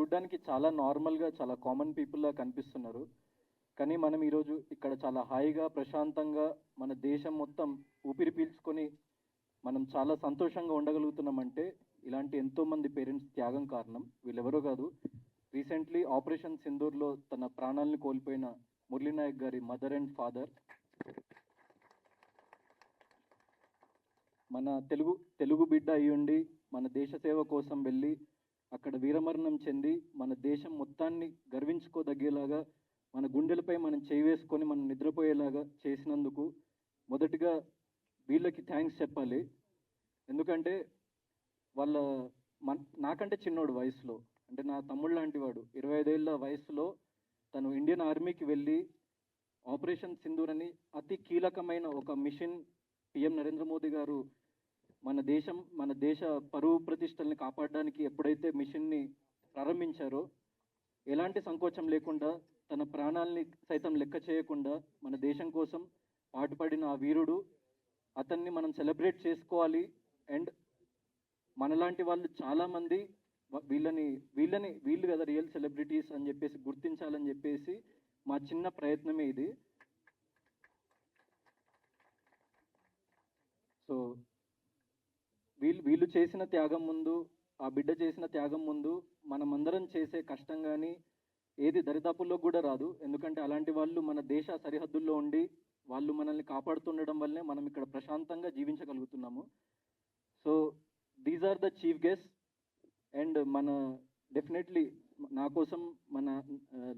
చూడడానికి చాలా నార్మల్గా చాలా కామన్ పీపుల్లా కనిపిస్తున్నారు. కానీ మనం ఈరోజు ఇక్కడ చాలా హాయిగా ప్రశాంతంగా మన దేశం మొత్తం ఊపిరి పీల్చుకొని మనం చాలా సంతోషంగా ఉండగలుగుతున్నామంటే ఇలాంటి ఎంతోమంది పేరెంట్స్ త్యాగం కారణం. వీళ్ళెవరో కాదు, రీసెంట్లీ ఆపరేషన్ సింధూర్లో తన ప్రాణాలను కోల్పోయిన మురళీ నాయక్ గారి మదర్ అండ్ ఫాదర్. మన తెలుగు బిడ్డ అయ్యుండి మన దేశ సేవ కోసం వెళ్ళి అక్కడ వీరమరణం చెంది మన దేశం మొత్తాన్ని గర్వించుకోదగ్గేలాగా మన గుండెలపై మనం చేయి వేసుకొని మనం నిద్రపోయేలాగా చేసినందుకు మొదటిగా వీళ్ళకి థ్యాంక్స్ చెప్పాలి. ఎందుకంటే వాళ్ళ నాకంటే చిన్నోడు వయసులో, అంటే నా తమ్ముడు లాంటి వాడు, 25 ఏళ్ళ వయసులో తను ఇండియన్ ఆర్మీకి వెళ్ళి ఆపరేషన్ సింధూర్ అని అతి కీలకమైన ఒక మిషన్ పిఎం నరేంద్ర మోదీ గారు మన దేశ పరువు ప్రతిష్టల్ని కాపాడడానికి ఎప్పుడైతే మిషన్ని ప్రారంభించారో ఎలాంటి సంకోచం లేకుండా తన ప్రాణాలని సైతం లెక్క చేయకుండా మన దేశం కోసం పాటుపడిన ఆ వీరుడు, అతన్ని మనం సెలబ్రేట్ చేసుకోవాలి. అండ్ మనలాంటి వాళ్ళు చాలామంది వీళ్ళు కదా రియల్ సెలబ్రిటీస్ అని చెప్పేసి గుర్తించాలని చెప్పేసి మా చిన్న ప్రయత్నమే ఇది. సో వీళ్ళు చేసిన త్యాగం ముందు, ఆ బిడ్డ చేసిన త్యాగం ముందు మనమందరం చేసే కష్టం కానీ ఏది దరిదాపుల్లో కూడా రాదు. ఎందుకంటే అలాంటి వాళ్ళు మన దేశ సరిహద్దుల్లో ఉండి వాళ్ళు మనల్ని కాపాడుతుండడం వల్లే మనం ఇక్కడ ప్రశాంతంగా జీవించగలుగుతున్నాము. So these are the chief guest. And మన డెఫినెట్లీ నా కోసం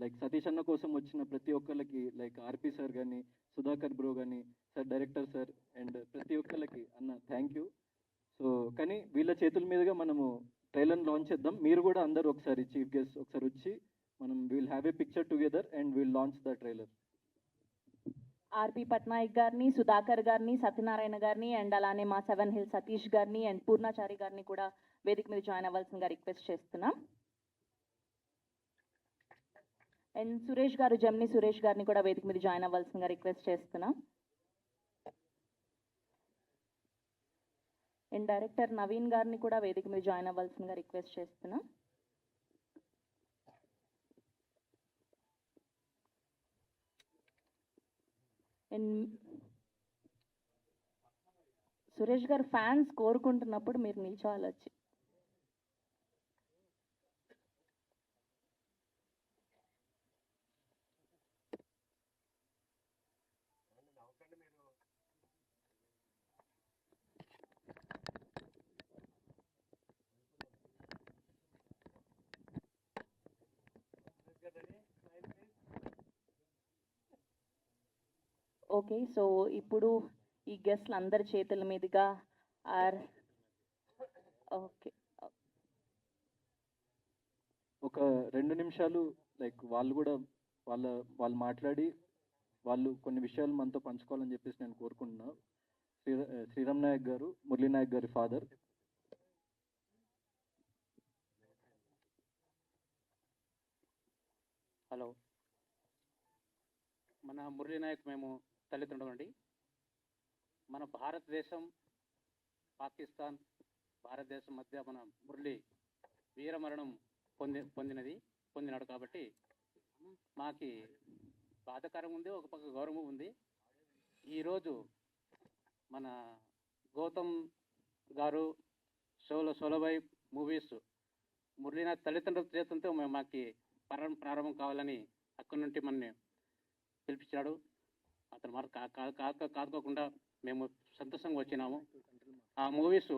లైక్ సతీష్ అన్న కోసం వచ్చిన ప్రతి ఒక్కరికి, లైక్ ఆర్పి సార్ కానీ, సుధాకర్ బ్రో కానీ, సార్ డైరెక్టర్ సార్, అండ్ ప్రతి ఒక్కరికి అన్న థ్యాంక్ యూ. సో కానీ వీళ్ళ చేతుల మీదుగా మనము ట్రైలర్ లాంచ్ చేద్దాం. మీరు కూడా అందరూ ఒకసారి చీఫ్ గెస్ట్ ఒకసారి వచ్చి మనం will have a picture together and will launch the trailer. RP Patnaik గారిని, సుధాకర్ గారిని, సత్యనారాయణ గారిని, అండ్ అలానే మా 7 హిల్ సతీష్ గారిని అండ్ పూర్ణాచారి గారిని కూడా వేదిక మీద జాయిన్ అవ్వాల్సిందిగా రిక్వెస్ట్ చేస్తున్నాం. అండ్ సురేష్ గారు, జమ్ని సురేష్ గారిని కూడా వేదిక మీద జాయిన్ అవ్వాల్సిందిగా రిక్వెస్ట్ చేస్తున్నాం. అండ్ డైరెక్టర్ నవీన్ గారిని కూడా వేదిక మీద జాయిన్ అవ్వాల్సిందిగా రిక్వెస్ట్ చేస్తున్నాం. అండ్ సురేష్ గారు ఫ్యాన్స్ కోరుకుంటున్నప్పుడు మీరు నిల్చోవాలి వచ్చి. ఓకే, సో ఇప్పుడు ఈ గెస్ట్లు అందరి చేతుల మీదుగా ఓకే ఒక 2 నిమిషాలు లైక్ వాళ్ళు కూడా వాళ్ళు మాట్లాడి వాళ్ళు కొన్ని విషయాలు మనతో పంచుకోవాలని చెప్పేసి నేను కోరుకుంటున్నా. శ్రీరామ్ నాయక్ గారు, మురళీ నాయక్ గారి ఫాదర్. హలో, మన మురళీ నాయక్ మేము తల్లిదండ్రులు అండి. మన భారతదేశం, పాకిస్తాన్, భారతదేశం మధ్య మన మురళి వీరమరణం పొందినాడు కాబట్టి మాకి బాధాకరం ఉంది, ఒక పక్క గౌరవం ఉంది. ఈరోజు మన గౌతమ్ గారు సోలోబాయ్ మూవీస్ మురళీనాథ్ తల్లిదండ్రుల చేతంతో మాకు ప్రారంభం కావాలని అక్కడి నుండి మనని పిలిపించాడు. అతను మరి కాదుకోకుండా మేము సంతోషంగా వచ్చినాము. ఆ మూవీస్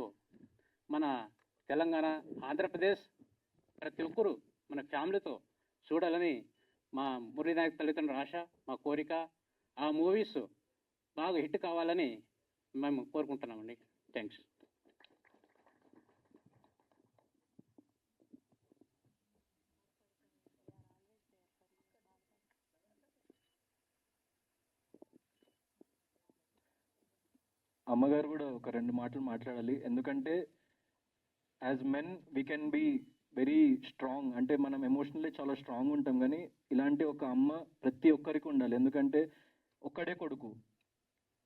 మన తెలంగాణ, ఆంధ్రప్రదేశ్ ప్రతి ఒక్కరు మన ఫ్యామిలీతో చూడాలని మా మురళీనాయక్ తల్లిదండ్రుల ఆశ, మా కోరిక. ఆ మూవీస్ బాగా హిట్ కావాలని మేము కోరుకుంటున్నామండి. థ్యాంక్స్. అమ్మగారు కూడా ఒక 2 మాటలు మాట్లాడాలి. ఎందుకంటే as men we can be very strong, అంటే మనం ఎమోషనల్లీ చాలా స్ట్రాంగ్ ఉంటాం. కానీ ఇలాంటి ఒక అమ్మ ప్రతి ఒక్కరికి ఉండాలి. ఎందుకంటే ఒక్కడే కొడుకు,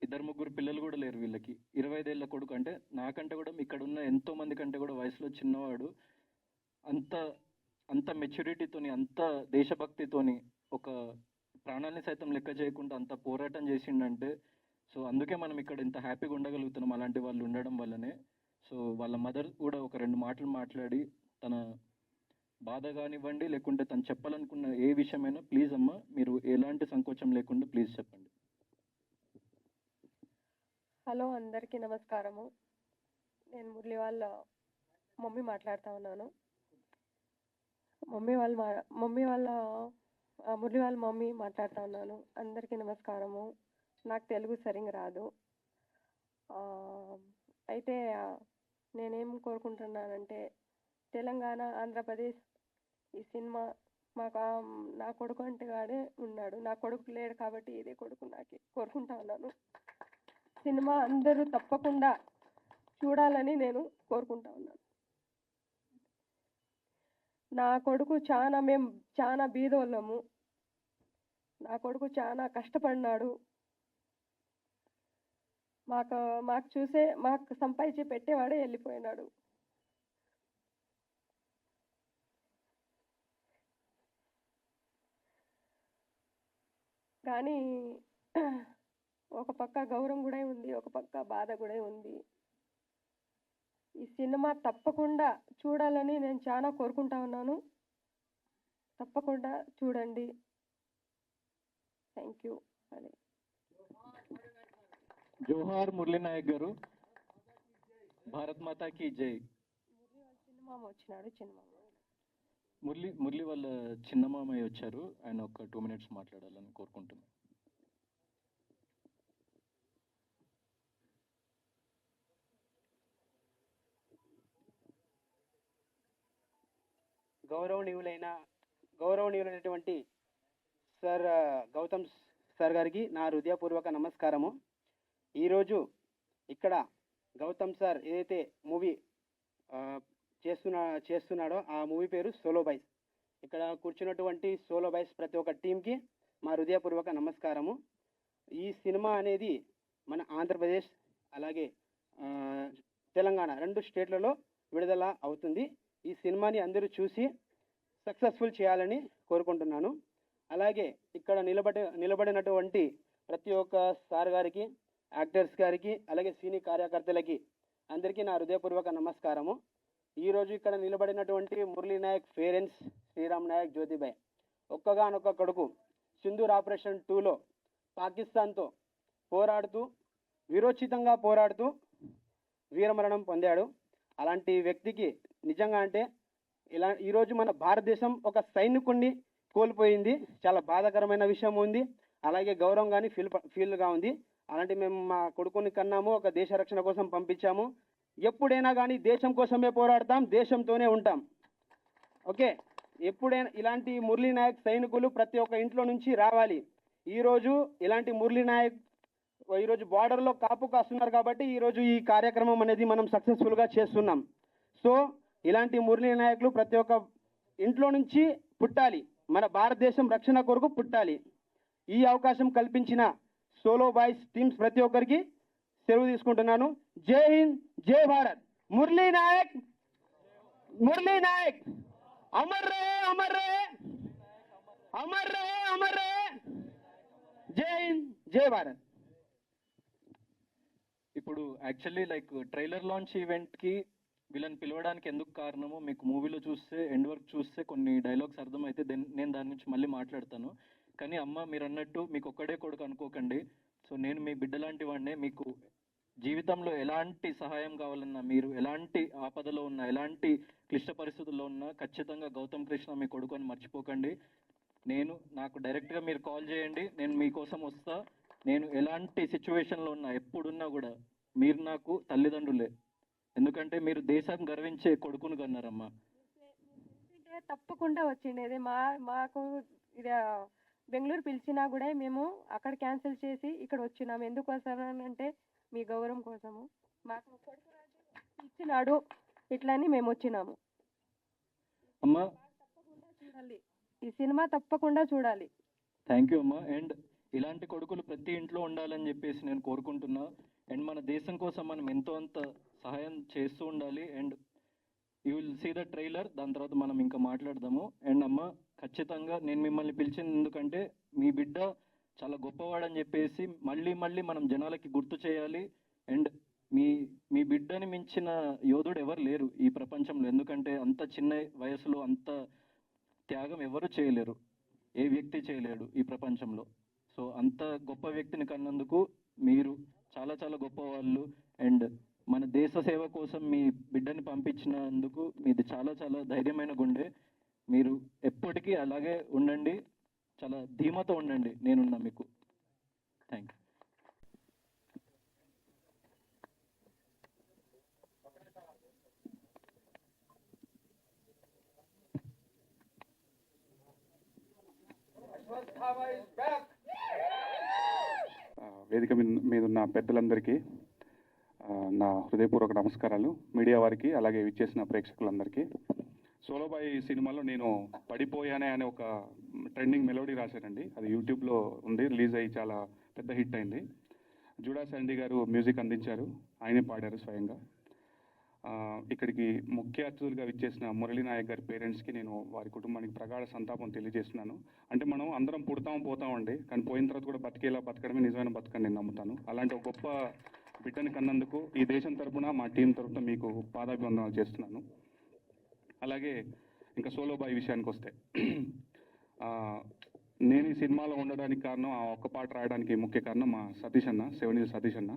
2-3 పిల్లలు కూడా లేరు వీళ్ళకి. 25 ఏళ్ళ కొడుకు, అంటే నాకంటే కూడా ఇక్కడ ఉన్న ఎంతో మంది కంటే కూడా వయసులో చిన్నవాడు. అంత మెచ్యూరిటీతోని, అంత దేశభక్తితోని, ఒక ప్రాణాన్ని సైతం లెక్క చేయకుండా అంత పోరాటం చేసిండంటే, సో అందుకే మనం ఇక్కడ ఇంత హ్యాపీగా ఉండగలుగుతున్నాం అలాంటి వాళ్ళు ఉండడం వల్లనే. సో వాళ్ళ మదర్ కూడా ఒక 2 మాటలు మాట్లాడి తన బాధ కానివ్వండి, లేకుంటే తను చెప్పాలనుకున్న ఏ విషయమైనా ప్లీజ్ అమ్మ మీరు ఎలాంటి సంకోచం లేకుండా ప్లీజ్ చెప్పండి. హలో, అందరికీ నమస్కారము. నేను మురళి వాళ్ళ మమ్మీ మాట్లాడుతూ ఉన్నాను. మురళి వాళ్ళ మమ్మీ మాట్లాడుతూ ఉన్నాను. అందరికీ నమస్కారము. నాకు తెలుగు సరిగ్గా రాదు. అయితే నేనేం కోరుకుంటున్నానంటే, తెలంగాణ, ఆంధ్రప్రదేశ్ ఈ సినిమా మాకు నా కొడుకు అంటే వాడే ఉన్నాడు. నా కొడుకు లేడు కాబట్టి ఇదే కొడుకు నాకే కోరుకుంటా ఉన్నాను. సినిమా అందరూ తప్పకుండా చూడాలని నేను కోరుకుంటా ఉన్నాను. నా కొడుకు మేము చాలా బీదోళ్ళము. నా కొడుకు చాలా కష్టపడినాడు. మాకు సంపాదించి పెట్టేవాడే వెళ్ళిపోయినాడు. కానీ ఒక పక్క గౌరవం కూడా ఉంది, ఒక పక్క బాధ కూడా ఉంది. ఈ సినిమా తప్పకుండా చూడాలని నేను చాలా కోరుకుంటా ఉన్నాను. తప్పకుండా చూడండి. Thank you. అదే జోహార్ మురళీ నాయక్ గారు. భారత్ మాతాకి జై. సినిమా వచ్చినాడు. మురళి వాళ్ళ చిన్న మామయ్య వచ్చారు. ఆయన ఒక 2 minutes మాట్లాడాలని కోరుకుంటున్నాను. గౌరవనీయులైనటువంటి సార్ గౌతమ్ సార్ గారికి నా హృదయపూర్వక నమస్కారము. ఈరోజు ఇక్కడ గౌతమ్ సార్ ఏదైతే మూవీ చేస్తున్నాడో ఆ మూవీ పేరు సోలో బాయ్స్. ఇక్కడ కూర్చున్నటువంటి సోలో బాయ్స్ ప్రతి ఒక్క టీంకి మా హృదయపూర్వక నమస్కారము. ఈ సినిమా అనేది మన ఆంధ్రప్రదేశ్ అలాగే తెలంగాణ 2 స్టేట్లలో విడుదల అవుతుంది. ఈ సినిమాని అందరూ చూసి సక్సెస్ఫుల్ చేయాలని కోరుకుంటున్నాను. అలాగే ఇక్కడ నిలబడినటువంటి ప్రతి ఒక్క సార్ గారికి, యాక్టర్స్ గారికి, అలాగే సినీ కార్యకర్తలకి అందరికీ నా హృదయపూర్వక నమస్కారము. ఈరోజు ఇక్కడ నిలబడినటువంటి మురళీ నాయక్ పేరెంట్స్ శ్రీరామ్ నాయక్ జ్యోతిబాయ్ ఒక్కగానొక్క కొడుకు సింధూర్ ఆపరేషన్ 2లో పాకిస్తాన్తో వీరోచితంగా పోరాడుతూ వీరమరణం పొందాడు. అలాంటి వ్యక్తికి నిజంగా అంటే ఈరోజు మన భారతదేశం ఒక సైనికుడిని కోల్పోయింది. చాలా బాధాకరమైన విషయం ఉంది. అలాగే గౌరవం కానీ ఫీల్గా ఉంది. అలాంటి మేము మా కొడుకుని కన్నాము, ఒక దేశ రక్షణ కోసం పంపించాము. ఎప్పుడైనా కానీ దేశం కోసమే పోరాడతాం, దేశంతోనే ఉంటాం. ఓకే, ఎప్పుడైనా ఇలాంటి మురళీ నాయక్ సైనికులు ప్రతి ఒక్క ఇంట్లో నుంచి రావాలి. ఈరోజు ఇలాంటి మురళీ నాయక్ ఈరోజు బార్డర్లో కాపు కాస్తున్నారు కాబట్టి ఈరోజు ఈ కార్యక్రమం అనేది మనం సక్సెస్ఫుల్గా చేస్తున్నాం. సో ఇలాంటి మురళీ నాయకులు ప్రతి ఒక్క ఇంట్లో నుంచి పుట్టాలి, మన భారతదేశం రక్షణ కొరకు పుట్టాలి. ఈ అవకాశం కల్పించిన సోలో బాయ్స్ టీమ్స్ ప్రతి ఒక్కరికి సెలవు తీసుకుంటున్నాను. జై హింద్, జై భారత్. మురళీ నాయక్ అమర్ రే, అమర్ రే, అమర్ రే, అమర్ రే. జై హింద్, జై భారత్. ఇప్పుడు యాక్చువల్లీ లైక్ ట్రైలర్ లాంచ్ ఈవెంట్కి వీళ్ళని పిలవడానికి ఎందుకు కారణమో మీకు మూవీలో చూస్తే, ఎండ్ వర్క్ చూస్తే కొన్ని డైలాగ్స్ అర్థమైతే నేను దాని నుంచి మళ్ళీ మాట్లాడతాను. కానీ అమ్మ మీరు అన్నట్టు మీకు ఒక్కడే కొడుకు అనుకోకండి. సో నేను మీ బిడ్డ లాంటి వాడినే. మీకు జీవితంలో ఎలాంటి సహాయం కావాలన్నా, మీరు ఎలాంటి ఆపదలో ఉన్నా, ఎలాంటి క్లిష్ట పరిస్థితుల్లో ఉన్నా ఖచ్చితంగా గౌతమ్ కృష్ణ మీ కొడుకు అని మర్చిపోకండి. నాకు డైరెక్ట్గా మీరు కాల్ చేయండి, నేను మీకోసం వస్తా. నేను ఎలాంటి సిచ్యువేషన్లో ఉన్నా, ఎప్పుడున్నా కూడా మీరు నాకు తల్లిదండ్రులే. ఎందుకంటే మీరు దేశం గర్వించే కొడుకును కన్నారమ్మా. తప్పకుండా వచ్చిండేది. మాకు ఇది బెంగళూరు పిలిచినా కూడా మేము అక్కడ క్యాన్సిల్ చేసి ఇక్కడ వచ్చినాము. ఎందుకు వస్తానంటే మీ గౌరవం కోసము. మాకు కొడుకు ఇచ్చినాడు, ఇట్లని మేము వచ్చినాము. అమ్మా తప్పకుండా చూడాలి, ఈ సినిమా తప్పకుండా చూడాలి. థ్యాంక్ యూ అమ్మా. అండ్ ఇలాంటి కొడుకులు ప్రతి ఇంట్లో ఉండాలని చెప్పేసి నేను కోరుకుంటున్నా. అండ్ మన దేశం కోసం మనం ఎంతో అంత సహాయం చేస్తూ ఉండాలి. And you will see the trailer, దాని తర్వాత మనం ఇంకా మాట్లాడదాము. అండ్ అమ్మ, ఖచ్చితంగా నేను మిమ్మల్ని పిలిచింది ఎందుకంటే మీ బిడ్డ చాలా గొప్పవాడని చెప్పేసి మళ్ళీ మళ్ళీ మనం జనాలకి గుర్తు చేయాలి. అండ్ మీ బిడ్డని మించిన యోధుడు ఎవరు లేరు ఈ ప్రపంచంలో. ఎందుకంటే అంత చిన్న వయసులో అంత త్యాగం ఎవరు చేయలేరు, ఏ వ్యక్తి చేయలేడు ఈ ప్రపంచంలో. సో అంత గొప్ప వ్యక్తిని కన్నందుకు మీరు చాలా చాలా గొప్పవాళ్ళు. అండ్ మన దేశ సేవ కోసం మీ బిడ్డని పంపించినందుకు మీది చాలా చాలా ధైర్యమైన గుండె. మీరు ఎప్పటికీ అలాగే ఉండండి, చాలా ధీమాతో ఉండండి, నేనున్నా మీకు. Thank you. వేదిక మీద ఉన్న పెద్దలందరికీ నా హృదయపూర్వక నమస్కారాలు. మీడియా వారికి, అలాగే విచ్చేసిన ప్రేక్షకులందరికీ. సోలోబాయ్ సినిమాలో నేను పడిపోయానే అనే ఒక ట్రెండింగ్ మెలోడీ రాశానండి. అది యూట్యూబ్లో ఉంది, రిలీజ్ అయ్యి చాలా పెద్ద హిట్ అయింది. జూడా శాండీ గారు మ్యూజిక్ అందించారు, ఆయనే పాడారు స్వయంగా. ఇక్కడికి ముఖ్య అతిథులుగా విచ్చేసిన మురళీ నాయక్ గారి పేరెంట్స్కి నేను వారి కుటుంబానికి ప్రగాఢ సంతాపం తెలియజేస్తున్నాను. అంటే మనం అందరం పోతామండి, కానీ పోయిన తర్వాత కూడా బతికేలా బతకడమే నిజమైన బతకని నేను నమ్ముతాను. అలాంటి ఒక గొప్ప బిడ్డని కన్నందుకు ఈ దేశం తరపున, మా టీం తరపున మీకు పాదాభివందనాలు చేస్తున్నాను. అలాగే ఇంకా సోలోబాయ్ విషయానికి వస్తే, నేను ఈ సినిమాలో ఉండడానికి కారణం, ఆ ఒక్క పాట రాయడానికి ముఖ్య కారణం మా సతీష్ అన్న, 7 Hills సతీష్ అన్న.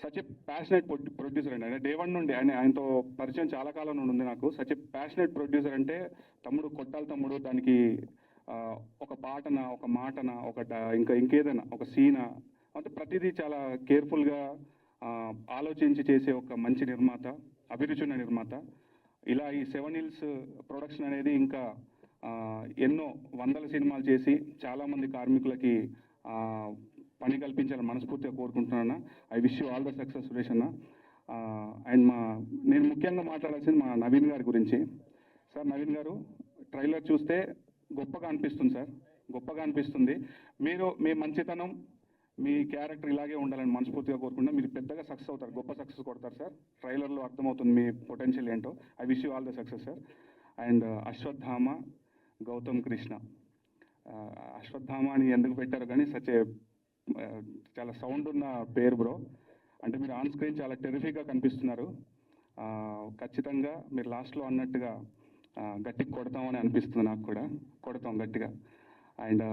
సచ్ ఏ ప్యాషనేట్ ప్రొడ్యూసర్ అండి. ఆయన డే 1 నుండి ఆయనతో పరిచయం చాలా కాలం నుండి ఉంది నాకు. సచ్ ఏ ప్యాషనేట్ ప్రొడ్యూసర్ అంటే తమ్ముడు కొట్టాలి తమ్ముడు, దానికి ఒక పాటన, ఒక మాటన, ఇంకేదైనా ఒక సీన, అంటే ప్రతిదీ చాలా కేర్ఫుల్గా ఆలోచించి చేసే ఒక మంచి నిర్మాత, అభిరుచున్న నిర్మాత. ఇలా ఈ 7 Hills ప్రొడక్షన్ అనేది ఇంకా ఎన్నో వందల సినిమాలు చేసి చాలామంది కార్మికులకి పని కల్పించాలని మనస్ఫూర్తిగా కోరుకుంటున్నాను. I wish you all the success Suresh అన్న. అండ్ నేను ముఖ్యంగా మాట్లాడాల్సింది మా నవీన్ గారి గురించి. సార్, నవీన్ గారు ట్రైలర్ చూస్తే గొప్పగా అనిపిస్తుంది సార్, గొప్పగా అనిపిస్తుంది. మీ మంచితనం, మీ క్యారెక్టర్ ఇలాగే ఉండాలని మనస్ఫూర్తిగా కోరుకుంటున్నా. మీరు పెద్దగా సక్సెస్ అవుతారు, గొప్ప సక్సెస్ కొడతారు సార్. ట్రైలర్లో అర్థమవుతుంది మీ పొటెన్షియల్ ఏంటో. I wish you all the success sir. And Ashwatthama Gautam Krishna, Ashwatthama అని ఎందుకు పెట్టారు కానీ చాలా సౌండ్ ఉన్న పేరు బ్రో. అంటే మీరు ఆన్ స్క్రీన్ చాలా టెరిఫిక్గా కనిపిస్తున్నారు. ఖచ్చితంగా మీరు లాస్ట్లో అన్నట్టుగా గట్టిగా కొడతామని అనిపిస్తుంది నాకు కూడా. కొడతాం గట్టిగా. అండ్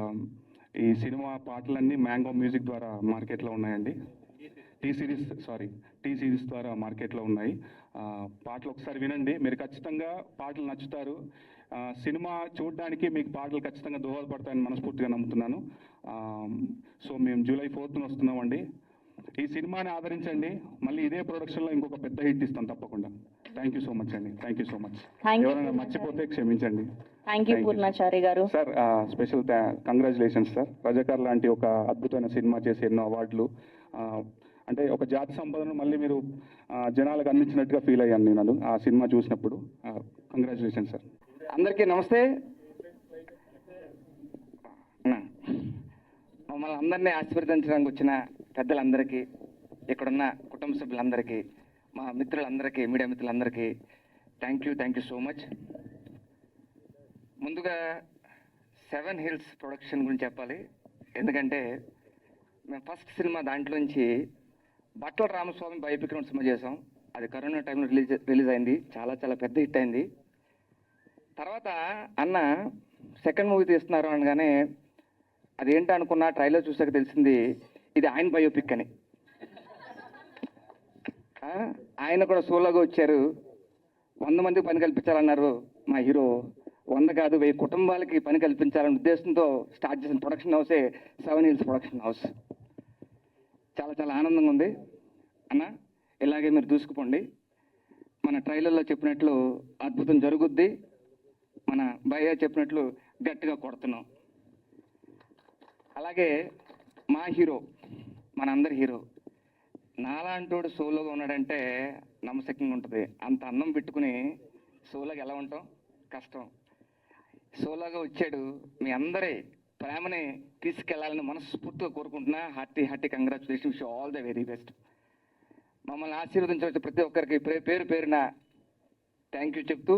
ఈ సినిమా పాటలన్నీ మ్యాంగో మ్యూజిక్ ద్వారా మార్కెట్లో ఉన్నాయండి. టీ సిరీస్ ద్వారా మార్కెట్లో ఉన్నాయి. పాటలు ఒకసారి వినండి, మీరు ఖచ్చితంగా పాటలు నచ్చుతారు. సినిమా చూడడానికి మీకు పాటలు ఖచ్చితంగా దోహదపడతాయని మనస్ఫూర్తిగా నమ్ముతున్నాను. సో మేము July 4th వస్తున్నామండి. ఈ సినిమాని ఆదరించండి. మళ్ళీ ఇదే ప్రొడక్షన్లో ఇంకొక పెద్ద హిట్ ఇస్తాం తప్పకుండా. థ్యాంక్ యూ సో మచ్ అండి. Thank you so much. ఎవరైనా మర్చిపోతే క్షమించండి. థ్యాంక్ యూ పూర్ణాచారి గారు. Sir, special congratulations sir. Razakar లాంటి ఒక అద్భుతమైన సినిమా చేసి ఎన్నో అవార్డులు, అంటే ఒక జాతి సంపదను మళ్ళీ మీరు జనాలకు అందించినట్టుగా ఫీల్ అయ్యాను నేను ఆ సినిమా చూసినప్పుడు. Congratulations sir. అందరికీ నమస్తే. మమ్మల్ని అందరినీ ఆశీర్వదించడానికి వచ్చిన పెద్దలందరికీ, ఇక్కడున్న కుటుంబ సభ్యులందరికీ, మా మిత్రులందరికీ, మీడియా మిత్రులందరికీ థ్యాంక్ యూ సో మచ్. ముందుగా 7 Hills ప్రొడక్షన్ గురించి చెప్పాలి. ఎందుకంటే మేము ఫస్ట్ సినిమా దాంట్లోంచి బట్టల రామస్వామి బయోపిక్ సినిమా చేసాం. అది కరోనా టైంలో రిలీజ్ అయింది. చాలా చాలా పెద్ద హిట్ అయింది. తర్వాత అన్న సెకండ్ మూవీ తీస్తున్నారు అనగానే అదేంటి అనుకున్నా, ట్రైలర్ చూసాక తెలిసింది ఇది ఆయన బయోపిక్ అని. ఆయన కూడా సోలోగా వచ్చారు. 100 మందికి పని కల్పించాలన్నారు మా హీరో. 100 కాదు, 1000 కుటుంబాలకి పని కల్పించాలనే ఉద్దేశంతో స్టార్ట్ చేసిన ప్రొడక్షన్ హౌసే 7 Hills ప్రొడక్షన్ హౌస్. చాలా చాలా ఆనందంగా ఉంది అన్న. ఇలాగే మీరు దూసుకుపోండి. మన ట్రైలర్లో చెప్పినట్లు అద్భుతం జరుగుద్ది. మన భయ్య చెప్పినట్లు గట్టిగా కొడుతున్నాం. అలాగే మా హీరో, మన అందరి హీరో, నాలాంటోడు సోలోగా ఉన్నాడంటే నమ్మశక్యంగా ఉంటుంది. అంత అన్నం పెట్టుకుని సోలోగా ఎలా ఉంటాం, కష్టం. సోలోగా వచ్చాడు. మీ అందరి ప్రేమని తీసుకెళ్లాలని మనస్ఫూర్తిగా కోరుకుంటున్నా. Hearty congratulations, all the very best. మమ్మల్ని ఆశీర్వదించిన ప్రతి ఒక్కరికి పేరు పేరున థ్యాంక్ యూ చెప్తూ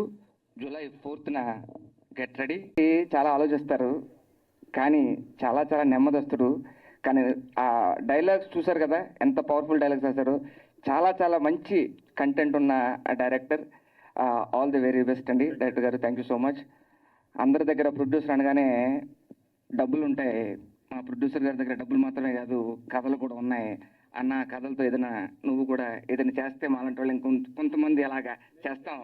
జూలై 4th గెట్ రెడీ. చాలా ఆలోచిస్తారు కానీ చాలా చాలా నెమ్మదస్తుడు. కానీ ఆ డైలాగ్స్ చూసారు కదా, ఎంత పవర్ఫుల్ డైలాగ్స్ రాశారు. చాలా చాలా మంచి కంటెంట్ ఉన్న director. All the very best అండి డైరెక్టర్ గారు. Thank you so much. అందరి దగ్గర ప్రొడ్యూసర్ అనగానే డబ్బులు ఉంటాయి, మా ప్రొడ్యూసర్ గారి దగ్గర డబ్బులు మాత్రమే కాదు, కథలు కూడా ఉన్నాయి. అన్న కథలతో ఏదైనా నువ్వు కూడా ఏదైనా చేస్తే మాలాంటి వాళ్ళు కొంతమంది అలాగా చేస్తాం.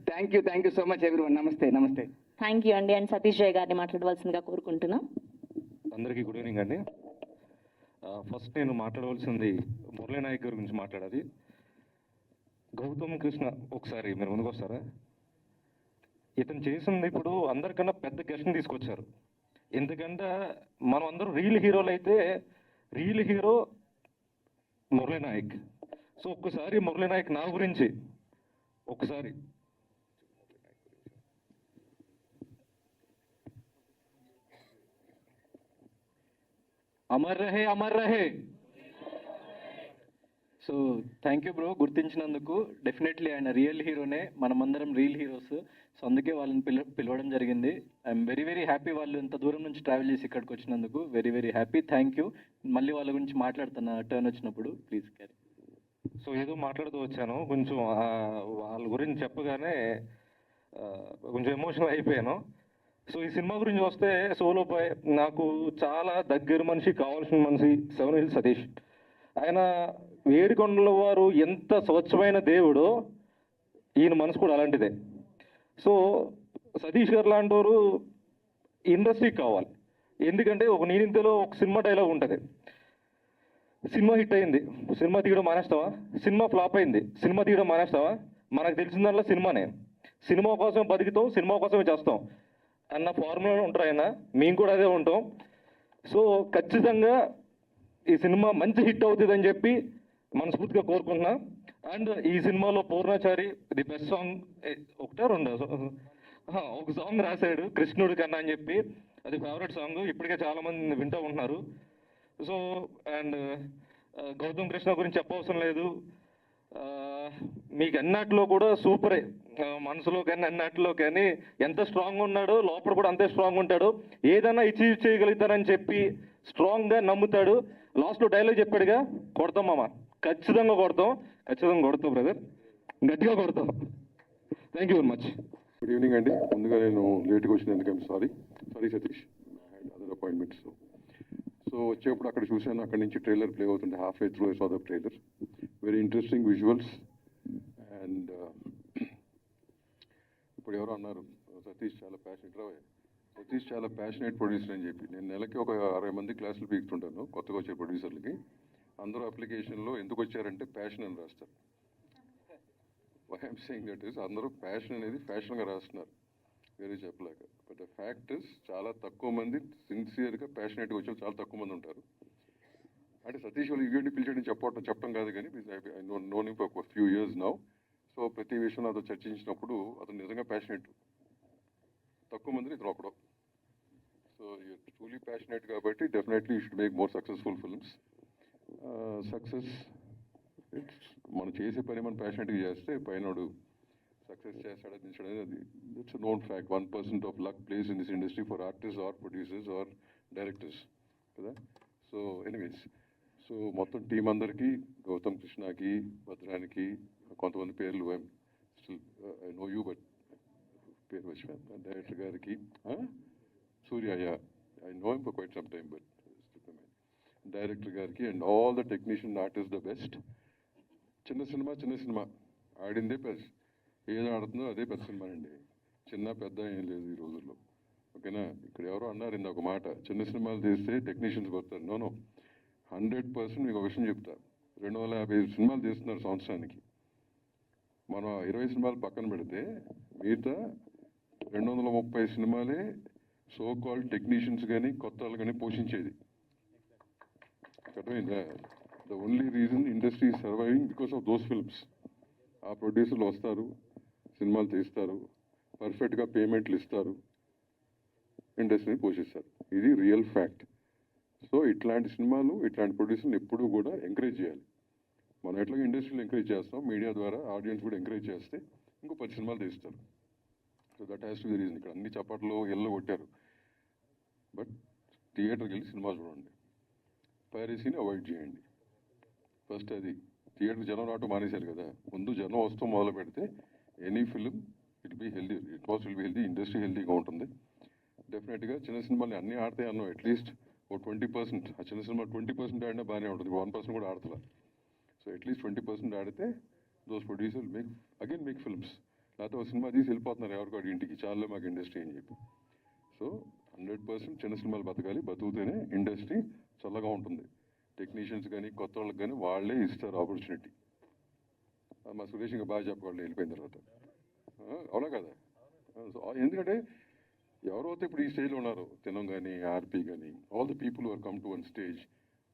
Thank you so much everyone. నమస్తే. థ్యాంక్ యూ అండి. అండ్ సతీష్ జయ్ గారిని మాట్లాడవలసిందిగా కోరుకుంటున్నాం. అందరికీ గుడ్ ఈవినింగ్ అండి. ఫస్ట్ నేను మాట్లాడవలసింది మురళీ నాయక్ గారి గురించి మాట్లాడాలి. గౌతమ్ కృష్ణ ఒకసారి మీరు ముందుకు వస్తారా? ఇతను చేసింది ఇప్పుడు అందరికన్నా పెద్ద గెస్ట్ని తీసుకొచ్చారు. ఎందుకంటే మనం అందరూ రియల్ హీరోలు అయితే real hero Murali Nayak. So ఒక్కసారి మురళీ నాయక్ నా గురించి ఒకసారి అమర్ రహే. సో థ్యాంక్ యూ బ్రో, గుర్తించినందుకు. డెఫినెట్లీ ఆయన రియల్ హీరోనే, మనమందరం రియల్ హీరోస్. సో అందుకే వాళ్ళని పిలవడం జరిగింది. ఐఎమ్ వెరీ హ్యాపీ వాళ్ళు ఇంత దూరం నుంచి ట్రావెల్ చేసి ఇక్కడికి వచ్చినందుకు. Very happy. Thank you. మళ్ళీ వాళ్ళ గురించి మాట్లాడుతున్నా టర్న్ వచ్చినప్పుడు. Please carry. సో ఏదో మాట్లాడుతూ వచ్చాను, కొంచెం వాళ్ళ గురించి చెప్పగానే కొంచెం ఎమోషనల్ అయిపోయాను. సో ఈ సినిమా గురించి వస్తే సోలో బాయ్ నాకు చాలా దగ్గర మనిషి, కావాల్సిన మనిషి 7 Hills సతీష్. ఆయన ఏడుకొండల వారు ఎంత స్వచ్ఛమైన దేవుడో ఈయన మనసు కూడా అలాంటిదే. సో సతీష్ గారు లాంటి వారు ఇండస్ట్రీకి కావాలి. ఎందుకంటే ఒక నేనింతలో ఒక సినిమా డైలాగ్ ఉంటుంది, సినిమా హిట్ అయింది, సినిమా తీయడం మానేస్తావా? సినిమా ఫ్లాప్ అయింది, సినిమా తీయడం మానేస్తావా? మనకు తెలిసిందల్లా సినిమానే. సినిమా కోసం బతుకుతాం, సినిమా కోసమే చేస్తాం అన్న ఫార్ములాలో ఉంటారు ఆయన. మేము కూడా అదే ఉంటాం. సో ఖచ్చితంగా ఈ సినిమా మంచి హిట్ అవుతుందని చెప్పి మనస్ఫూర్తిగా కోరుకుంటున్నా. అండ్ ఈ సినిమాలో పూర్ణాచారి ది బెస్ట్ సాంగ్ ఒకటే రెండు ఒక సాంగ్ రాశాడు, కృష్ణుడి కన్నా అని చెప్పి. అది ఫేవరెట్ సాంగ్, ఇప్పటికే చాలా మంది వింటూ ఉంటున్నారు. సో అండ్ గౌతమ్ కృష్ణ గురించి చెప్పవసరం లేదు. మీకు అన్నట్లో కూడా సూపరే, మనసులో కానీ అన్నట్లో కానీ ఎంత స్ట్రాంగ్ ఉన్నాడో లోపల కూడా అంతే స్ట్రాంగ్ ఉంటాడు. ఏదైనా అచీవ్ చేయగలుగుతానని చెప్పి స్ట్రాంగ్గా నమ్ముతాడు. లాస్ట్లో డైలాగ్ చెప్పాడుగా, కొడతాం మామ, ఖచ్చితంగా కొడతాం బ్రదర్, గట్టిగా కొడతాం. Thank you very much. Good evening అండి. ముందుగా నేను లేట్గా వచ్చినందుకు I'm sorry Satish, other appointments. So వచ్చేప్పుడు అక్కడ చూశాను, అక్కడ నుంచి ట్రైలర్ ప్లే అవుతుండే, half way through I saw the trailer. Very interesting visuals. And ఇప్పుడు ఎవరో అన్నారు సతీష్ చాలా ప్యాషనేట్ ప్రొడ్యూసర్ అని చెప్పి. నేను నెలకి ఒక 60 మంది క్లాసులు పీకుతుంటాను కొత్తగా వచ్చే ప్రొడ్యూసర్లకి. అందరూ అప్లికేషన్లో ఎందుకు వచ్చారంటే ప్యాషన్ అని రాస్తారు. Why I'm saying that is, అందరూ ప్యాషన్ అనేది ఫ్యాషన్గా రాస్తున్నారు, వేరే చెప్పలేక. బట్ ద ఫ్యాక్ట్ ఇస్ చాలా తక్కువ మంది సిన్సియర్గా ప్యాషనేట్గా వచ్చే చాలా తక్కువ మంది ఉంటారు. అంటే సతీష్ వాళ్ళు ఇవ్వండి పిలిచండి చెప్పడం కాదు, కానీ I known him for few years now. So ప్రతి విషయం నాతో చర్చించినప్పుడు అతను నిజంగా ప్యాషనేట్, తక్కువ మందిని ఇతను ఒకడు. సో యూర్ ట్రూలీ ప్యాషనేట్ కాబట్టి definitely you should make more successful films. Success మనం చేసే పని మనం ప్యాషనేట్గా చేస్తే పైనోడు సక్సెస్ చేస్తాడు దించడం అది it's known fact. 1% of luck plays in this industry for artist or producers or directors కదా. సో ఎనీవేస్, సో మొత్తం టీం అందరికీ, గౌతమ్ కృష్ణకి, భద్రానికి, కొంతమంది పేర్లు ఐ నో యూ బట్ పేరు వచ్చిన డైరెక్టర్ గారికి, Surya, I know him for quite some time but director గారికి and all the technician artist the best. చిన్న సినిమా ఆడిందే పెద్ద, ఏది ఆడుతుందో అదే పెద్ద సినిమా అండి. చిన్న పెద్ద ఏం లేదు ఈ రోజుల్లో, ఓకేనా. ఇక్కడ ఎవరో అన్నారు ఇంత ఒక మాట, చిన్న సినిమాలు తీస్తే టెక్నీషియన్స్ కొడతారు. నో 100% మీకు ఒక విషయం చెప్తా. 250 సినిమాలు తీస్తున్నారు సంవత్సరానికి. మనం 20 సినిమాలు పక్కన పెడితే మిగతా 230 సినిమాలే సో కాల్డ్ టెక్నీషియన్స్ కానీ కొత్త వాళ్ళు కానీ పోషించేది. అర్థమైందా? The only reason industry is surviving because of those films. ఆ ప్రొడ్యూసర్లు వస్తారు, సినిమాలు తీస్తారు, పర్ఫెక్ట్గా పేమెంట్లు ఇస్తారు, ఇండస్ట్రీని పోషిస్తారు. ఇది రియల్ ఫ్యాక్ట్. సో ఇట్లాంటి సినిమాలు, ఇట్లాంటి ప్రొడ్యూసర్లు ఎప్పుడూ కూడా ఎంకరేజ్ చేయాలి. మనం ఎట్లాగో ఇండస్ట్రీలో ఎంకరేజ్ చేస్తాం, మీడియా ద్వారా ఆడియన్స్ కూడా ఎంకరేజ్ చేస్తే ఇంకో 10 సినిమాలు తీస్తారు. So that has to be reason. ఇక్కడ అన్ని చప్పట్లు ఎల్లో కొట్టారు, బట్ థియేటర్కి వెళ్ళి సినిమా చూడండి, పైరసీని అవాయిడ్ చేయండి. ఫస్ట్ అది థియేటర్ జనం రావటం మానేశారు కదా, ముందు జనం వస్తూ మొదలు పెడితే any film it be healthy, it was will be healthy, industry హెల్దీగా ఉంటుంది. డెఫినెట్గా చిన్న సినిమాలు అన్నీ ఆడతాయి అన్నాం, అట్లీస్ట్ ఓ 20%, ఆ చిన్న సినిమా 20% ఆడినా బాగానే ఉంటుంది, 1% కూడా ఆడతలా. సో అట్లీస్ట్ 20% ఆడితే దోస్ ప్రొడ్యూసర్ మేక్ ఫిల్మ్స్. లేకపోతే ఒక సినిమా తీసి వెళ్ళిపోతున్నారు ఎవరికాడు ఇంటికి, చాలా మాకు ఇండస్ట్రీ అని చెప్పి. సో 100% చిన్న సినిమాలు బతకాలి, బతుకుతేనే ఇండస్ట్రీ చల్లగా ఉంటుంది. టెక్నీషియన్స్ కానీ కొత్త వాళ్ళకి కానీ వాళ్ళే ఇస్తారు ఆపర్చునిటీ. మా సురేష్ ఇంకా బాగా చెప్పగలరు వెళ్ళిపోయిన తర్వాత, అవునా కదా? సో ఎందుకంటే ఎవరైతే ఇప్పుడు ఈ స్టేజ్లో ఉన్నారో, తినం కానీ ఆర్పీ కానీ, all the people are come to one stage,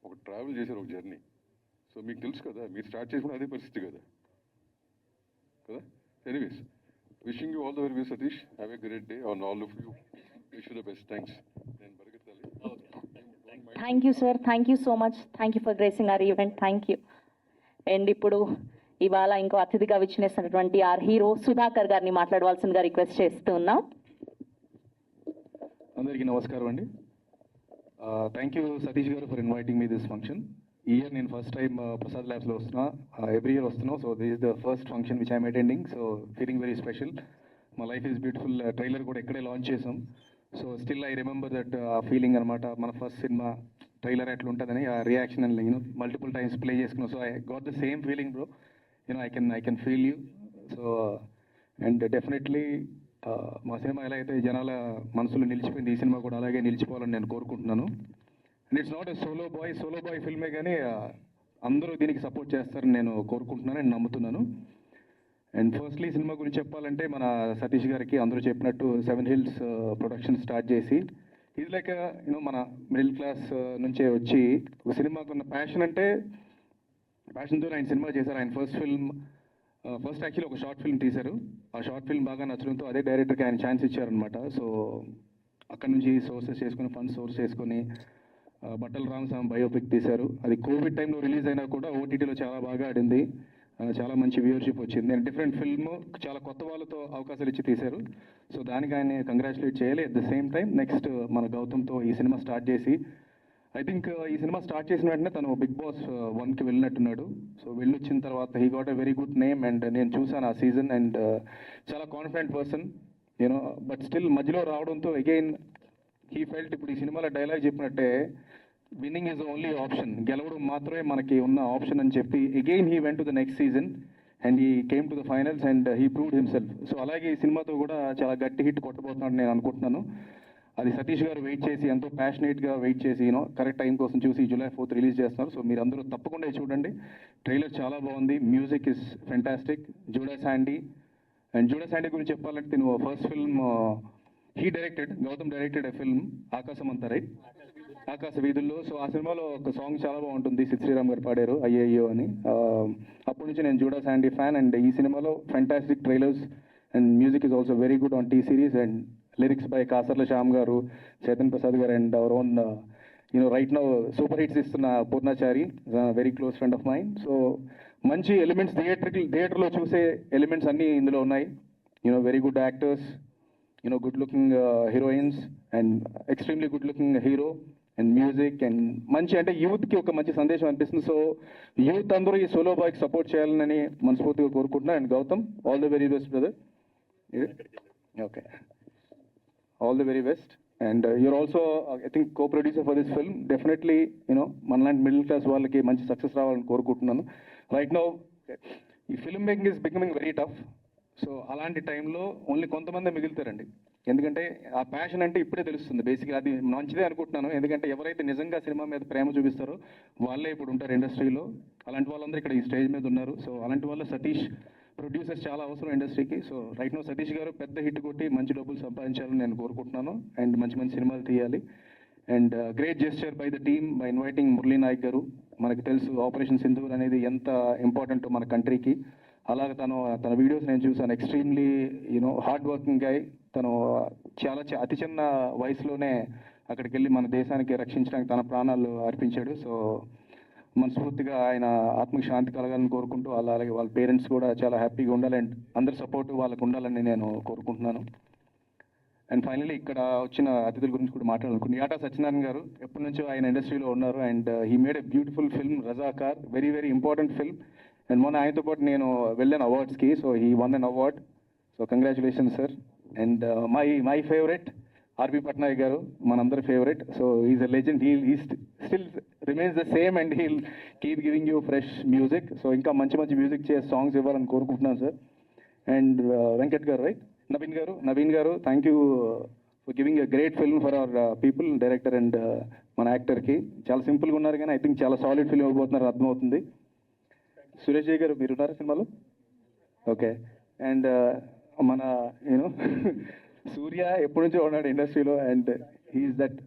ఒక ట్రావెల్ చేశారు, ఒక జర్నీ. సో మీకు తెలుసు కదా, మీరు స్టార్ట్ చేసుకున్న అదే పరిస్థితి కదా. Anyways, wishing you all the very best Satish, have a great day on all of you, wish you the best. Thanks. నేను పరిగెత్తాలి. Thank you sir, thank you so much, thank you for gracing our event, thank you. And ఇప్పుడు ఇవాళ ఇంకో అతిథిగా విచ్చేసినటువంటి are hero Sudhakar గారిని మాట్లాడవలసిందిగా request చేస్తూ ఉన్నాం. అందరికీ నమస్కారం అండి. థ్యాంక్ యూ సతీష్ గారు for inviting me this function. ఈ ఇయర్ నేను ఫస్ట్ టైం ప్రసాద్ ల్యాబ్స్లో వస్తున్నా, ఎవ్రీ ఇయర్ వస్తున్నాం. So this is the first function which I'm attending, so feeling very special. మా లైఫ్ ఈజ్ బ్యూటిఫుల్ ట్రైలర్ కూడా ఇక్కడే లాంచ్ చేసాం. So still I remember that ఆ ఫీలింగ్ అనమాట, మన ఫస్ట్ సినిమా ట్రైలర్ ఎట్లా ఉంటుందని ఆ reaction and you know multiple times play చేసుకున్నాం. So I got the same feeling bro, you know I can feel you. So and definitely మా cinema ఎలా అయితే జనాల మనసులో నిలిచిపోయింది, ఈ సినిమా కూడా అలాగే నిలిచిపోవాలని నేను కోరుకుంటున్నాను. And it's not a Solo Boy ఫిల్మే, కానీ అందరూ దీనికి సపోర్ట్ చేస్తారని నేను కోరుకుంటున్నాను అండ్ నమ్ముతున్నాను. అండ్ ఫస్ట్లీ సినిమా గురించి చెప్పాలంటే మన సతీష్ గారికి అందరూ చెప్పినట్టు 7 Hills ప్రొడక్షన్ స్టార్ట్ చేసి, ఇది లైక్ యూనో మన మిడిల్ క్లాస్ నుంచే వచ్చి ఒక సినిమాకు ఉన్న ప్యాషన్తో ఆయన సినిమా చేశారు. ఆయన ఫస్ట్ యాక్చువల్లీ ఒక షార్ట్ ఫిల్మ్ తీశారు. ఆ షార్ట్ ఫిల్మ్ బాగా నచ్చడంతో అదే డైరెక్టర్కి ఆయన ఛాన్స్ ఇచ్చారనమాట. సో అక్కడ నుంచి ఫండ్స్ సోర్స్ చేసుకొని బట్టల రామస్వామి బయోపిక్ తీశారు. అది కోవిడ్ టైంలో రిలీజ్ అయినా కూడా ఓటీటీలో చాలా బాగా ఆడింది, చాలా మంచి వ్యూవర్షిప్ వచ్చింది. నేను డిఫరెంట్ ఫిల్మ్ చాలా కొత్త వాళ్ళతో అవకాశాలు ఇచ్చి తీశారు. సో దానికి ఆయన కంగ్రాచులేట్ చేయాలి. At the same time next మన గౌతమ్తో ఈ సినిమా స్టార్ట్ చేసి, ఐ థింక్ ఈ సినిమా స్టార్ట్ చేసిన వెంటనే తను బిగ్ బాస్ 1కి వెళ్ళినట్టున్నాడు. సో వెళ్ళొచ్చిన తర్వాత he got a very good name. And నేను చూసాను ఆ సీజన్, అండ్ చాలా confident person you know. But still మధ్యలో రావడంతో అగైన్ హీ ఫెల్ట్, ఇప్పుడు ఈ సినిమాలో డైలాగ్ చెప్పినట్టే, విన్నింగ్ ఈజ్ ఓన్లీ ఆప్షన్, గెలవడం మాత్రమే మనకి ఉన్న ఆప్షన్ అని చెప్పి again he went to the next season and he came to the finals and he proved himself. So అలాగే ఈ సినిమాతో కూడా చాలా గట్టి హిట్ కొట్టబోతున్నాడు నేను అనుకుంటున్నాను. అది సతీష్ గారు వెయిట్ చేసి, ఎంతో ప్యాషనేట్గా వెయిట్ చేసి యూనో కరెక్ట్ టైం కోసం చూసి July 4th రిలీజ్ చేస్తున్నారు. సో మీరు అందరూ తప్పకుండా చూడండి. ట్రైలర్ చాలా బాగుంది, music is fantastic. Judah Sandy గురించి చెప్పాలంటే నేను first film Gautam directed a film ఆకాశం అంతా, రైట్, ఆకాశ వీధుల్లో. సో ఆ సినిమాలో ఒక సాంగ్ చాలా బాగుంటుంది, సిద్ శ్రీరామ్ గారు పాడారు, అయ్యో అని. అప్పటి నుంచి నేను జూడా శాండీ ఫ్యాన్. అండ్ ఈ సినిమాలో fantastic trailers and music is also very good on T Series. And lyrics by Kasarla Shyam గారు, చైతన్ ప్రసాద్ గారు, and our own you know right now super hits ఇస్తున్న Poornachari, very close friend of mine. So మంచి elements, థియేటర్లో చూసే elements అన్నీ ఇందులో ఉన్నాయి. You know very good actors, you know good looking heroines and extremely good looking hero and music and మంచి, అంటే యూత్కి ఒక మంచి సందేశం అనిపిస్తుంది. సో యూత్ అందరూ ఈ సోలో బాయ్కి సపోర్ట్ చేయాలని మనస్ఫూర్తిగా కోరుకుంటున్నాను. And Gautam, all the very best brother. Okay, all the very best. And you're also I think co-producer for this film. Definitely మనలాంటి మిడిల్ క్లాస్ వాళ్ళకి మంచి సక్సెస్ రావాలని కోరుకుంటున్నాను. రైట్ నౌ ఈ film making is becoming very tough. So అలాంటి టైంలో only కొంతమంది మిగులుతారండి. ఎందుకంటే ఆ ప్యాషన్ అంటే ఇప్పుడే తెలుస్తుంది. బేసిక్గా అది మంచిదే అనుకుంటున్నాను. ఎందుకంటే ఎవరైతే నిజంగా సినిమా మీద ప్రేమ చూపిస్తారో వాళ్ళే ఇప్పుడు ఉంటారు ఇండస్ట్రీలో. అలాంటి వాళ్ళందరూ ఇక్కడ ఈ స్టేజ్ మీద ఉన్నారు. సో అలాంటి వాళ్ళ సతీష్ ప్రొడ్యూసర్స్ చాలా అవసరం ఇండస్ట్రీకి. సో రైట్ నో సతీష్ గారు పెద్ద హిట్ కొట్టి మంచి డబ్బులు సంపాదించాలని నేను కోరుకుంటున్నాను. అండ్ మంచి మంచి సినిమాలు తీయాలి. And great gesture by the team by inviting Murali Nayak గారు. మనకు తెలుసు ఆపరేషన్ సింధూర్ అనేది ఎంత ఇంపార్టెంట్ మన కంట్రీకి. అలాగే తన వీడియోస్ నేను చూసాను. ఎక్స్ట్రీమ్లీ హార్డ్ వర్కింగ్ గై. తను చాలా అతి చిన్న వయసులోనే అక్కడికి వెళ్ళి మన దేశానికి రక్షించడానికి తన ప్రాణాలు అర్పించాడు. సో మనస్ఫూర్తిగా ఆయన ఆత్మకి శాంతి కలగాలని కోరుకుంటూ అలాగే వాళ్ళ పేరెంట్స్ కూడా చాలా హ్యాపీగా ఉండాలి అండ్ అందరి సపోర్ట్ వాళ్ళకు ఉండాలని నేను కోరుకుంటున్నాను. అండ్ ఫైనలీ ఇక్కడ వచ్చిన అతిథుల గురించి కూడా మాట్లాడాలనుకుంటున్నాను. యాటా సత్యనారాయణ గారు ఎప్పటి నుంచో ఆయన ఇండస్ట్రీలో ఉన్నారు and he made a beautiful film Razakar, very very important film. And మొన్న ఆయనతో పాటు నేను వెళ్ళాను అవార్డ్స్కి, so he won an award, so congratulations sir. And my favourite RP Patnaik గారు, మనందరి favourite. So is a legend, he still remains the same and he'll keep giving you fresh music. So ఇంకా మంచి మంచి మ్యూజిక్ చేసే songs ఇవ్వాలని కోరుకుంటున్నాను sir. And Venkat గారు, right, Naveen గారు thank you for giving a great film for our people, director and మన యాక్టర్కి. చాలా సింపుల్గా ఉన్నారు కానీ ఐ థింక్ చాలా సాలిడ్ ఫిల్మ్ ఇవ్వబోతున్నారు, అర్థమవుతుంది. సురేష్ జయ్ గారు మీరు ఉన్నారా సినిమాలో? ఓకే. అండ్ మన యూనో సూర్య ఎప్పటి నుంచో ఉన్నాడు ఇండస్ట్రీలో and he's that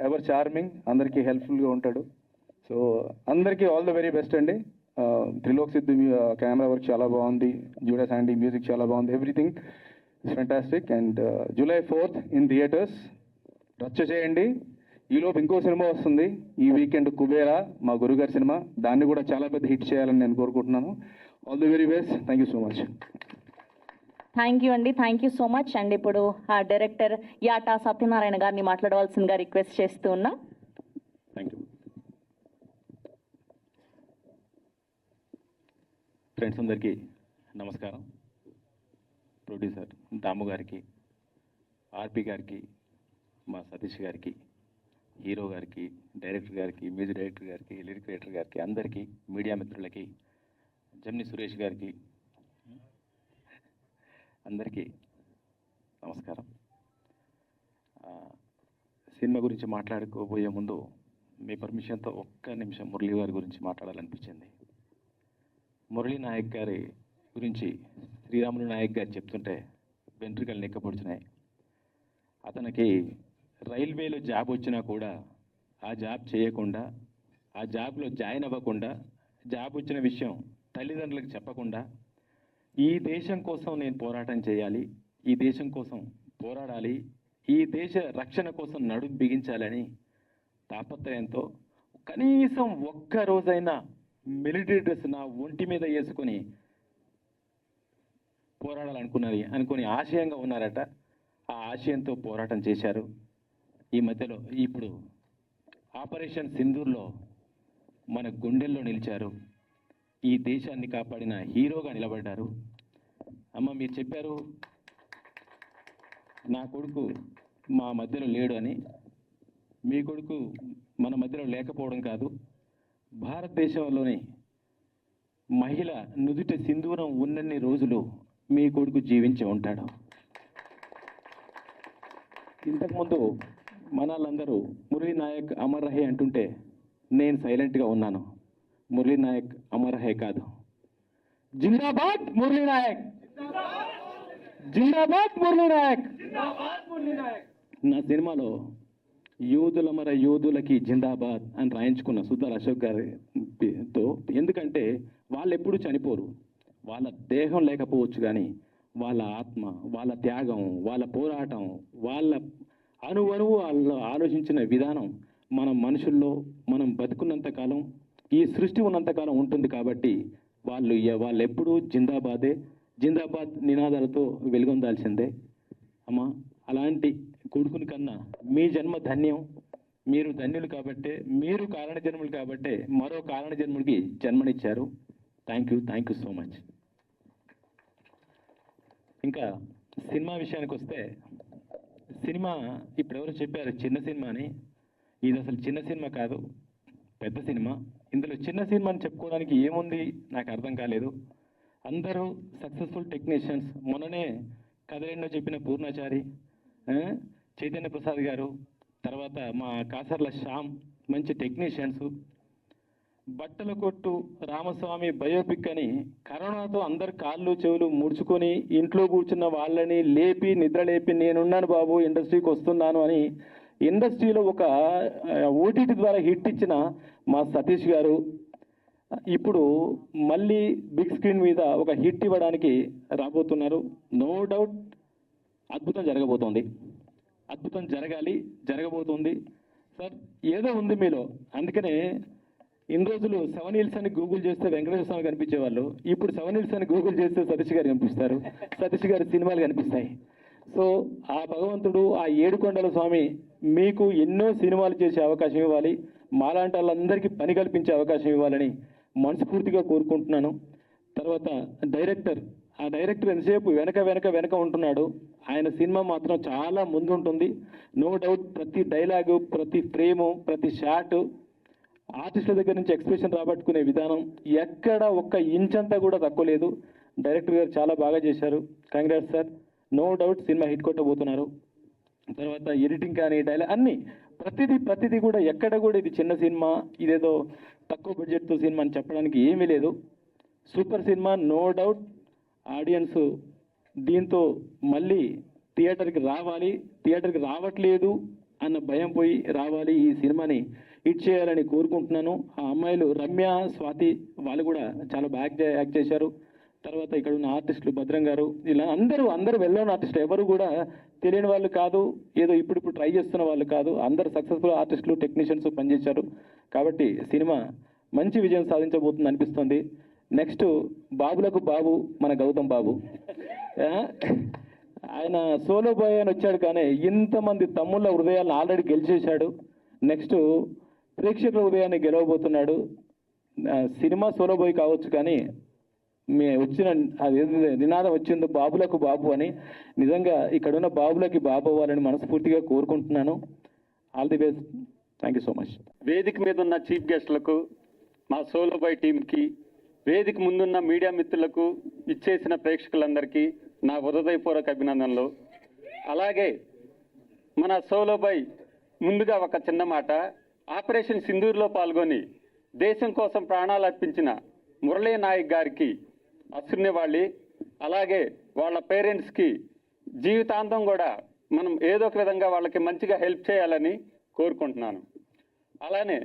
ever charming, అందరికీ హెల్ప్ఫుల్గా ఉంటాడు. సో అందరికీ ఆల్ ద వెరీ బెస్ట్ అండి. త్రిలోక్ సిద్ధు కెమెరా వర్క్ చాలా బాగుంది, జూడా శాండీ మ్యూజిక్ చాలా బాగుంది, everything it's fantastic. And July 4th in theatres రచ్చ చేయండి. ఈలోపు ఇంకో సినిమా వస్తుంది ఈ వీకెండ్, కుబేరా, మా గురుగారి సినిమా. దాన్ని కూడా చాలా పెద్ద హిట్ చేయాలని నేను కోరుకుంటున్నాను. All the very best, thank you so much. Thank you అండి, thank you so much. And ఇప్పుడు ఆ డైరెక్టర్ యాటా సత్యనారాయణ గారిని మాట్లాడవలసిందిగా రిక్వెస్ట్ చేస్తూ ఉన్నా. Thank you. ఫ్రెండ్స్ అందరికీ నమస్కారం. ప్రొడ్యూసర్ దాము గారికి, ఆర్పి గారికి, మా సతీష్ గారికి, హీరో గారికి, డైరెక్టర్ గారికి, మ్యూజిక్ డైరెక్టర్ గారికి, లిరిక్ రైటర్ గారికి, అందరికీ, మీడియా మిత్రులకి, జమ్ని సురేష్ గారికి, అందరికీ నమస్కారం. సినిమా గురించి మాట్లాడుకోబోయే ముందు మీ పర్మిషన్తో ఒక్క నిమిషం మురళీ గారి గురించి మాట్లాడాలనిపించింది. మురళీ నాయక్ గారి గురించి శ్రీరాములు నాయక్ గారు చెప్తుంటే వెంట్రుకలు నిక్కపొడిచినాయి. అతనికి రైల్వేలో జాబ్ వచ్చినా కూడా ఆ జాబ్ చేయకుండా, ఆ జాబ్లో జాయిన్ అవ్వకుండా, జాబ్ వచ్చిన విషయం తల్లిదండ్రులకు చెప్పకుండా, ఈ దేశం కోసం నేను పోరాటం చేయాలి, ఈ దేశం కోసం పోరాడాలి, ఈ దేశ రక్షణ కోసం నడుము బిగించాలని తాపత్రయంతో కనీసం ఒక్క రోజైనా మిలిటరీ డ్రెస్ నా ఒంటి మీద వేసుకొని అనుకుని ఆశయంగా ఉన్నారట. ఆ ఆశయంతో పోరాటం చేశారు. ఈ మధ్యలో ఇప్పుడు ఆపరేషన్ సింధూర్లో మన గుండెల్లో నిలిచారు. ఈ దేశాన్ని కాపాడిన హీరోగా నిలబడ్డారు. అమ్మ మీరు చెప్పారు నా కొడుకు మా మధ్యలో లేడు అని. మీ కొడుకు మన మధ్యలో లేకపోవడం కాదు, భారతదేశంలోని మహిళ నుదుట సింధూరం ఉన్నన్ని రోజులు మీ కొడుకు జీవించి ఉంటాడు. ఇంతకుముందు మనలందరూ మురళీ నాయక్ అమర్ రహే అంటుంటే నేను సైలెంట్గా ఉన్నాను. మురళీ నాయక్ అమర్ రహే కాదు, జిందాబాద్ మురళీ నాయక్, జిందాబాద్ మురళీ నాయక్. నా సినిమాలో యోధులమర యోధులకి జిందాబాద్ అని రాయించుకున్న సుద్దాల అశోక్ గారితో. ఎందుకంటే వాళ్ళు ఎప్పుడు చనిపోరు, వాళ్ళ దేహం లేకపోవచ్చు కానీ వాళ్ళ ఆత్మ, వాళ్ళ త్యాగం, వాళ్ళ పోరాటం, వాళ్ళ అణువణువు వాళ్ళు ఆలోచించిన విధానం మన మనుషుల్లో మనం బతుకున్నంతకాలం, ఈ సృష్టి ఉన్నంతకాలం ఉంటుంది. కాబట్టి వాళ్ళు ఎప్పుడూ జిందాబాదే, జిందాబాద్ నినాదాలతో వెలుగొందాల్సిందే. అమ్మా అలాంటి కొడుకుని కన్నా మీ జన్మ ధన్యం. మీరు ధన్యులు కాబట్టే, మీరు కారణ జన్ములు కాబట్టే మరో కారణ జన్ముడికి జన్మనిచ్చారు. Thank you so much. ఇంకా సినిమా విషయానికి వస్తే, సినిమా ఇప్పుడు ఎవరు చెప్పారు చిన్న సినిమా అని. ఇది అసలు చిన్న సినిమా కాదు, పెద్ద సినిమా. ఇందులో చిన్న సినిమా అని చెప్పుకోవడానికి ఏముంది నాకు అర్థం కాలేదు. అందరూ సక్సెస్ఫుల్ టెక్నీషియన్స్. మొన్ననే కథలెన్నో చెప్పిన పూర్ణాచారి, చైతన్య ప్రసాద్ గారు, తర్వాత మా కాసర్ల శ్యామ్ మంచి టెక్నీషియన్స్. బట్టల కొట్టు రామస్వామి బయోపిక్ అని కరోనాతో అందరు కాళ్ళు చెవులు ముడుచుకొని ఇంట్లో కూర్చున్న వాళ్ళని లేపి నిద్రలేపి నేనున్నాను బాబు ఇండస్ట్రీకి వస్తున్నాను అని ఇండస్ట్రీలో ఒక ఓటీటీ ద్వారా హిట్ ఇచ్చిన మా సతీష్ గారు ఇప్పుడు మళ్ళీ బిగ్ స్క్రీన్ మీద ఒక హిట్ ఇవ్వడానికి రాబోతున్నారు. నో డౌట్ అద్భుతం జరగబోతోంది, అద్భుతం జరగాలి, జరగబోతుంది. సార్ ఏదో ఉంది మీలో, అందుకనే ఇన్ని రోజులు సెవెన్ హిల్స్ అని గూగుల్ చేస్తే వెంకటేశ్వర స్వామి కనిపించేవాళ్ళు, ఇప్పుడు సెవెన్ హిల్స్ అని గూగుల్ చేస్తే సతీష్ గారు కనిపిస్తారు, సతీష్ గారి సినిమాలు కనిపిస్తాయి. సో ఆ భగవంతుడు, ఆ ఏడుకొండల స్వామి మీకు ఎన్నో సినిమాలు చేసే అవకాశం ఇవ్వాలి, మాలాంటి వాళ్ళందరికీ పని కల్పించే అవకాశం ఇవ్వాలని మనస్ఫూర్తిగా కోరుకుంటున్నాను. తర్వాత డైరెక్టర్, ఆ డైరెక్టర్ ఎంతసేపు వెనక ఉంటున్నాడు, ఆయన సినిమా మాత్రం చాలా ముందు ఉంటుంది. నో డౌట్ ప్రతి డైలాగు, ప్రతి ఫ్రేము, ప్రతి షాటు ఆర్టిస్టుల దగ్గర నుంచి ఎక్స్ప్రెషన్ రాబట్టుకునే విధానం ఎక్కడ ఒక్క ఇంచ్ అంతా కూడా తక్కువ లేదు. డైరెక్టర్ గారు చాలా బాగా చేశారు. Congrats sir. No doubt cinema hit కొట్టబోతున్నారు. తర్వాత ఎడిటింగ్ కానీ డైలాగ్ అన్నీ ప్రతిదీ కూడా ఎక్కడ కూడా ఇది చిన్న సినిమా, ఇదేదో తక్కువ బడ్జెట్తో సినిమా అని చెప్పడానికి ఏమీ లేదు. సూపర్ సినిమా, నో డౌట్. ఆడియన్స్ దీంతో మళ్ళీ థియేటర్కి రావట్లేదు అన్న భయం పోయి రావాలి, ఈ సినిమాని హిట్ చేయాలని కోరుకుంటున్నాను. ఆ అమ్మాయిలు రమ్య, స్వాతి వాళ్ళు కూడా చాలా బాగా యాక్ట్ చేశారు. తర్వాత ఇక్కడ ఉన్న ఆర్టిస్టులు భద్రం గారు, ఇలా అందరూ వెళ్ళని ఆర్టిస్టులు, ఎవరు కూడా తెలియని వాళ్ళు కాదు, ఏదో ఇప్పుడు ట్రై చేస్తున్న వాళ్ళు కాదు, అందరు సక్సెస్ఫుల్ ఆర్టిస్టులు, టెక్నీషియన్స్ పనిచేశారు. కాబట్టి సినిమా మంచి విజయం సాధించబోతుంది అనిపిస్తుంది. నెక్స్ట్ బాబులకు బాబు మన గౌతమ్ బాబు, ఆయన సోలో బాయ్ అని వచ్చాడు కానీ ఇంతమంది తమ్ముళ్ళ హృదయాలను ఆల్రెడీ గెలిచేశాడు. నెక్స్ట్ ప్రేక్షకుల హృదయాన్ని గెలవబోతున్నాడు. సినిమా సోలో బాయ్ కావచ్చు కానీ వచ్చిన అది నినాదం వచ్చిందో బాబులకు బాబు అని, నిజంగా ఇక్కడున్న బాబులకి బాబు అవ్వాలని మనస్ఫూర్తిగా కోరుకుంటున్నాను. All the best. Thank you so much. వేదిక మీద ఉన్న చీఫ్ గెస్టులకు, మా సోలో బాయ్ టీంకి, వేదిక ముందున్న మీడియా మిత్రులకు, ఇచ్చేసిన ప్రేక్షకులందరికీ నా హృదయపూర్వక అభినందనలు. అలాగే మన సోలో బాయ్ ముందుగా ఒక చిన్న మాట, ఆపరేషన్ సింధూర్లో పాల్గొని దేశం కోసం ప్రాణాలు అర్పించిన మురళీ నాయక్ గారికి అశ్రునివ్వాలి. అలాగే వాళ్ళ పేరెంట్స్కి జీవితాంతం కూడా మనం ఏదో ఒక విధంగా వాళ్ళకి మంచిగా హెల్ప్ చేయాలని కోరుకుంటున్నాను. అలానే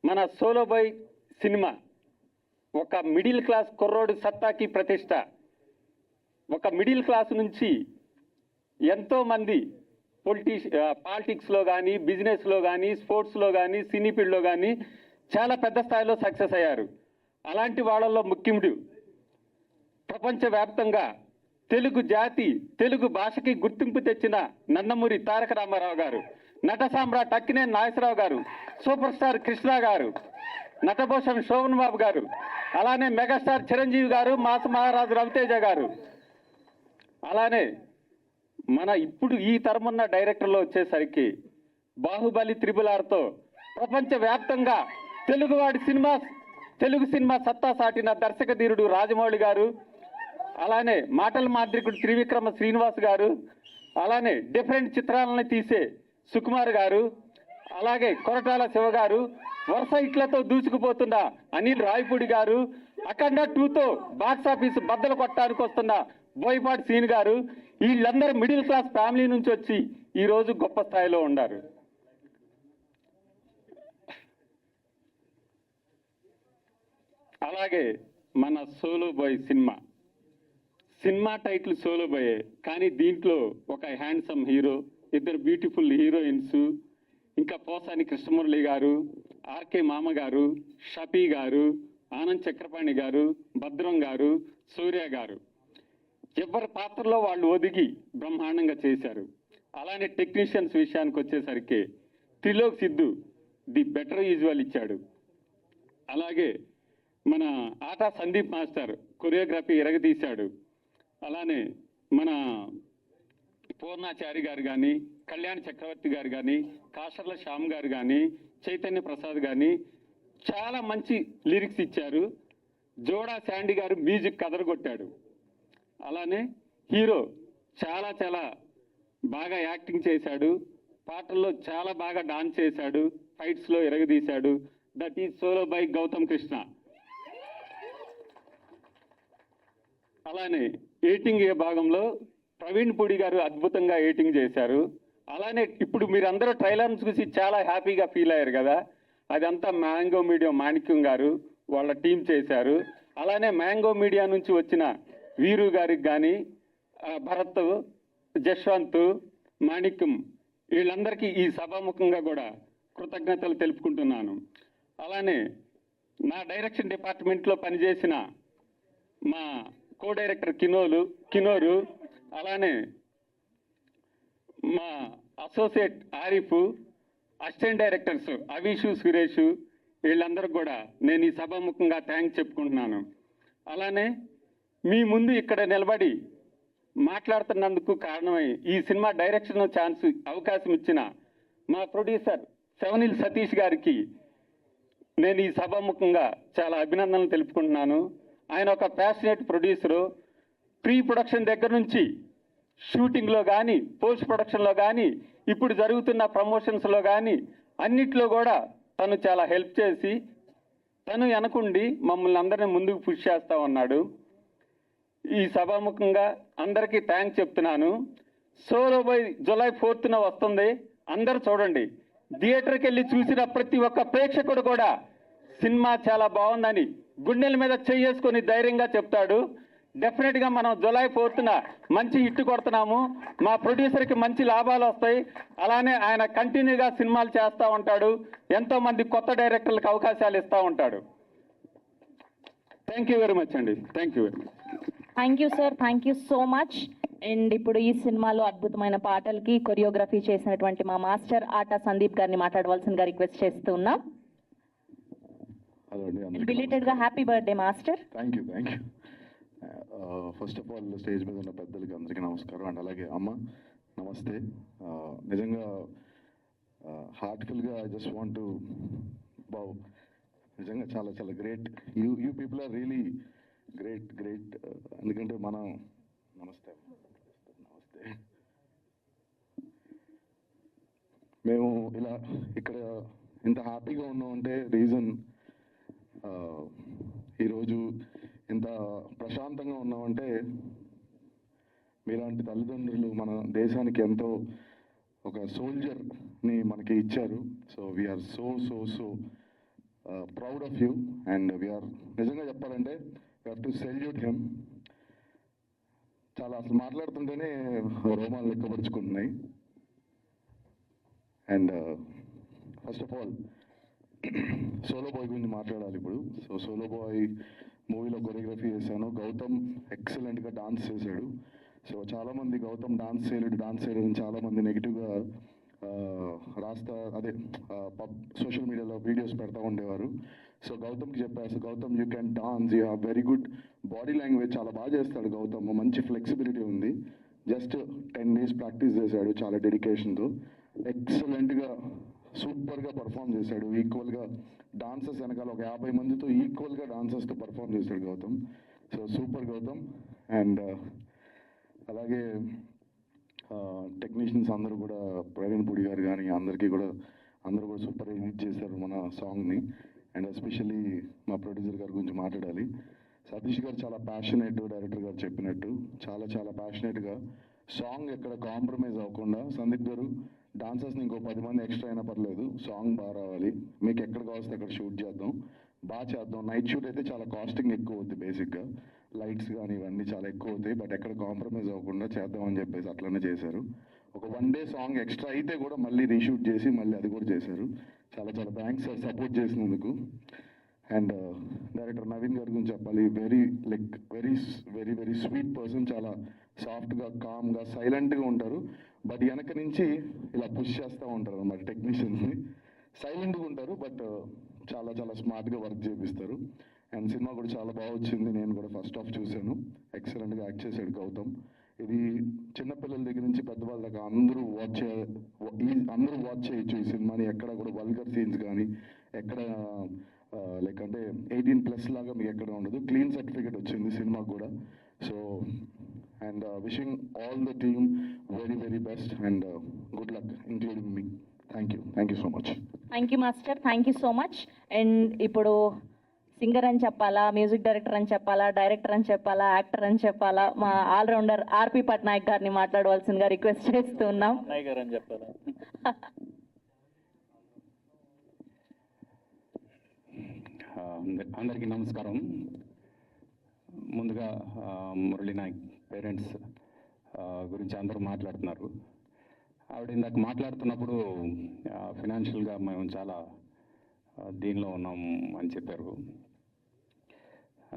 మన సోలో బాయ్ సినిమా ఒక మిడిల్ క్లాస్ కుర్రోడి సత్తాకి ప్రతిష్ట. ఒక మిడిల్ క్లాస్ నుంచి ఎంతోమంది పాలిటిక్స్లో కానీ, బిజినెస్లో కానీ, స్పోర్ట్స్లో కానీ, సినీ ఫీల్డ్లో కానీ చాలా పెద్ద స్థాయిలో సక్సెస్ అయ్యారు. అలాంటి వాళ్ళల్లో ముఖ్యుడు ప్రపంచవ్యాప్తంగా తెలుగు జాతి, తెలుగు భాషకి గుర్తింపు తెచ్చిన నందమూరి తారక రామారావు గారు, నట సామ్రాట్ అక్కినేని నాగేశ్వరరావు గారు, సూపర్ స్టార్ కృష్ణ గారు, నటభూషణ్ శోభన్ బాబు గారు, అలానే మెగాస్టార్ చిరంజీవి గారు, మాస మహారాజు రవితేజ గారు, అలానే మన ఇప్పుడు ఈ తరమున్న డైరెక్టర్లో వచ్చేసరికి బాహుబలి త్రిబుల్-ఆర్తో ప్రపంచవ్యాప్తంగా తెలుగు సినిమా సత్తా సాటిన దర్శక ధీరుడు రాజమౌళి గారు, అలానే మాటల మాంత్రికుడు త్రివిక్రమ శ్రీనివాస్ గారు, అలానే డిఫరెంట్ చిత్రాలను తీసే సుకుమార్ గారు, అలాగే కొరటాల శివ గారు, వరుస హిట్లతో దూసుకుపోతున్న అనిల్ రాయపూడి గారు, అఖండ 2తో బాక్సాఫీస్ బద్దలు కొట్టడానికి వస్తున్న బోయపాటి సీన్ గారు, వీళ్ళందరూ మిడిల్ క్లాస్ ఫ్యామిలీ నుంచి వచ్చి ఈరోజు గొప్ప స్థాయిలో ఉన్నారు. అలాగే మన సోలో బాయ్ సినిమా టైటిల్ సోలో బాయ్, కానీ దీంట్లో ఒక హ్యాండ్సమ్ హీరో, ఇద్దరు బ్యూటిఫుల్ హీరోయిన్స్, ఇంకా పోసాని కృష్ణమురళి గారు, ఆర్కే మామ గారు, షఫీ గారు, ఆనంద్ చక్రపాణి గారు, భద్రం గారు, సూర్య గారు, ఎవరి పాత్రలో వాళ్ళు ఒదిగి బ్రహ్మాండంగా చేశారు. అలానే టెక్నీషియన్స్ విషయానికి వచ్చేసరికి Trilok Siddhu the better usual ఇచ్చాడు. అలాగే మన ఆటా సందీప్ మాస్టర్ కొరియోగ్రఫీ ఎరగదీశాడు. అలానే మన పూర్ణాచారి గారు కానీ, కళ్యాణ్ చక్రవర్తి గారు కానీ, కాసర్ల శ్యామ్ గారు కానీ, చైతన్య ప్రసాద్ కానీ చాలా మంచి లిరిక్స్ ఇచ్చారు. జోడా శాండీ గారు మ్యూజిక్ కదరగొట్టాడు. అలానే హీరో చాలా బాగా యాక్టింగ్ చేశాడు, పాటల్లో చాలా బాగా డాన్స్ చేశాడు, ఫైట్స్లో ఎరగదీశాడు. That is Solo Boy Gautam Krishna. అలానే ఎడిటింగ్ భాగంలో ప్రవీణ్ పూడి గారు అద్భుతంగా ఎడిటింగ్ చేశారు. అలానే ఇప్పుడు మీరందరూ ట్రైలర్ని చూసి చాలా హ్యాపీగా ఫీల్ అయ్యారు కదా, అదంతా మ్యాంగో మీడియా మాణిక్యం గారు వాళ్ళ టీం చేశారు. అలానే మ్యాంగో మీడియా నుంచి వచ్చిన వీరు గారికి కానీ, భరత్, జశ్వంత్, మాణిక్యం, వీళ్ళందరికీ ఈ సభాముఖంగా కూడా కృతజ్ఞతలు తెలుపుకుంటున్నాను. అలానే నా డైరెక్షన్ డిపార్ట్మెంట్లో పనిచేసిన మా కో డైరెక్టర్ కినోరు, అలానే మా associate Arif, assistant directors Avishu, Suresh, వీళ్ళందరికీ కూడా నేను ఈ సభాముఖంగా థ్యాంక్స్ చెప్పుకుంటున్నాను. అలానే మీ ముందు ఇక్కడ నిలబడి మాట్లాడుతున్నందుకు కారణమై ఈ సినిమా డైరెక్షన్ అవకాశం ఇచ్చిన మా ప్రొడ్యూసర్ సెవెనిల్ సతీష్ గారికి నేను ఈ సభాముఖంగా చాలా అభినందనలు తెలుపుకుంటున్నాను. ఆయన ఒక ప్యాషనేట్ ప్రొడ్యూసరు. ప్రీ ప్రొడక్షన్ దగ్గర నుంచి షూటింగ్లో కానీ, పోస్ట్ ప్రొడక్షన్లో కానీ, ఇప్పుడు జరుగుతున్న ప్రమోషన్స్లో కానీ అన్నిట్లో కూడా తను చాలా హెల్ప్ చేసి తను వెనకుండి మమ్మల్ని అందరినీ ముందుకు పుష్ చేస్తూ ఉన్నాడు. ఈ సభాముఖంగా అందరికీ థ్యాంక్స్ చెప్తున్నాను. సోలో బాయ్ జూలై 4న వస్తుంది, అందరూ చూడండి. థియేటర్కి వెళ్ళి చూసిన ప్రతి ఒక్క ప్రేక్షకుడు కూడా సినిమా చాలా బాగుందని గుండెల మీద చేసుకొని ధైర్యంగా చెప్తాడు. డెఫినెట్గా మనం జూలై 4న మంచి హిట్ కొడుతున్నాము. మా ప్రొడ్యూసర్కి మంచి లాభాలు వస్తాయి. అలానే ఆయన కంటిన్యూగా సినిమాలు చేస్తూ ఉంటాడు. ఎంతోమంది కొత్త డైరెక్టర్లకు అవకాశాలు ఇస్తూ ఉంటాడు. థ్యాంక్ యూ వెరీ మచ్ అండి. Thank you very much. Thank you sir, thank you so much. And ఇప్పుడు ఈ సినిమాలో అద్భుతమైన పాటలకి కొరియోగ్రఫీ చేసినటువంటి మా మాస్టర్ ఆటా సందీప్ గారిని మాట్లాడవలసిందిగా రిక్వెస్ట్ చేస్తూ ఉన్నాం. హలో అండి, బిలేటెడ్గా happy birthday master. Thank you. First of all stage మీద ఉన్న పెద్దలకి అందరికీ నమస్కారం. అండ్ అలాగే అమ్మ నమస్తే. నిజంగా హార్ట్ఫుల్గా ఐ జస్ట్ వాంట్ టు నిజంగా చాలా చాలా great. You people are really great. ఎందుకంటే మనం నమస్తే మేము ఇలా ఇక్కడ ఇంత హ్యాపీగా ఉన్నామంటే రీజన్ ఈరోజు ఇంత ప్రశాంతంగా ఉన్నామంటే మీలాంటి తల్లిదండ్రులు మన దేశానికి ఎంతో ఒక సోల్జర్ని మనకి ఇచ్చారు. So we're so proud of you. And we're నిజంగా చెప్పాలంటే we have to salute him. చాలా అసలు మాట్లాడుతుంటేనే రోమాలు లెక్కపరుచుకుంటున్నాయి. And first of all Solo Boy గురించి మాట్లాడాలి ఇప్పుడు. So solo Boy movie choreography చేశాను. గౌతమ్ ఎక్సలెంట్గా డాన్స్ చేశాడు. సో చాలామంది గౌతమ్ డాన్స్ చేయలేడు చాలామంది నెగిటివ్గా సోషల్ మీడియాలో వీడియోస్ పెడతా ఉండేవారు. సో గౌతమ్కి చెప్పారు, Gautam you can dance, you have very good body language, చాలా బాగా చేస్తాడు గౌతమ్, మంచి ఫ్లెక్సిబిలిటీ ఉంది. జస్ట్ 10 days ప్రాక్టీస్ చేశాడు చాలా డెడికేషన్తో. ఎక్సలెంట్గా సూపర్గా పర్ఫామ్ చేశాడు. ఈక్వల్గా డాన్సర్స్ వెనకాల ఒక 50 మందితో ఈక్వల్గా డాన్సర్స్తో పర్ఫామ్ చేశాడు Gautam. So super Gautam. And అలాగే టెక్నీషియన్స్ అందరూ కూడా ప్రవీణ్ పూడి గారు కానీ అందరూ కూడా సూపర్ ఎడిట్ చేశారు మన సాంగ్ని. అండ్ ఎస్పెషల్లీ మా ప్రొడ్యూసర్ గారి గురించి మాట్లాడాలి. సతీష్ గారు చాలా ప్యాషనేట్, డైరెక్టర్ గారు చెప్పినట్టు చాలా ప్యాషనేట్గా సాంగ్ ఎక్కడ కాంప్రమైజ్ అవ్వకుండా, సందీప్ గారు డాన్సర్స్ని ఇంకో 10 మంది ఎక్స్ట్రా అయినా పర్లేదు, సాంగ్ బాగా రావాలి, మీకు ఎక్కడ కావాల్సి అక్కడ షూట్ చేద్దాం, బాగా చేద్దాం. నైట్ షూట్ అయితే చాలా కాస్టింగ్ ఎక్కువ అవుతుంది, బేసిక్గా లైట్స్ కానీ ఇవన్నీ చాలా ఎక్కువ అవుతాయి, బట్ ఎక్కడ కాంప్రమైజ్ అవ్వకుండా చేద్దామని చెప్పేసి అట్లనే చేశారు. ఒక 1 day సాంగ్ ఎక్స్ట్రా అయితే కూడా మళ్ళీ రీషూట్ చేసి మళ్ళీ అది కూడా చేశారు. చాలా థ్యాంక్స్ సార్ సపోర్ట్ చేసినందుకు. అండ్ డైరెక్టర్ నవీన్ గారి గురించి చెప్పాలి. Very sweet person. చాలా సాఫ్ట్గా, కామ్గా, సైలెంట్గా ఉంటారు. బట్ వెనక నుంచి ఇలా పుష్ చేస్తూ ఉంటారు అన్నమాట టెక్నీషియన్స్ని. సైలెంట్గా ఉంటారు బట్ చాలా స్మార్ట్గా వర్క్ చేపిస్తారు. అండ్ సినిమా కూడా చాలా బాగా వచ్చింది. నేను కూడా ఫస్ట్ హాఫ్ చూశాను. ఎక్సలెంట్గా యాక్ట్ చేశాడు గౌతమ్. ఇది చిన్నపిల్లల దగ్గర నుంచి పెద్దవాళ్ళ దాకా అందరూ వాచ్ చేయొచ్చు ఈ సినిమాని. ఎక్కడ కూడా వల్గర్ సీన్స్ కానీ ఎక్కడ లైక్ అంటే 18+ లాగా మీకు ఎక్కడ ఉండదు. క్లీన్ సర్టిఫికేట్ వచ్చింది సినిమాకి కూడా. So and wishing all the team very best and good luck including me. Thank you so much. Thank you master, thank you so much. And ఇప్పుడు సింగర్ అని చెప్పాలా, మ్యూజిక్ డైరెక్టర్ అని చెప్పాలా, డైరెక్టర్ అని చెప్పాలా, యాక్టర్ అని చెప్పాలా, మా ఆల్రౌండర్ ఆర్పి పట్నాయక్ గారిని మాట్లాడవలసిందిగా రిక్వెస్ట్ చేస్తూ ఉన్నాం. అందరికీ నమస్కారం. ముందుగా మురళీ నాయక్ పేరెంట్స్ గురించి అందరూ మాట్లాడుతున్నారు. ఆవిడ ఇందాక మాట్లాడుతున్నప్పుడు ఫినాన్షియల్గా మేము చాలా దీనిలో ఉన్నాం అని చెప్పారు.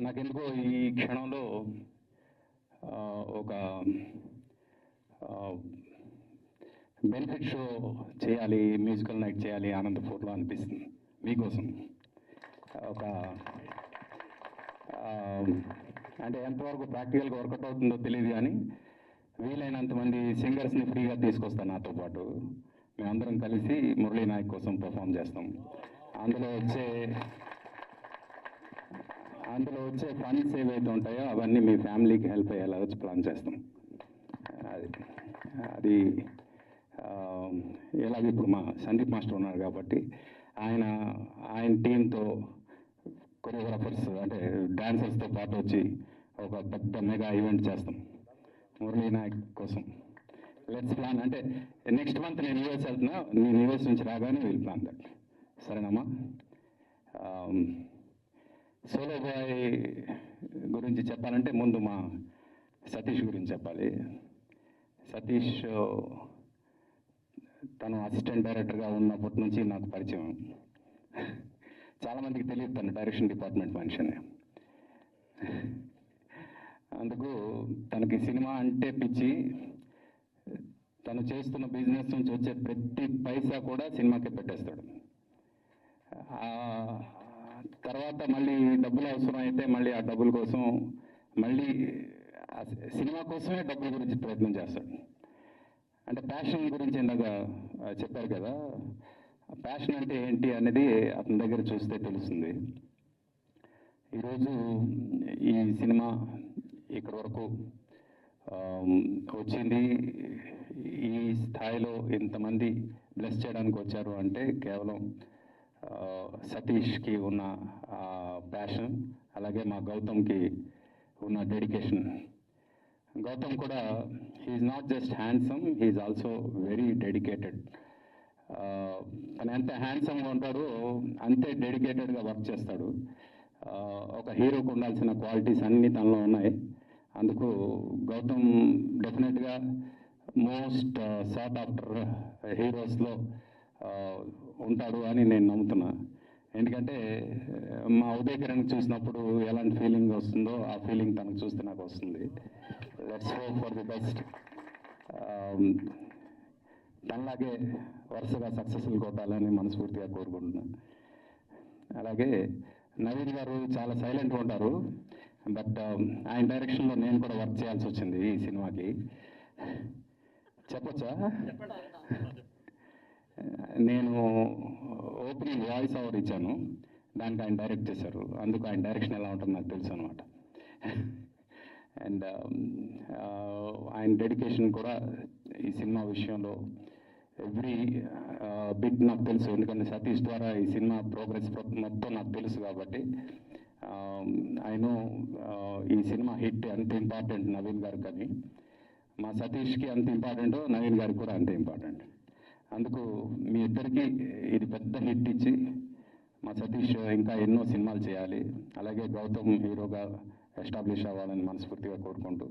నాకెందుకో ఈ క్షణంలో ఒక బెనిఫిట్ షో చేయాలి, మ్యూజికల్ నైట్ చేయాలి అనంతపూర్లో అనిపిస్తుంది మీకోసం. ఒక అంటే ఎంతవరకు ప్రాక్టికల్గా వర్కౌట్ అవుతుందో తెలియదు, కానీ వీలైనంత మంది సింగర్స్ని ఫ్రీగా తీసుకొస్తాను నాతో పాటు. మేమందరం కలిసి మురళీ నాయక్ కోసం పర్ఫామ్ చేస్తాం. అందులో వచ్చే ఫండ్స్ ఏవైతే ఉంటాయో అవన్నీ మీ ఫ్యామిలీకి హెల్ప్ అయ్యేలా వచ్చి ప్లాన్ చేస్తాం. అది ఎలాగ ఇప్పుడు మా సందీప్ మాస్టర్ ఉన్నారు కాబట్టి ఆయన టీంతో కొరియోగ్రాఫర్స్ అంటే డాన్సర్స్తో పాటు వచ్చి ఒక పెద్ద మెగా ఈవెంట్ చేస్తాం మురళీ నాయక్ కోసం. Let's plan. అంటే నెక్స్ట్ మంత్ నేను యూఎస్ వెళ్తున్నా, నేను యూఎస్ నుంచి రాగానే వీల్ ప్లాన్ దట్. సరేనమ్మా? సోలో బాయ్ గురించి చెప్పాలంటే ముందు మా సతీష్ గురించి చెప్పాలి. సతీష్ తను అసిస్టెంట్ డైరెక్టర్గా ఉన్నప్పటి నుంచి నాకు పరిచయం. చాలామందికి తెలియదు తను డైరెక్షన్ డిపార్ట్మెంట్ మనిషి అని. అందుకు తనకి సినిమా అంటే పిచ్చి. తను చేస్తున్న బిజినెస్ నుంచి వచ్చే ప్రతి పైసా కూడా సినిమాకే పెట్టేస్తాడు. తర్వాత మళ్ళీ డబ్బులు అవసరం అయితే మళ్ళీ ఆ డబ్బుల కోసం మళ్ళీ సినిమా కోసమే డబ్బుల గురించి ప్రయత్నం చేస్తాడు. అంటే ప్యాషన్ గురించి ఇందాక చెప్పారు కదా, ప్యాషన్ అంటే ఏంటి అనేది అతని దగ్గర చూస్తే తెలుస్తుంది. ఈరోజు ఈ సినిమా ఇక్కడి వరకు వచ్చింది, ఈ స్థాయిలో ఇంతమంది బ్లెస్ చేయడానికి వచ్చారు అంటే కేవలం సతీష్కి ఉన్న ప్యాషన్, అలాగే మా గౌతమ్కి ఉన్న డెడికేషన్. గౌతమ్ కూడా he's not just handsome, he's also very dedicated. తను ఎంత హ్యాండ్సమ్గా ఉంటాడో అంతే డెడికేటెడ్గా వర్క్ చేస్తాడు. ఒక హీరోకు ఉండాల్సిన క్వాలిటీస్ అన్నీ తనలో ఉన్నాయి. అందుకు గౌతమ్ డెఫినెట్గా మోస్ట్ సార్ట్ ఆఫ్టర్ హీరోస్లో ఉంటాడు అని నేను నమ్ముతున్నా. ఎందుకంటే మా ఉదయ్ కిరణ్ చూసినప్పుడు ఎలాంటి ఫీలింగ్ వస్తుందో ఆ ఫీలింగ్ తనకు చూస్తే నాకు వస్తుంది. Let's hope for the best. తనలాగే వరుసగా సక్సెస్ఫుల్ కొట్టాలని మనస్ఫూర్తిగా కోరుకుంటున్నాను. అలాగే నవీన్ గారు చాలా సైలెంట్గా ఉంటారు, బట్ ఆయన డైరెక్షన్లో నేను కూడా వర్క్ చేయాల్సి వచ్చింది ఈ సినిమాకి. చెప్పొచ్చా? నేను ఓపెనింగ్ వాయిస్ ఓవర్ ఇచ్చాను, దానికి ఆయన డైరెక్ట్ చేశారు. అందుకు ఆయన డైరెక్షన్ ఎలా ఉంటుందో నాకు తెలుసు అనమాట. అండ్ ఆయన డెడికేషన్ కూడా ఈ సినిమా విషయంలో ఎవ్రీ బిట్ నాకు తెలుసు. ఎందుకంటే సతీష్ ద్వారా ఈ సినిమా ప్రోగ్రెస్ మొత్తం నాకు తెలుసు కాబట్టి ఆయన ఈ సినిమా హిట్ ఎంత ఇంపార్టెంట్ నవీన్ గారు, కానీ మా సతీష్కి అంత ఇంపార్టెంటో నవీన్ గారికి కూడా అంతే ఇంపార్టెంట్. అందుకు మీ ఇద్దరికి ఇది పెద్ద హిట్ ఇచ్చి మా సతీష్ ఇంకా ఎన్నో సినిమాలు చేయాలి, అలాగే గౌతమ్ హీరోగా ఎస్టాబ్లిష్ అవ్వాలని మనస్ఫూర్తిగా కోరుకుంటూ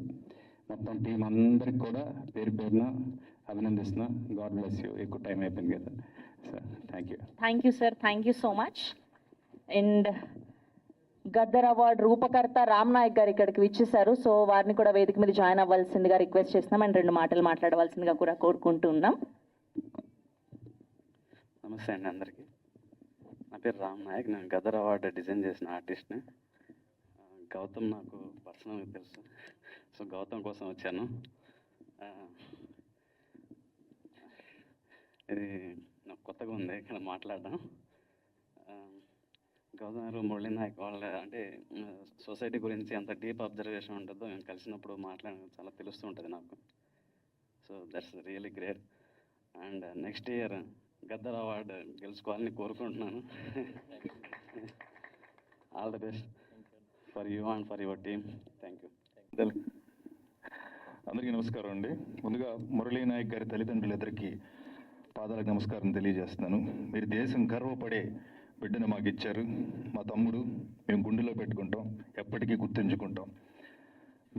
మొత్తం టీం అందరికి కూడా పేరు పేరున అభినందిస్తున్నా. God bless you. ఎక్కువ టైం అయిపోయింది కదా sir. Thank you. Thank you sir, thank you so much. And Gaddar award రూపకర్త రామ్ నాయక్ గారు ఇక్కడికి విచ్చేశారు. సో వారిని కూడా వేదిక మీద జాయిన్ అవ్వాల్సిందిగా రిక్వెస్ట్ చేస్తున్నాం అండ్ 2 మాటలు మాట్లాడవలసిందిగా కూడా కోరుకుంటున్నాం. నమస్తే అండి అందరికీ. నా పేరు రామ్ నాయక్. నేను గదర్ అవార్డు డిజైన్ చేసిన ఆర్టిస్ట్ని. గౌతమ్ నాకు పర్సనల్గా తెలుసు, సో గౌతమ్ కోసం వచ్చాను. ఇది నాకు కొత్తగా ఉంది ఇక్కడ మాట్లాడడం. గౌతమ్ గారు మురళీ నాయక్ వాళ్ళ అంటే సొసైటీ గురించి ఎంత డీప్ అబ్జర్వేషన్ ఉంటుందో మేము కలిసినప్పుడు మాట్లాడడం చాలా తెలుస్తూ ఉంటుంది నాకు. So that's really great. And next year Gaddar award గెలుచుకోవాలని కోరుకుంటున్నాను. All the best for you and for your team. Thank you. అందరికీ నమస్కారం అండి. ముందుగా మురళీ నాయక్ గారి తల్లిదండ్రులిద్దరికీ పాదాలకు నమస్కారం తెలియజేస్తున్నాను. మీరు దేశం గర్వపడే బిడ్డను మాకు ఇచ్చారు. మా తమ్ముడు, మేము గుండెలో పెట్టుకుంటాం, ఎప్పటికీ గుర్తుంచుకుంటాం.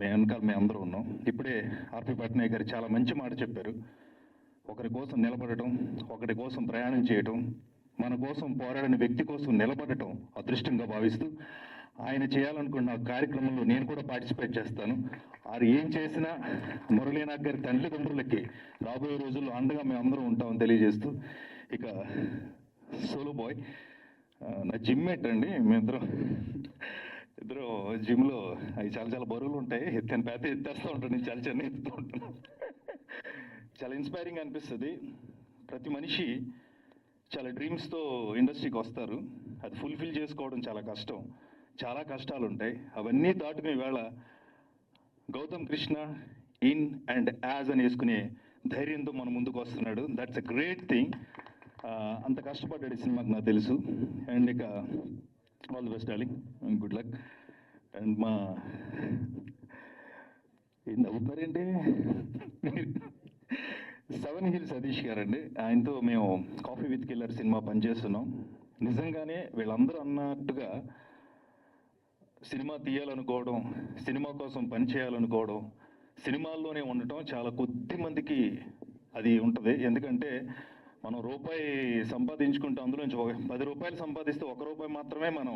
మేము వెనకాల మేము అందరూ ఉన్నాం. ఇప్పుడే ఆర్పి పట్నాయక్ గారు చాలా మంచి మాట చెప్పారు. ఒకరి కోసం నిలబడటం, ఒకరి కోసం ప్రయాణం చేయటం మన కోసం పోరాడిన వ్యక్తి కోసం నిలబడటం అదృష్టంగా భావిస్తూ ఆయన చేయాలనుకున్న కార్యక్రమంలో నేను కూడా పార్టిసిపేట్ చేస్తాను. వారు ఏం చేసినా మురళీనాథ్ గారి తల్లిదండ్రులకి రాబోయే రోజుల్లో అండగా మేము అందరం ఉంటామని తెలియజేస్తూ, ఇక సోలో బాయ్ నా జిమ్ మేట్ అండి. ఇద్దరు జిమ్లో అవి చాలా బరువులు ఉంటాయి, ఎత్తేస్తూ ఉంటాను, నేను చాలా ఎత్తుతూ ఉంటాను. చాలా ఇన్స్పైరింగ్ అనిపిస్తుంది. ప్రతి మనిషి చాలా డ్రీమ్స్తో ఇండస్ట్రీకి వస్తారు. అది ఫుల్ఫిల్ చేసుకోవడం చాలా కష్టం, చాలా కష్టాలు ఉంటాయి. అవన్నీ దాటుకుని వేళ Gautam Krishna in and as అని వేసుకునే ధైర్యంతో మన ముందుకు వస్తున్నాడు. That's a great thing. అంత కష్టపడ్డాడు ఈ సినిమాకి నాకు తెలుసు. అండ్ ఇక all the best darling, good luck. And మా ఏం నవ్వుతున్నారండి, 7 Hills సతీష్ గారండి. ఆయనతో మేము కాఫీ విత్ కిల్లర్ సినిమా పనిచేస్తున్నాం. నిజంగానే వీళ్ళందరూ అన్నట్టుగా సినిమా తీయాలనుకోవడం, సినిమా కోసం పని చేయాలనుకోవడం, సినిమాల్లోనే ఉండటం చాలా కొద్ది మందికి అది ఉంటుంది. ఎందుకంటే మనం రూపాయి సంపాదించుకుంటే అందులోంచి 10 రూపాయలు సంపాదిస్తే 1 రూపాయి మాత్రమే మనం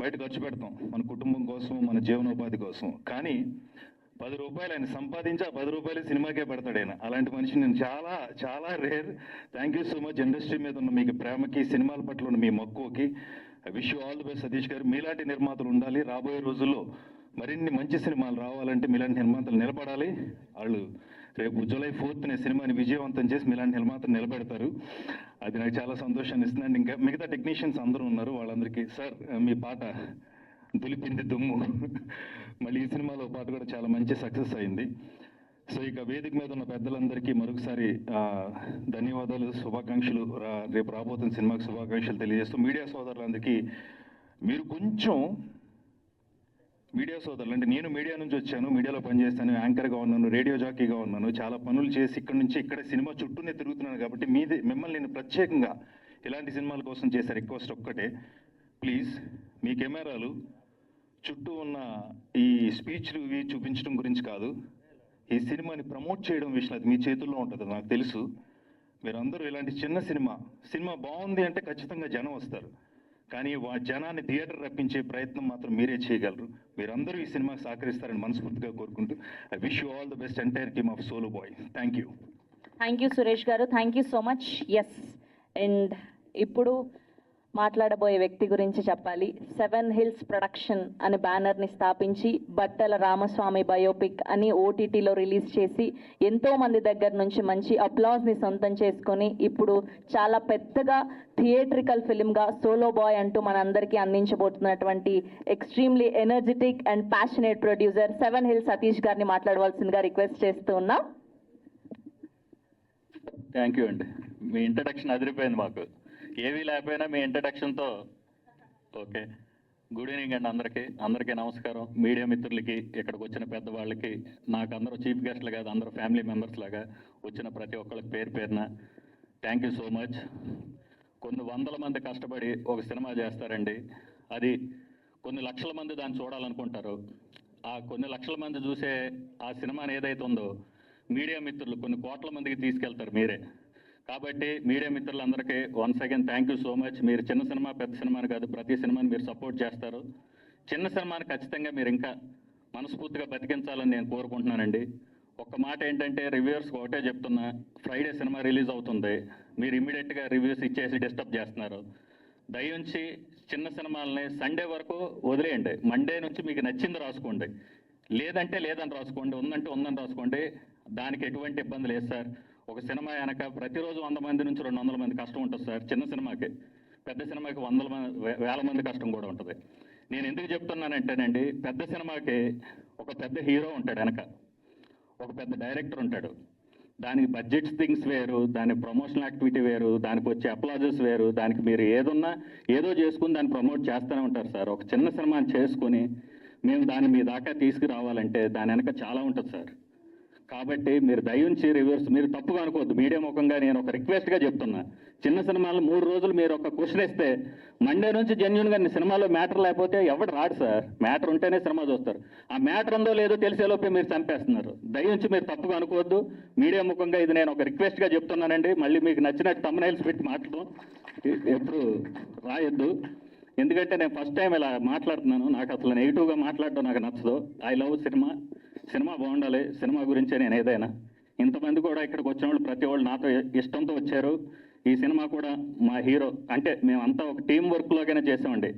బయట ఖర్చు పెడతాం మన కుటుంబం కోసం, మన జీవనోపాధి కోసం. కానీ 10 రూపాయలు ఆయన సంపాదించి ఆ 10 రూపాయలు సినిమాకే పెడతాడు ఆయన. అలాంటి మనిషి నేను చాలా rare. Thank you so much. Industry మీద ఉన్న మీకు ప్రేమకి, సినిమాల పట్ల ఉన్న మీ మక్కువకి I wish you all the best Satish గారు. మీలాంటి నిర్మాతలు ఉండాలి. రాబోయే రోజుల్లో మరిన్ని మంచి సినిమాలు రావాలంటే మీలాంటి నిర్మాతలు నిలబడాలి. వాళ్ళు రేపు July 4th సినిమాని విజయవంతం చేసి మీలాంటి నిర్మాతలు నిలబెడతారు. అది నాకు చాలా సంతోషాన్ని ఇస్తుంది. అండ్ ఇంకా మిగతా టెక్నీషియన్స్ అందరూ ఉన్నారు, వాళ్ళందరికీ సార్ మీ పాట దులిపింది దుమ్ము, మళ్ళీ ఈ సినిమాలో పాట కూడా చాలా మంచి సక్సెస్ అయింది. సో ఇక వేదిక మీద ఉన్న పెద్దలందరికీ మరొకసారి ధన్యవాదాలు, శుభాకాంక్షలు. రేపు రాబోతున్న సినిమాకి శుభాకాంక్షలు తెలియజేస్తూ, మీడియా సోదరులందరికీ మీరు కొంచెం మీడియా సోదరులు అంటే నేను మీడియా నుంచి వచ్చాను, మీడియాలో పనిచేస్తాను, యాంకర్గా ఉన్నాను, రేడియో జాకీగా ఉన్నాను, చాలా పనులు చేసి ఇక్కడ నుంచి ఇక్కడ సినిమా చుట్టూనే తిరుగుతున్నాను. కాబట్టి మిమ్మల్ని నేను ప్రత్యేకంగా ఇలాంటి సినిమాల కోసం చేసే రిక్వెస్ట్ ఒక్కటే, ప్లీజ్ మీ కెమెరాలు చుట్టూ ఉన్న ఈ స్పీచ్లు ఇవి చూపించడం గురించి కాదు, ఈ సినిమాని ప్రమోట్ చేయడం విషయం అది మీ చేతుల్లో ఉంటుంది. నాకు తెలుసు మీరందరూ ఇలాంటి చిన్న సినిమా బాగుంది అంటే ఖచ్చితంగా జనం వస్తారు, కానీ జనాన్ని థియేటర్ రప్పించే ప్రయత్నం మాత్రం మీరే చేయగలరు. మీరందరూ ఈ సినిమాకి సహకరిస్తారని మనస్ఫూర్తిగా కోరుకుంటూ I wish you all the best entire team of solo bye. Thank you Suresh గారు, thank you so much. Yes, and ఇప్పుడు మాట్లాడబోయే వ్యక్తి గురించి చెప్పాలి. 7 Hills ప్రొడక్షన్ అనే బ్యానర్ని స్థాపించి బట్టల రామస్వామి బయోపిక్ అని ఓటీటీలో రిలీజ్ చేసి ఎంతో మంది దగ్గర నుంచి మంచి అప్లాజ్ని సొంతం చేసుకొని ఇప్పుడు చాలా పెద్దగా థియేట్రికల్ ఫిల్మ్గా సోలో బాయ్ అంటూ మనందరికీ అందించబోతున్నటువంటి extremely energetic and passionate producer 7 Hills Satish గారిని మాట్లాడవలసిందిగా రిక్వెస్ట్ చేస్తూ ఉన్నాం. థ్యాంక్ యూ అండి. మీ ఇంట్రడక్షన్ అదిరిపోయింది. మాకు ఏవీ లేకపోయినా మీ ఇంట్రడక్షన్తో ఓకే. గుడ్ ఈవినింగ్ అండి అందరికీ నమస్కారం. మీడియా మిత్రులకి, ఇక్కడికి వచ్చిన పెద్దవాళ్ళకి, నాకు అందరూ చీఫ్ గెస్ట్లు కాదు, అందరూ ఫ్యామిలీ మెంబర్స్ లాగా వచ్చిన ప్రతి ఒక్కరికి పేరున థ్యాంక్ యూ సో మచ్. కొన్ని వందల మంది కష్టపడి ఒక సినిమా చేస్తారండి. అది కొన్ని లక్షల మంది దాన్ని చూడాలనుకుంటారు. ఆ కొన్ని లక్షల మంది చూసే ఆ సినిమాని ఏదైతే ఉందో మీడియా మిత్రులు కొన్ని కోట్ల మందికి తీసుకెళ్తారు మీరే. కాబట్టి మీడియా మిత్రులందరికీ once again thank you so much. మీరు చిన్న సినిమా పెద్ద సినిమాని కాదు, ప్రతి సినిమాని మీరు సపోర్ట్ చేస్తారు. చిన్న సినిమాని ఖచ్చితంగా మీరు ఇంకా మనస్ఫూర్తిగా బతికించాలని నేను కోరుకుంటున్నానండి. ఒక్క మాట ఏంటంటే రివ్యూవర్స్కి ఒకటే చెప్తున్నా, ఫ్రైడే సినిమా రిలీజ్ అవుతుంది, మీరు ఇమ్మీడియట్గా రివ్యూస్ ఇచ్చేసి డిస్టర్బ్ చేస్తున్నారు. దయించి చిన్న సినిమాలని సండే వరకు వదిలేయండి. మండే నుంచి మీకు నచ్చింది రాసుకోండి, లేదంటే లేదని రాసుకోండి, ఉందంటే ఉందని రాసుకోండి. దానికి ఎటువంటి ఇబ్బంది లేదు సార్. ఒక సినిమా వెనక ప్రతిరోజు 100 మంది నుంచి 200 మంది కష్టం ఉంటుంది సార్. చిన్న సినిమాకి, పెద్ద సినిమాకి 100,000 మంది కష్టం కూడా ఉంటుంది. నేను ఎందుకు చెప్తున్నానంటేనండి, పెద్ద సినిమాకి ఒక పెద్ద హీరో ఉంటాడు వెనక, ఒక పెద్ద డైరెక్టర్ ఉంటాడు. దానికి బడ్జెట్స్ థింగ్స్ వేరు, దాని ప్రమోషనల్ యాక్టివిటీ వేరు, దానికి వచ్చే అప్లాజెస్ వేరు. దానికి మీరు ఏదో చేసుకుని దాన్ని ప్రమోట్ చేస్తూనే ఉంటారు సార్. ఒక చిన్న సినిమాని చేసుకొని మేము దాన్ని మీ దాకా తీసుకురావాలంటే దాని వెనక చాలా ఉంటుంది సార్. కాబట్టి మీరు దయించి రివ్యూస్ మీరు తప్పుగా అనుకోవద్దు. మీడియా ముఖంగా నేను ఒక రిక్వెస్ట్గా చెప్తున్నా, చిన్న సినిమాలు 3 రోజులు మీరు ఒక క్వశ్చన్ ఇస్తే మండే నుంచి జెన్యున్గా సినిమాలో మ్యాటర్ లేకపోతే ఎవడు రాడు సార్. మ్యాటర్ ఉంటేనే సినిమా చూస్తారు. ఆ మ్యాటర్ ఉందో లేదో తెలిసేలోపే మీరు చంపేస్తున్నారు. దయించి మీరు తప్పుగా అనుకోవద్దు. మీడియా ముఖంగా ఇది నేను ఒక రిక్వెస్ట్గా చెప్తున్నానండి. మళ్ళీ మీకు నచ్చినట్టు తమ్నైల్స్ పెట్టి మాట్లాడడం ఎప్పుడు రాయొద్దు. ఎందుకంటే నేను ఫస్ట్ టైం ఇలా మాట్లాడుతున్నాను. నాకు అసలు నెగిటివ్గా మాట్లాడడం నాకు నచ్చదు. ఐ లవ్ సినిమా బాగుండాలి. సినిమా గురించే నేను ఏదైనా. ఇంతమంది కూడా ఇక్కడికి వచ్చిన వాళ్ళు ప్రతి వాళ్ళు నాతో ఇష్టంతో వచ్చారు. ఈ సినిమా కూడా మా హీరో అంటే మేమంతా ఒక టీం వర్క్లోగానే చేసామండి.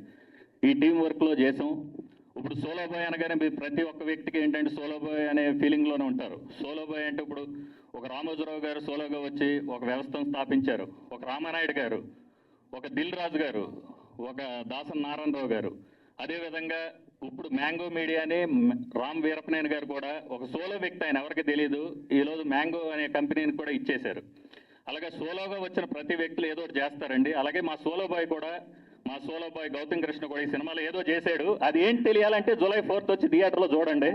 ఈ టీం వర్క్లో చేసాం. ఇప్పుడు సోలో బాయ్ అనగానే మీరు ప్రతి ఒక్క వ్యక్తికి ఏంటంటే సోలో బాయ్ అనే ఫీలింగ్లోనే ఉంటారు. సోలో బాయ్ అంటే ఇప్పుడు ఒక రామోజీరావు గారు సోలోగా వచ్చి ఒక వ్యవస్థను స్థాపించారు. ఒక రామానాయుడు గారు, ఒక దిల్ రాజు గారు, ఒక దాసన్ నారాయణరావు గారు. అదేవిధంగా ఇప్పుడు మ్యాంగో మీడియాని రామ్ వీరపనేని గారు కూడా ఒక సోలో వ్యక్తి. ఆయన ఎవరికి తెలియదు. ఈరోజు మ్యాంగో అనే కంపెనీని కూడా ఇచ్చేశారు. అలాగే సోలోగా వచ్చిన ప్రతి వ్యక్తులు ఏదో ఒకటి చేస్తారండి. అలాగే మా సోలో బాయ్ గౌతమ్ కృష్ణ కూడా ఈ సినిమాలో ఏదో చేశాడు. అది ఏంటి తెలియాలంటే జూలై 4th వచ్చి థియేటర్లో చూడండి.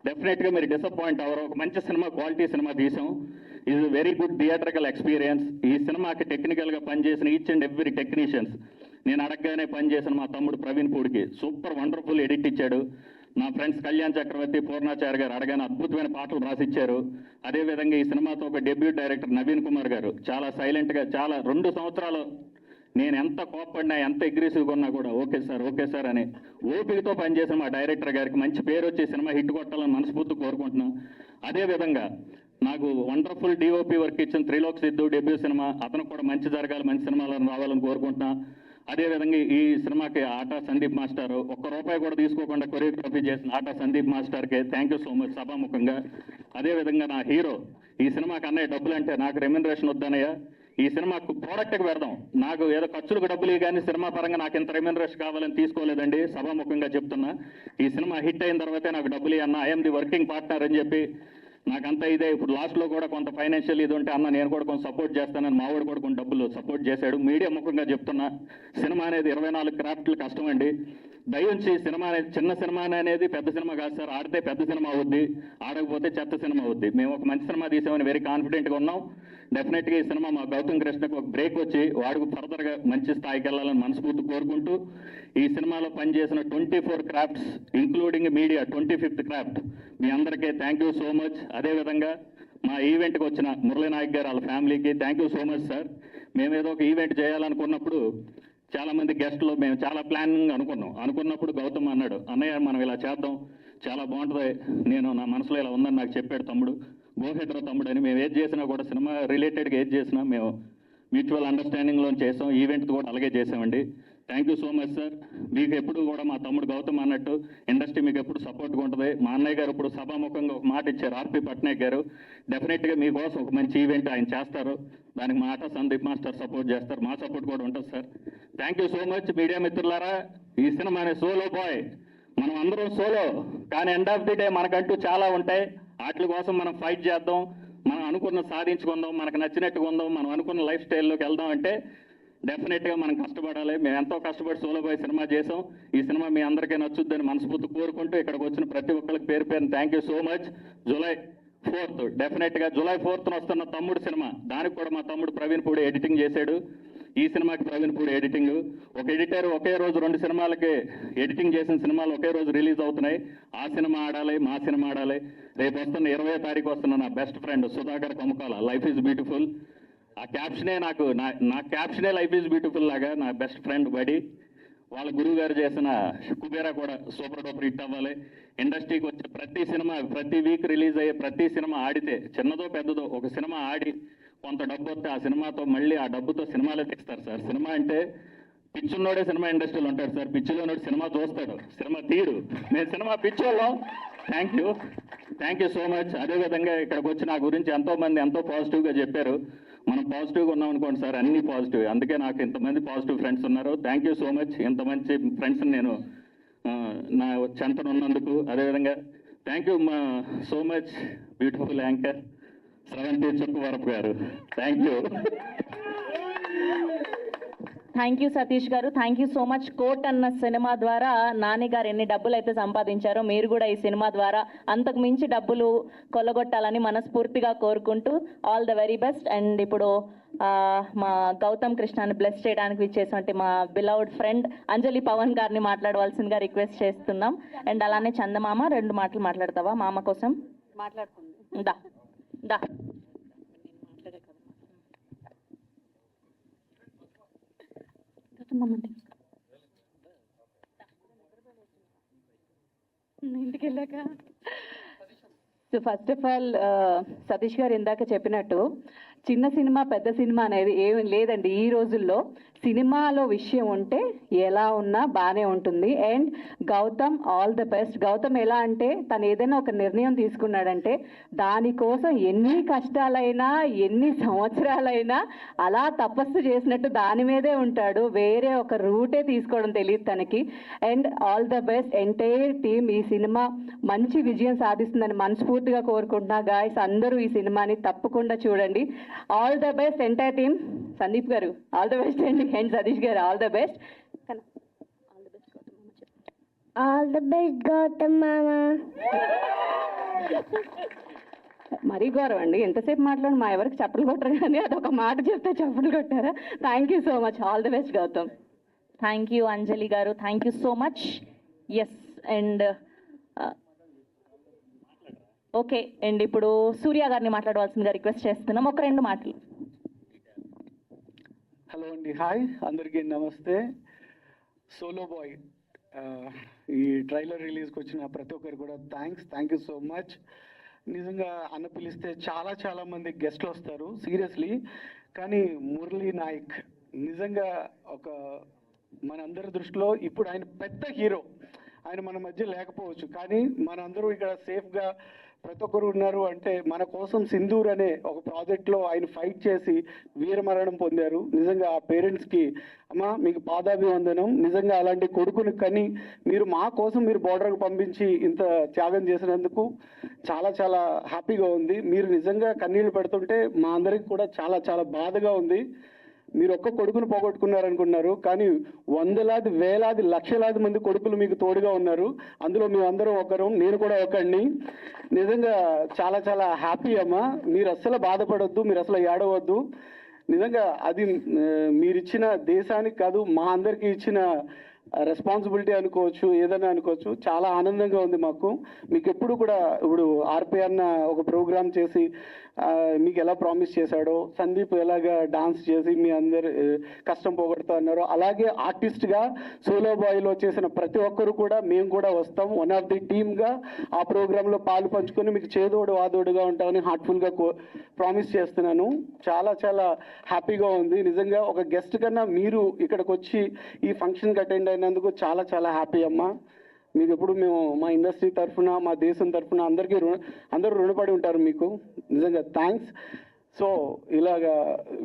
డెఫినెట్గా మీరు డిసప్పాయింట్ అవ్వరు. ఒక మంచి సినిమా, క్వాలిటీ సినిమా తీసాం. Is very good theatrical experience. ఈ సినిమాకి టెక్నికల్గా పనిచేసిన ఈచ్ అండ్ ఎవ్రీ టెక్నీషియన్స్, నేను అడగగానే పనిచేసిన మా తమ్ముడు ప్రవీణ్ పూడికి సూపర్ వండర్ఫుల్ ఎడిట్ ఇచ్చాడు. నా ఫ్రెండ్స్ కళ్యాణ్ చక్రవర్తి, పూర్ణాచార్య గారు అడగానే అద్భుతమైన పాటలు రాసిచ్చారు. అదేవిధంగా ఈ సినిమాతో ఒక డెబ్యూట్ డైరెక్టర్ నవీన్ కుమార్ గారు చాలా సైలెంట్గా, చాలా 2 సంవత్సరాలు నేను ఎంత కోప్పడినా, ఎంత అగ్రెసివ్గా ఉన్నా కూడా ఓకే సార్ అని ఓపికతో పనిచేసిన మా డైరెక్టర్ గారికి మంచి పేరు వచ్చి సినిమా హిట్ కొట్టాలని మనస్ఫూర్తి కోరుకుంటున్నాను. అదేవిధంగా నాకు వండర్ఫుల్ డిఓపి వర్క్ ఇచ్చిన త్రిలోక్ సిద్ధు డెబ్యూ సినిమా, అతనికి కూడా మంచి జరగాలి, మంచి సినిమాలను రావాలని కోరుకుంటున్నా. అదేవిధంగా ఈ సినిమాకి ఆటా సందీప్ మాస్టర్ ₹1 కూడా తీసుకోకుండా కొరియోగ్రఫీ చేసిన ఆటా సందీప్ మాస్టర్కి థ్యాంక్ యూ సో మచ్ సభాముఖంగా. అదేవిధంగా నా హీరో, ఈ సినిమాకి అన్నయ్య డబ్బులు అంటే నాకు రెమ్యునరేషన్ వద్దనయ్య, ఈ సినిమాకు ప్రోడక్ట్కి పెడదాం, నాకు ఏదో ఖర్చులకు డబ్బులు కానీ సినిమా పరంగా నాకు ఇంత రెమ్యునరేషన్ కావాలని తీసుకోలేదండి. సభాముఖంగా చెప్తున్నా. ఈ సినిమా హిట్ అయిన తర్వాతే నాకు డబ్బులు అన్న, ఐఎమ్ ది వర్కింగ్ పార్ట్నర్ అని చెప్పి నాకంతా ఇదే. ఇప్పుడు లాస్ట్లో కూడా కొంత ఫైనాన్షియల్ ఇది ఉంటే అన్న నేను కూడా కొంచెం సపోర్ట్ చేస్తానని మావాడు కూడా కొన్ని డబ్బులు సపోర్ట్ చేశాడు. మీడియా ముఖంగా చెప్తున్నా, సినిమా అనేది 24 క్రాఫ్ట్లు కష్టం అండి. దయించి సినిమా అనేది చిన్న సినిమా అనేది పెద్ద సినిమా కాదు సార్. ఆడితే పెద్ద సినిమా అవుద్ది, ఆడకపోతే చెత్త సినిమా అవుద్ది. మేము ఒక మంచి సినిమా తీసామని వెరీ కాన్ఫిడెంట్గా ఉన్నాం. డెఫినెట్గా ఈ సినిమా మా గౌతమ్ కృష్ణకు ఒక బ్రేక్ వచ్చి వాడికి ఫర్దర్గా మంచి స్థాయికి వెళ్ళాలని మనస్ఫూర్తి కోరుకుంటూ, ఈ సినిమాలో పనిచేసిన 24 crafts including media 25th craft మీ అందరికీ థ్యాంక్ యూ సో మచ్. అదేవిధంగా మా ఈవెంట్కి వచ్చిన మురళీ నాయక్ గారు వాళ్ళ ఫ్యామిలీకి thank you so much sir. మేము ఏదో ఒక ఈవెంట్ చేయాలనుకున్నప్పుడు చాలామంది గెస్టులు మేము చాలా ప్లానింగ్ అనుకున్నప్పుడు గౌతమ్ అన్నాడు, అన్నయ్య మనం ఇలా చేద్దాం, చాలా బాగుంటుంది, నేను నా మనసులో ఇలా ఉందని నాకు చెప్పాడు తమ్ముడు. గోహెడ్రా తమ్ముడు అని. మేము ఏది చేసినా కూడా సినిమా రిలేటెడ్గా ఏది చేసినా మేము మ్యూచువల్ అండర్స్టాండింగ్లో చేసాం. ఈవెంట్ కూడా అలాగే చేసామండి. Thank you so much sir. మీకు ఎప్పుడు కూడా మా తమ్ముడు గౌతమ్ అన్నట్టు ఇండస్ట్రీ మీకు ఎప్పుడు సపోర్ట్గా ఉంటుంది. మా అన్నయ్య గారు ఇప్పుడు సభాముఖంగా ఒక మాట ఇచ్చారు, ఆర్పి పట్నాయక్ గారు. డెఫినెట్గా మీకోసం ఒక మంచి ఈవెంట్ ఆయన చేస్తారు. దానికి మా ఆట సందీప్ మాస్టర్ సపోర్ట్ చేస్తారు. మా సపోర్ట్ కూడా ఉంటుంది sir. Thank you so much. Media మిత్రులారా, ఈ సినిమా అనే సోలో బాయ్, మనం అందరం సోలో, కానీ ఎండ్ ఆఫ్ ది డే మనకంటూ చాలా ఉంటాయి. వాటి కోసం మనం ఫైట్ చేద్దాం, మనం అనుకున్న సాధించుకుందాం, మనకు నచ్చినట్టుగా ఉందాం, మనం అనుకున్న లైఫ్ స్టైల్లోకి వెళ్దాం అంటే డెఫినెట్గా మనం కష్టపడాలి. మేము ఎంతో కష్టపడి సోలో బాయ్ సినిమా చేసాం. ఈ సినిమా మీ అందరికీ నచ్చుద్దని మనస్ఫూర్తి కోరుకుంటూ ఇక్కడికి వచ్చిన ప్రతి ఒక్కరికి పేరు thank you so much. July 4th డెఫినెట్గా జూలై 4th వస్తున్న తమ్ముడు సినిమా, దానికి కూడా మా తమ్ముడు ప్రవీణ్ పూడి ఎడిటింగ్ చేశాడు. ఈ సినిమాకి ప్రవీణ్ పూడి ఎడిటింగ్. ఒక ఎడిటర్ ఒకే రోజు 2 సినిమాలకి ఎడిటింగ్ చేసిన సినిమాలు ఒకే రోజు రిలీజ్ అవుతున్నాయి. ఆ సినిమా ఆడాలి, మా సినిమా ఆడాలి. రేపు వస్తున్న 20వ తారీఖు వస్తున్న నా best friend Sudhakar Kamukala Life Is Beautiful. ఆ క్యాప్షనే నా క్యాప్షనే లైఫ్ ఈజ్ బ్యూటిఫుల్ లాగా నా బెస్ట్ ఫ్రెండ్ బడి వాళ్ళ గురువు గారు చేసిన కుబేరా కూడా సూపర్ డూపర్ హిట్ అవ్వాలి. ఇండస్ట్రీకి వచ్చే ప్రతి సినిమా, ప్రతి వీక్ రిలీజ్ అయ్యే ప్రతి సినిమా ఆడితే, చిన్నదో పెద్దదో, ఒక సినిమా ఆడి కొంత డబ్బు వస్తే ఆ సినిమాతో మళ్ళీ ఆ డబ్బుతో సినిమాలే తెస్తారు సార్. సినిమా అంటే పిచ్చున్నోడే సినిమా ఇండస్ట్రీలో ఉంటాడు సార్. పిచ్చిలోనోడు సినిమా చూస్తాడు, సినిమా తీయడు. మేము సినిమా పిచ్చోళ్ళం. Thank you so much. అదేవిధంగా ఇక్కడికి వచ్చి నా గురించి ఎంతోమంది ఎంతో పాజిటివ్గా చెప్పారు. మనం పాజిటివ్గా ఉన్నాం అనుకోండి సార్, అన్ని పాజిటివ్. అందుకే నాకు ఇంతమంది పాజిటివ్ ఫ్రెండ్స్ ఉన్నారు. Thank you so much. ఇంత మంచి ఫ్రెండ్స్ని నేను నా చెంతను ఉన్నందుకు. అదేవిధంగా thank you so much beautiful anchor Sravanthi Chukkuvarapu గారు. Thank you. Thank you Satish గారు, thank you so much. Court అన్న సినిమా ద్వారా నాని గారు ఎన్ని డబ్బులు అయితే సంపాదించారో మీరు కూడా ఈ సినిమా ద్వారా అంతకు మించి డబ్బులు కొల్లగొట్టాలని మనస్ఫూర్తిగా కోరుకుంటూ all the very best. And ఇప్పుడు మా గౌతమ్ కృష్ణని బ్లెస్ చేయడానికి ఇచ్చేటువంటి మా బిలౌడ్ ఫ్రెండ్ అంజలి పవన్ గారిని మాట్లాడవలసిందిగా రిక్వెస్ట్ చేస్తున్నాం. అండ్ అలానే చందమామ 2 మాటలు మాట్లాడతావా మామ కోసం? మాట్లాడుతుంది. దా దా ఇంటికి వెళ్ళాక. So first of all Satish గారు ఇందాక చెప్పినట్టు చిన్న సినిమా పెద్ద సినిమా అనేది ఏమి లేదండి. ఈ రోజుల్లో సినిమాలో విషయం ఉంటే ఎలా ఉన్నా బాగానే ఉంటుంది. And Gautam all the best. Gautam ఎలా అంటే తను ఏదైనా ఒక నిర్ణయం తీసుకున్నాడంటే దానికోసం ఎన్ని కష్టాలైనా ఎన్ని సంవత్సరాలైనా అలా తపస్సు చేసినట్టు దాని మీదే ఉంటాడు. వేరే ఒక రూటే తీసుకోవడం తెలియదు తనకి. And all the best entire team. ఈ సినిమా మంచి విజయం సాధిస్తుందని మనస్ఫూర్తిగా కోరుకుంటున్నా. గాయస్ అందరూ ఈ సినిమాని తప్పకుండా చూడండి. All the best entire team. Sandeep garu all the best అండి. And Satish garu all the best. All the best Gautam మామ. మరీ గౌరవం అండి, ఎంతసేపు మాట్లాడి మా ఎవరికి చప్పలు కొట్టరు కానీ అదొక మాట చెప్తే చప్పలు కొట్టారా. Thank you so much. All the best Gautam. Thank you Anjali గారు, thank you so much. Yes and okay. And ఇప్పుడు సూర్య గారిని మాట్లాడవలసిందిగా రిక్వెస్ట్ చేస్తున్నాం. ఒక 2 మాటలు. హలో అండి, హాయ్ అందరికీ నమస్తే. సోలో బాయ్ ఈ ట్రైలర్ రిలీజ్కి వచ్చిన ప్రతి ఒక్కరు కూడా థ్యాంక్ యూ సో మచ్. నిజంగా అన్న పిలిస్తే చాలా మంది గెస్ట్లు వస్తారు సీరియస్లీ. కానీ మురళీ నాయక్ నిజంగా ఒక మనందరి దృష్టిలో ఇప్పుడు ఆయన పెద్ద హీరో. ఆయన మన మధ్య లేకపోవచ్చు కానీ మనందరూ ఇక్కడ సేఫ్గా ప్రతి ఒక్కరు ఉన్నారు అంటే మన కోసం సింధూర్ అనే ఒక ప్రాజెక్ట్లో ఆయన ఫైట్ చేసి వీరమరణం పొందారు. నిజంగా ఆ పేరెంట్స్కి అమ్మా మీకు పాదాభివందనం. నిజంగా అలాంటి కొడుకుని కని మీరు మా కోసం మీరు బోర్డర్కి పంపించి ఇంత త్యాగం చేసినందుకు చాలా హ్యాపీగా ఉంది. మీరు నిజంగా కన్నీళ్ళు పెడుతుంటే మా అందరికి కూడా చాలా బాధగా ఉంది. మీరు ఒక్క కొడుకును పోగొట్టుకున్నారనుకున్నారు కానీ వందలాది వేలాది లక్షలాది మంది కొడుకులు మీకు తోడుగా ఉన్నారు. అందులో మేమందరం ఒకరు, నేను కూడా ఒకడిని. నిజంగా చాలా హ్యాపీ అమ్మా. మీరు అస్సలు బాధపడొద్దు, మీరు అసలు ఏడవద్దు. నిజంగా అది మీరిచ్చిన దేశానికి కాదు మా అందరికీ ఇచ్చిన రెస్పాన్సిబిలిటీ అనుకోవచ్చు, ఏదైనా అనుకోవచ్చు. చాలా ఆనందంగా ఉంది మాకు. మీకు ఎప్పుడు కూడా ఇప్పుడు ఆర్పి అన్న ఒక ప్రోగ్రామ్ చేసి మీకు ఎలా ప్రామిస్ చేశాడో, సందీప్ ఎలాగా డాన్స్ చేసి మీ అందరు కష్టం పోగొడుతూ అన్నారో, అలాగే ఆర్టిస్ట్గా సోలో బాయ్లో చేసిన ప్రతి ఒక్కరు కూడా మేము కూడా వస్తాం. వన్ ఆఫ్ ది టీమ్గా ఆ ప్రోగ్రాంలో పాలు పంచుకొని మీకు చేదోడు వాదోడుగా ఉంటామని హార్ట్ఫుల్గా ప్రామిస్ చేస్తున్నాను. చాలా హ్యాపీగా ఉంది. నిజంగా ఒక గెస్ట్ కన్నా మీరు ఇక్కడికి వచ్చి ఈ ఫంక్షన్కి అటెండ్ అయినందుకు చాలా హ్యాపీ అమ్మా. మీకు ఎప్పుడు మేము మా ఇండస్ట్రీ తరఫున మా దేశం తరఫున అందరూ రుణపడి ఉంటారు మీకు. నిజంగా థ్యాంక్స్. సో ఇలాగా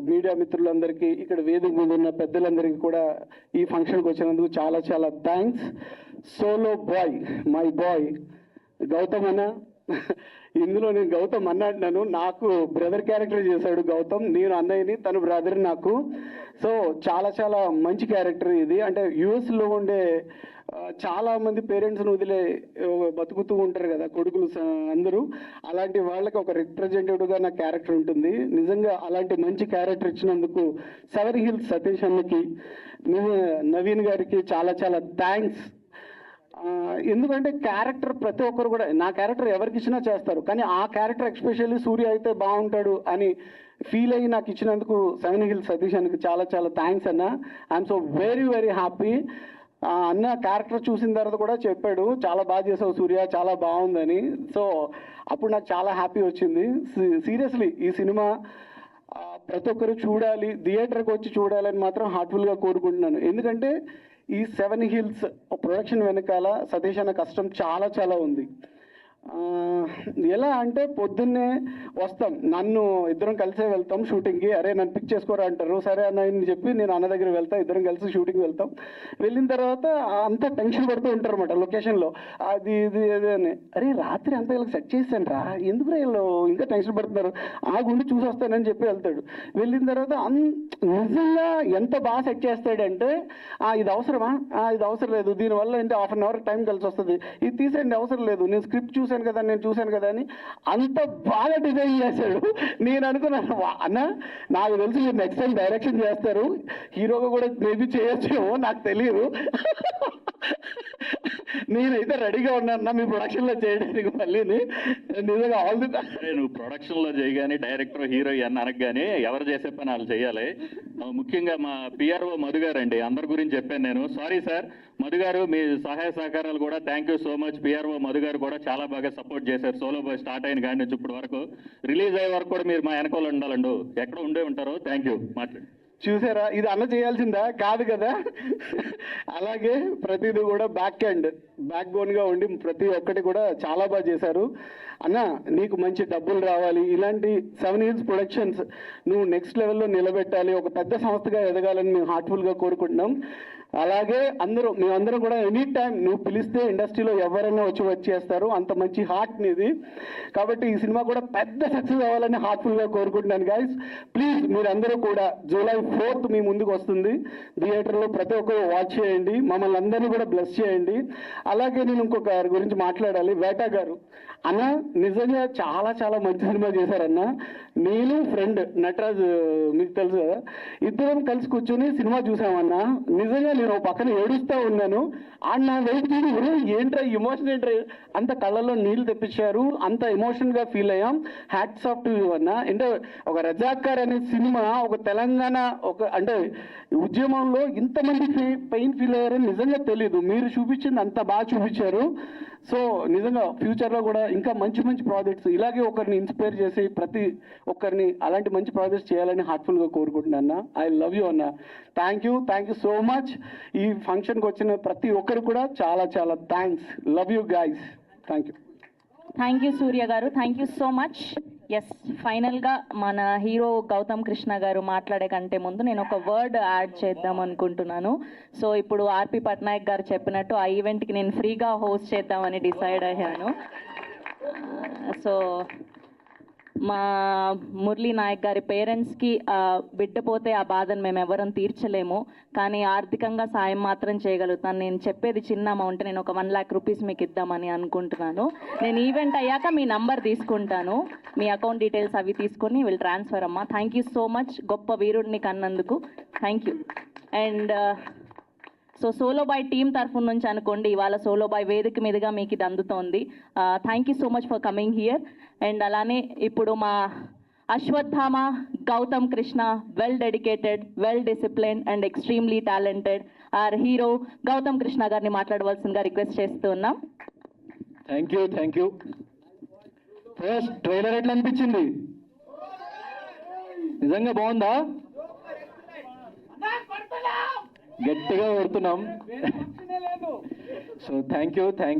మీడియా మిత్రులందరికీ ఇక్కడ వేదిక మీద ఉన్న పెద్దలందరికీ కూడా ఈ ఫంక్షన్కి వచ్చినందుకు చాలా thanks. Solo boy my boy Gautam అన్న. ఇందులో నేను గౌతమ్ అన్న అంటున్నాను, నాకు బ్రదర్ క్యారెక్టర్ చేశాడు గౌతమ్. నేను అన్నయ్యని, తను బ్రదర్ నాకు. సో చాలా మంచి క్యారెక్టర్ ఇది. అంటే యుఎస్లో ఉండే చాలా మంది పేరెంట్స్ని వదిలే బతుకుతూ ఉంటారు కదా కొడుకులు అందరూ. అలాంటి వాళ్ళకి ఒక రిప్రజెంటేటివ్గా నా క్యారెక్టర్ ఉంటుంది. నిజంగా అలాంటి మంచి క్యారెక్టర్ ఇచ్చినందుకు 7 Hills సతీష్ అన్నకి, నవీన్ గారికి చాలా థ్యాంక్స్. ఎందుకంటే క్యారెక్టర్ ప్రతి ఒక్కరు కూడా నా క్యారెక్టర్ ఎవరికి ఇచ్చినా చేస్తారు కానీ ఆ క్యారెక్టర్ ఎస్పెషల్లీ సూర్య అయితే బాగుంటాడు అని ఫీల్ అయ్యి నాకు ఇచ్చినందుకు 7 Hills సతీష్ అన్నకి చాలా థ్యాంక్స్ అన్న. I'm so very happy. అన్న క్యారెక్టర్ చూసిన తర్వాత కూడా చెప్పాడు చాలా బాగా చేసావు సూర్య, చాలా బాగుందని. సో అప్పుడు నాకు చాలా హ్యాపీ వచ్చింది. సీరియస్లీ ఈ సినిమా ప్రతి ఒక్కరు చూడాలి, థియేటర్కి వచ్చి చూడాలని మాత్రం హార్ట్ఫుల్గా కోరుకుంటున్నాను. ఎందుకంటే ఈ 7 Hills ప్రొడక్షన్ వెనకాల సతీష్ అన్న కష్టం చాలా ఉంది. ఎలా అంటే పొద్దున్నే వస్తాం, నన్ను ఇద్దరం కలిసే వెళ్తాం షూటింగ్కి. అరే నన్ను పిక్ చేసుకోరా అంటారు, సరే అన్న అని చెప్పి నేను అన్న దగ్గర వెళ్తాం, ఇద్దరం కలిసి షూటింగ్కి వెళ్తాం. వెళ్ళిన తర్వాత అంతా టెన్షన్ పడుతూ ఉంటారు అనమాట లొకేషన్లో, అది ఇది ఇది అని. అరే రాత్రి అంతా వీళ్ళకి సెట్ చేశాను రా, ఎందుకు వీళ్ళు ఇంకా టెన్షన్ పడుతున్నారు, ఆ గుండి చూసి వస్తానని చెప్పి వెళ్తాడు. వెళ్ళిన తర్వాత నిజంగా ఎంత బాగా సెట్ చేస్తాడంటే, ఇది అవసరమా, ఇది అవసరం లేదు, దీనివల్ల ఏంటి హాఫ్ అన్ అవర్ టైం కలిసి వస్తుంది, ఇది తీసేయండి అవసరం లేదు, నేను స్క్రిప్ట్ చూశాను కదా అని అంత బాగా డిజైన్ చేశాడు. నేను అనుకున్నాను అన్న నాకు తెలిసి మీరు నెక్స్ట్ టైం డైరెక్షన్ చేస్తారు, హీరోగా కూడా మేబీ చేయొచ్చేమో నాకు తెలియదు, నేనైతే రెడీగా ఉన్నాను మీ ప్రొడక్షన్లో చేయడానికి. మళ్ళీ నిజంగా ఆల్ ది నువ్వు ప్రొడక్షన్లో చేయగానే డైరెక్టర్ హీరో అని అనగానే ఎవరు చేసే పని వాళ్ళు చేయాలి. ముఖ్యంగా మా పిఆర్ఓ మధు గారు అండి, అందరి గురించి చెప్పాను నేను. సారీ సార్ మధు గారు, మీ సహాయ సహకారాలు కూడా thank you so much. PRO Madhu గారు కూడా చాలా బాగా సపోర్ట్ చేశారు. సోలో బాయ్ స్టార్ట్ అయిన కాడి నుంచి ఇప్పటి వరకు, రిలీజ్ అయ్యే వరకు కూడా మీరు మా వెనకాల ఉండాలండు, ఎక్కడ ఉండే ఉంటారో. Thank you. మాట్లాడు. చూసారా, ఇది అన్న చేయాల్సిందా కాదు కదా. అలాగే ప్రతిదీ కూడా బ్యాక్ బోన్గా ఉండి ప్రతి ఒక్కటి కూడా చాలా బాగా చేశారు. అన్న నీకు మంచి డబ్బులు రావాలి, ఇలాంటి 7 Hills ప్రొడక్షన్స్ నువ్వు నెక్స్ట్ లెవెల్లో నిలబెట్టాలి, ఒక పెద్ద సంస్థగా ఎదగాలని మేము హార్ట్ఫుల్గా కోరుకుంటున్నాం. అలాగే మేమందరం కూడా ఎనీ టైం నువ్వు పిలిస్తే ఇండస్ట్రీలో ఎవరైనా వచ్చేస్తారు, అంత మంచి హార్ట్ నీది. కాబట్టి ఈ సినిమా కూడా పెద్ద సక్సెస్ అవ్వాలని హార్ట్ఫుల్గా కోరుకుంటున్నాను గైస్. ప్లీజ్ మీరందరూ కూడా July 4th మీ ముందుకు వస్తుంది, థియేటర్లో ప్రతి ఒక్కరు వాచ్ చేయండి, మమ్మల్ని అందరినీ కూడా బ్లెస్ చేయండి. అలాగే నేను ఇంకొక గురించి మాట్లాడాలి, వేటా గారు అన్న నిజంగా చాలా చాలా మంచి సినిమా చేశారన్న. నేను ఫ్రెండ్ నటరాజ్ మీకు తెలుసు కదా, ఇద్దరం కలిసి కూర్చొని సినిమా చూసామన్నా. నిజంగా నేను పక్కన ఏడుస్తూ ఉన్నాను, నా వైపు చూసి ఏంట్రా ఎమోషన్ ఏంట్రా, అంత కళ్ళల్లో నీళ్లు తెప్పించారు, అంత ఎమోషన్గా ఫీల్ అయ్యాం. హ్యాట్స్ ఆఫ్ టు యూ అన్న. అంటే ఒక రజాకార్ అనే సినిమా ఒక తెలంగాణ అంటే ఉద్యమంలో ఇంతమంది పెయిన్ ఫీల్ అయ్యారని నిజంగా తెలీదు, మీరు చూపించింది అంత బాగా చూపించారు. సో నిజంగా ఫ్యూచర్లో కూడా ఇంకా మంచి మంచి ప్రాజెక్ట్స్ ఇలాగే ఒకరిని ఇన్స్పైర్ చేసి ప్రతి ఒక్కరిని అలాంటి మంచి ప్రాజెక్ట్స్ చేయాలని హార్ట్ఫుల్గా కోరుకుంటున్నాను అన్న. ఐ లవ్ యూ అన్న. Thank you so much. ఈ ఫంక్షన్కి వచ్చిన ప్రతి ఒక్కరు కూడా చాలా చాలా thanks. Love you guys. Thank you Surya garu, thank you so much. Yes, ఫైనల్గా మన హీరో గౌతమ్ కృష్ణ గారు మాట్లాడే కంటే ముందు నేను ఒక వర్డ్ యాడ్ చేద్దాం అనుకుంటున్నాను. సో ఇప్పుడు ఆర్పి పట్నాయక్ గారు చెప్పినట్టు ఆ ఈవెంట్కి నేను ఫ్రీగా హోస్ట్ చేద్దామని డిసైడ్ అయ్యాను. సో మా మురళీ నాయక్ గారి పేరెంట్స్కి బిడ్డ పోతే ఆ బాధను మేము ఎవరం తీర్చలేము, కానీ ఆర్థికంగా సాయం మాత్రం చేయగలుగుతాను. నేను చెప్పేది చిన్న అమౌంట్, నేను ఒక 1 lakh rupees మీకు ఇద్దామని అనుకుంటున్నాను. నేను ఈవెంట్ అయ్యాక మీ నంబర్ తీసుకుంటాను, మీ అకౌంట్ డీటెయిల్స్ అవి తీసుకొని విల్ ట్రాన్స్ఫర్ అమ్మా. థ్యాంక్ యూ సో మచ్, గొప్ప వీరుడిని కన్నందుకు thank you. And so solo boy team తరఫు నుంచి అనుకోండి, ఇవాళ సోలో బాయ్ వేదిక మీదుగా మీకు ఇది అందుతోంది. Thank you so much for coming here. And అలానే ఇప్పుడు మా Ashwatthama Gautam Krishna, well dedicated, well disciplined and extremely talented our hero Gautham Krishna గారిని మాట్లాడవలసిందిగా రిక్వెస్ట్ చేస్తూ ఉన్నాం. Thank you. ఫస్ట్ ట్రైలర్ ఎట్లా అనిపించింది? నిజంగా బాగుందా? గట్టిగా కొడుతున్నాం. సో థ్యాంక్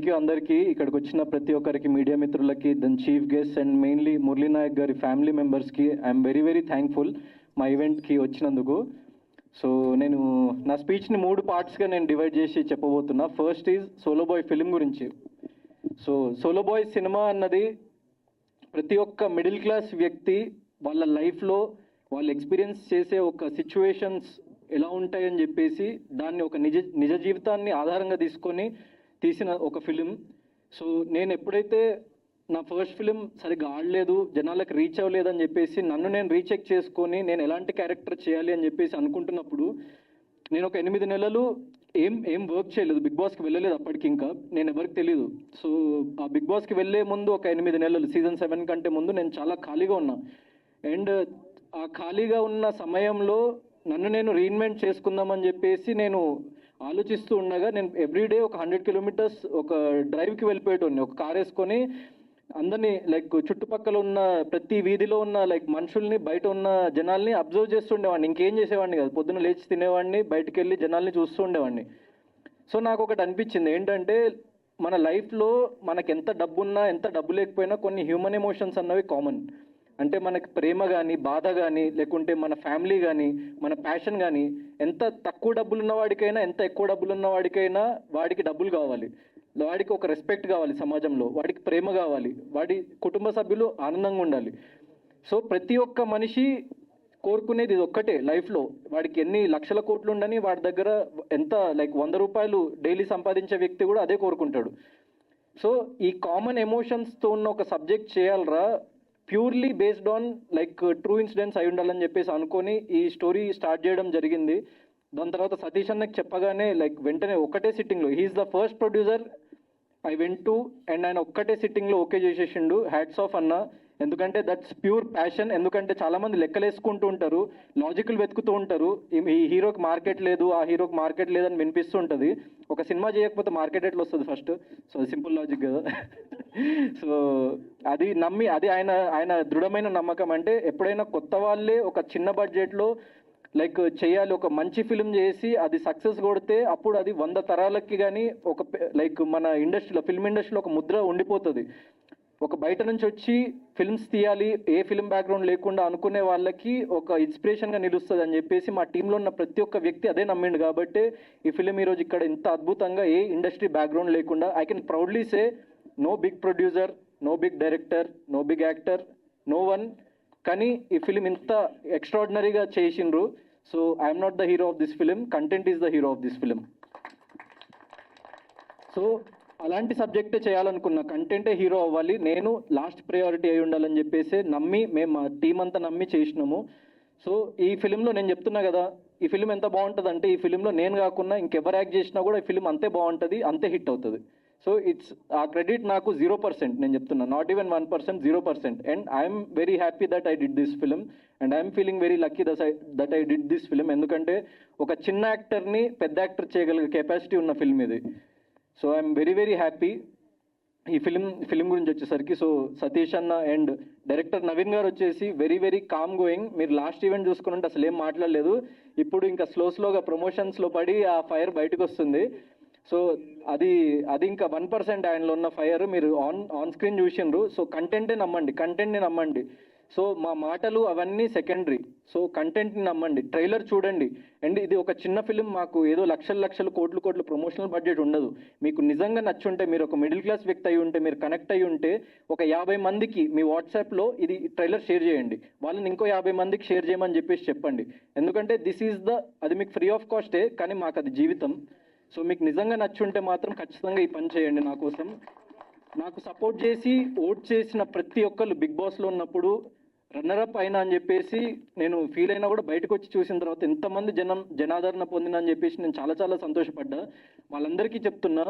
యూ అందరికీ, ఇక్కడికి వచ్చిన ప్రతి ఒక్కరికి, మీడియా మిత్రులకి, then chief guest and mainly Murali Naik గారి ఫ్యామిలీ మెంబర్స్కి ఐఎమ్ వెరీ వెరీ థ్యాంక్ఫుల్ మా ఈవెంట్కి వచ్చినందుకు. సో నేను నా స్పీచ్ని 3 పార్ట్స్గా నేను డివైడ్ చేసి చెప్పబోతున్నా. First is solo boy film గురించి. సో సోలో బాయ్ సినిమా అన్నది ప్రతి ఒక్క మిడిల్ క్లాస్ వ్యక్తి వాళ్ళ లైఫ్లో వాళ్ళు ఎక్స్పీరియన్స్ చేసే ఒక సిచ్యువేషన్స్ ఎలా ఉంటాయని చెప్పేసి దాన్ని ఒక నిజ జీవితాన్ని ఆధారంగా తీసుకొని తీసిన ఒక ఫిలిం. సో నేను ఎప్పుడైతే నా ఫస్ట్ ఫిలిం సరిగ్గా ఆడలేదు, జనాలకు రీచ్ అవ్వలేదని చెప్పేసి నన్ను నేను రీచెక్ చేసుకొని నేను ఎలాంటి క్యారెక్టర్ చేయాలి అని చెప్పేసి అనుకుంటున్నప్పుడు నేను ఒక 8 నెలలు ఏం వర్క్ చేయలేదు, బిగ్ బాస్కి వెళ్ళలేదు అప్పటికి, ఇంకా నేను ఎవరికి తెలియదు. సో ఆ బిగ్ బాస్కి వెళ్ళే ముందు ఒక 8 నెలలు సీజన్ 7 కంటే ముందు నేను చాలా ఖాళీగా ఉన్నా. అండ్ ఆ ఖాళీగా ఉన్న సమయంలో నన్ను నేను రీఇన్వెంట్ చేసుకుందామని చెప్పేసి నేను ఆలోచిస్తూ ఉండగా నేను ఎవ్రీడే ఒక 100 kilometers ఒక డ్రైవ్కి వెళ్ళిపోయేటోని, ఒక కార్ వేసుకొని అందరినీ లైక్ చుట్టుపక్కల ఉన్న ప్రతి వీధిలో ఉన్న లైక్ మనుషుల్ని, బయట ఉన్న జనాల్ని అబ్జర్వ్ చేస్తుండేవాడిని. ఇంకేం చేసేవాడిని కాదు, పొద్దున్న లేచి తినేవాడిని, బయటకు వెళ్ళి జనాల్ని చూస్తూ ఉండేవాడిని. సో నాకు ఒకటి అనిపించింది ఏంటంటే మన లైఫ్లో మనకి ఎంత డబ్బు ఉన్నా ఎంత డబ్బు లేకపోయినా కొన్ని హ్యూమన్ ఎమోషన్స్ అన్నవి కామన్. అంటే మనకి ప్రేమ కానీ, బాధ కానీ, లేకుంటే మన ఫ్యామిలీ కానీ, మన ప్యాషన్ కానీ, ఎంత తక్కువ డబ్బులు ఉన్నవాడికైనా ఎంత ఎక్కువ డబ్బులు ఉన్నవాడికైనా వాడికి డబ్బులు కావాలి, వాడికి ఒక రెస్పెక్ట్ కావాలి సమాజంలో, వాడికి ప్రేమ కావాలి, వాడి కుటుంబ సభ్యులు ఆనందంగా ఉండాలి. సో ప్రతి ఒక్క మనిషి కోరుకునేది ఇది ఒక్కటే లైఫ్లో. వాడికి ఎన్ని లక్షల కోట్లు ఉండని వాడి దగ్గర ఎంత లైక్ 100 రూపాయలు డైలీ సంపాదించే వ్యక్తి కూడా అదే కోరుకుంటాడు. సో ఈ కామన్ ఎమోషన్స్తో ఉన్న ఒక సబ్జెక్ట్ చేయాలరా, purely based on like true incidents అయి ఉండాలని చెప్పేసి అనుకొని ఈ స్టోరీ స్టార్ట్ చేయడం జరిగింది. దాని తర్వాత సతీష్ అన్నకి చెప్పగానే లైక్ వెంటనే ఒక్కటే సిట్టింగ్లో, he is the first producer I went to, and ఆయన ఒక్కటే సిట్టింగ్లో ఓకే చేసేసిండు. హ్యాట్స్ ఆఫ్ అన్న, ఎందుకంటే దట్స్ ప్యూర్ ప్యాషన్. ఎందుకంటే చాలామంది లెక్కలేసుకుంటూ ఉంటారు, లాజికల్ వెతుకుతూ ఉంటారు, ఈ హీరోకి మార్కెట్ లేదు, ఆ హీరోకి మార్కెట్ లేదని వినిపిస్తూ ఉంటుంది. ఒక సినిమా చేయకపోతే మార్కెట్ ఎట్లా వస్తుంది ఫస్ట్? సో సింపుల్ లాజిక్ కదా. సో అది నమ్మి, అది ఆయన దృఢమైన నమ్మకం. అంటే ఎప్పుడైనా కొత్త వాళ్ళే ఒక చిన్న బడ్జెట్లో లైక్ చేయాలి, ఒక మంచి ఫిలిం చేసి అది సక్సెస్ కొడితే అప్పుడు అది 100 తరాలకి కానీ ఒక లైక్ మన ఇండస్ట్రీలో, ఫిల్మ్ ఇండస్ట్రీలో ఒక ముద్ర ఉండిపోతుంది. ఒక బయట నుంచి వచ్చి ఫిల్మ్స్ తీయాలి, ఏ ఫిల్మ్ బ్యాక్గ్రౌండ్ లేకుండా అనుకునే వాళ్ళకి ఒక ఇన్స్పిరేషన్గా నిలుస్తుంది అని చెప్పేసి మా టీంలో ఉన్న ప్రతి ఒక్క వ్యక్తి అదే నమ్మిండు. కాబట్టి ఈ ఫిలిం ఈరోజు ఇక్కడ ఇంత అద్భుతంగా ఏ ఇండస్ట్రీ బ్యాక్గ్రౌండ్ లేకుండా I can proudly say no big producer, no big director, no big actor, no one, కానీ ఈ ఫిలిం ఇంత ఎక్స్ట్రాడినరీగా చేసిండ్రు. So I'm not the hero of this film, content is the hero of this film. So అలాంటి సబ్జెక్టే చేయాలనుకున్నా, కంటెంటే hero అవ్వాలి, నేను లాస్ట్ ప్రయారిటీ అయి ఉండాలని చెప్పేసి నమ్మి మేము మా టీం అంతా నమ్మి చేసినాము. సో ఈ ఫిలింలో నేను చెప్తున్నా కదా, ఈ ఫిలిం ఎంత బాగుంటుంది అంటే ఈ ఫిలింలో నేను కాకుండా ఇంకెవరు యాక్ట్ చేసినా కూడా ఈ ఫిలిం అంతే బాగుంటుంది, అంతే హిట్ అవుతుంది. సో ఇట్స్ ఆ క్రెడిట్ నాకు 0%, నేను చెప్తున్నా, not even 1%, 0%. And I'm very happy that I did this film, and I'm feeling very lucky that I did this film. ఎందుకంటే ఒక చిన్న యాక్టర్ని పెద్ద యాక్టర్ చేయగలిగే కెపాసిటీ ఉన్న ఫిల్మ్ ఇది. So I'm very very happy. ఈ ఫిలిం గురించి వచ్చేసరికి, సో సతీష్ అన్న అండ్ డైరెక్టర్ నవీన్ గారు వచ్చేసి వెరీ వెరీ కామ్ గోయింగ్. మీరు లాస్ట్ ఈవెంట్ చూసుకుని ఉంటే అసలు ఏం మాట్లాడలేదు, ఇప్పుడు ఇంకా స్లోగా ప్రమోషన్స్లో పడి ఆ ఫైర్ బయటకు వస్తుంది. సో అది ఇంకా 1% ఆయనలో ఉన్న ఫైర్ మీరు ఆన్ స్క్రీన్ చూసిండ్రు. సో కంటెంట్ని నమ్మండి. సో మా మాటలు అవన్నీ సెకండరీ. సో కంటెంట్ని నమ్మండి, ట్రైలర్ చూడండి. అండ్ ఇది ఒక చిన్న ఫిలిం, మాకు ఏదో లక్షలు కోట్లు ప్రమోషనల్ బడ్జెట్ ఉండదు. మీకు నిజంగా నచ్చుంటే, మీరు ఒక మిడిల్ క్లాస్ వ్యక్తి అయి ఉంటే, మీరు కనెక్ట్ అయ్యి ఉంటే, ఒక 50 మందికి మీ వాట్సాప్లో ఇది ట్రైలర్ షేర్ చేయండి, వాళ్ళని ఇంకో 50 మందికి షేర్ చేయమని చెప్పేసి చెప్పండి. ఎందుకంటే అది మీకు ఫ్రీ ఆఫ్ కాస్టే, కానీ మాకు అది జీవితం. సో మీకు నిజంగా నచ్చుంటే మాత్రం ఖచ్చితంగా ఈ పని చేయండి నా కోసం. నాకు సపోర్ట్ చేసి ఓట్ చేసిన ప్రతి ఒక్కళ్ళు బిగ్ బాస్లో ఉన్నప్పుడు రన్నరప్ అయినా అని చెప్పేసి నేను ఫీల్ అయినా కూడా బయటకు వచ్చి చూసిన తర్వాత ఎంతమంది జనాదరణ పొందిన అని చెప్పేసి నేను చాలా సంతోషపడ్డా. వాళ్ళందరికీ చెప్తున్నా,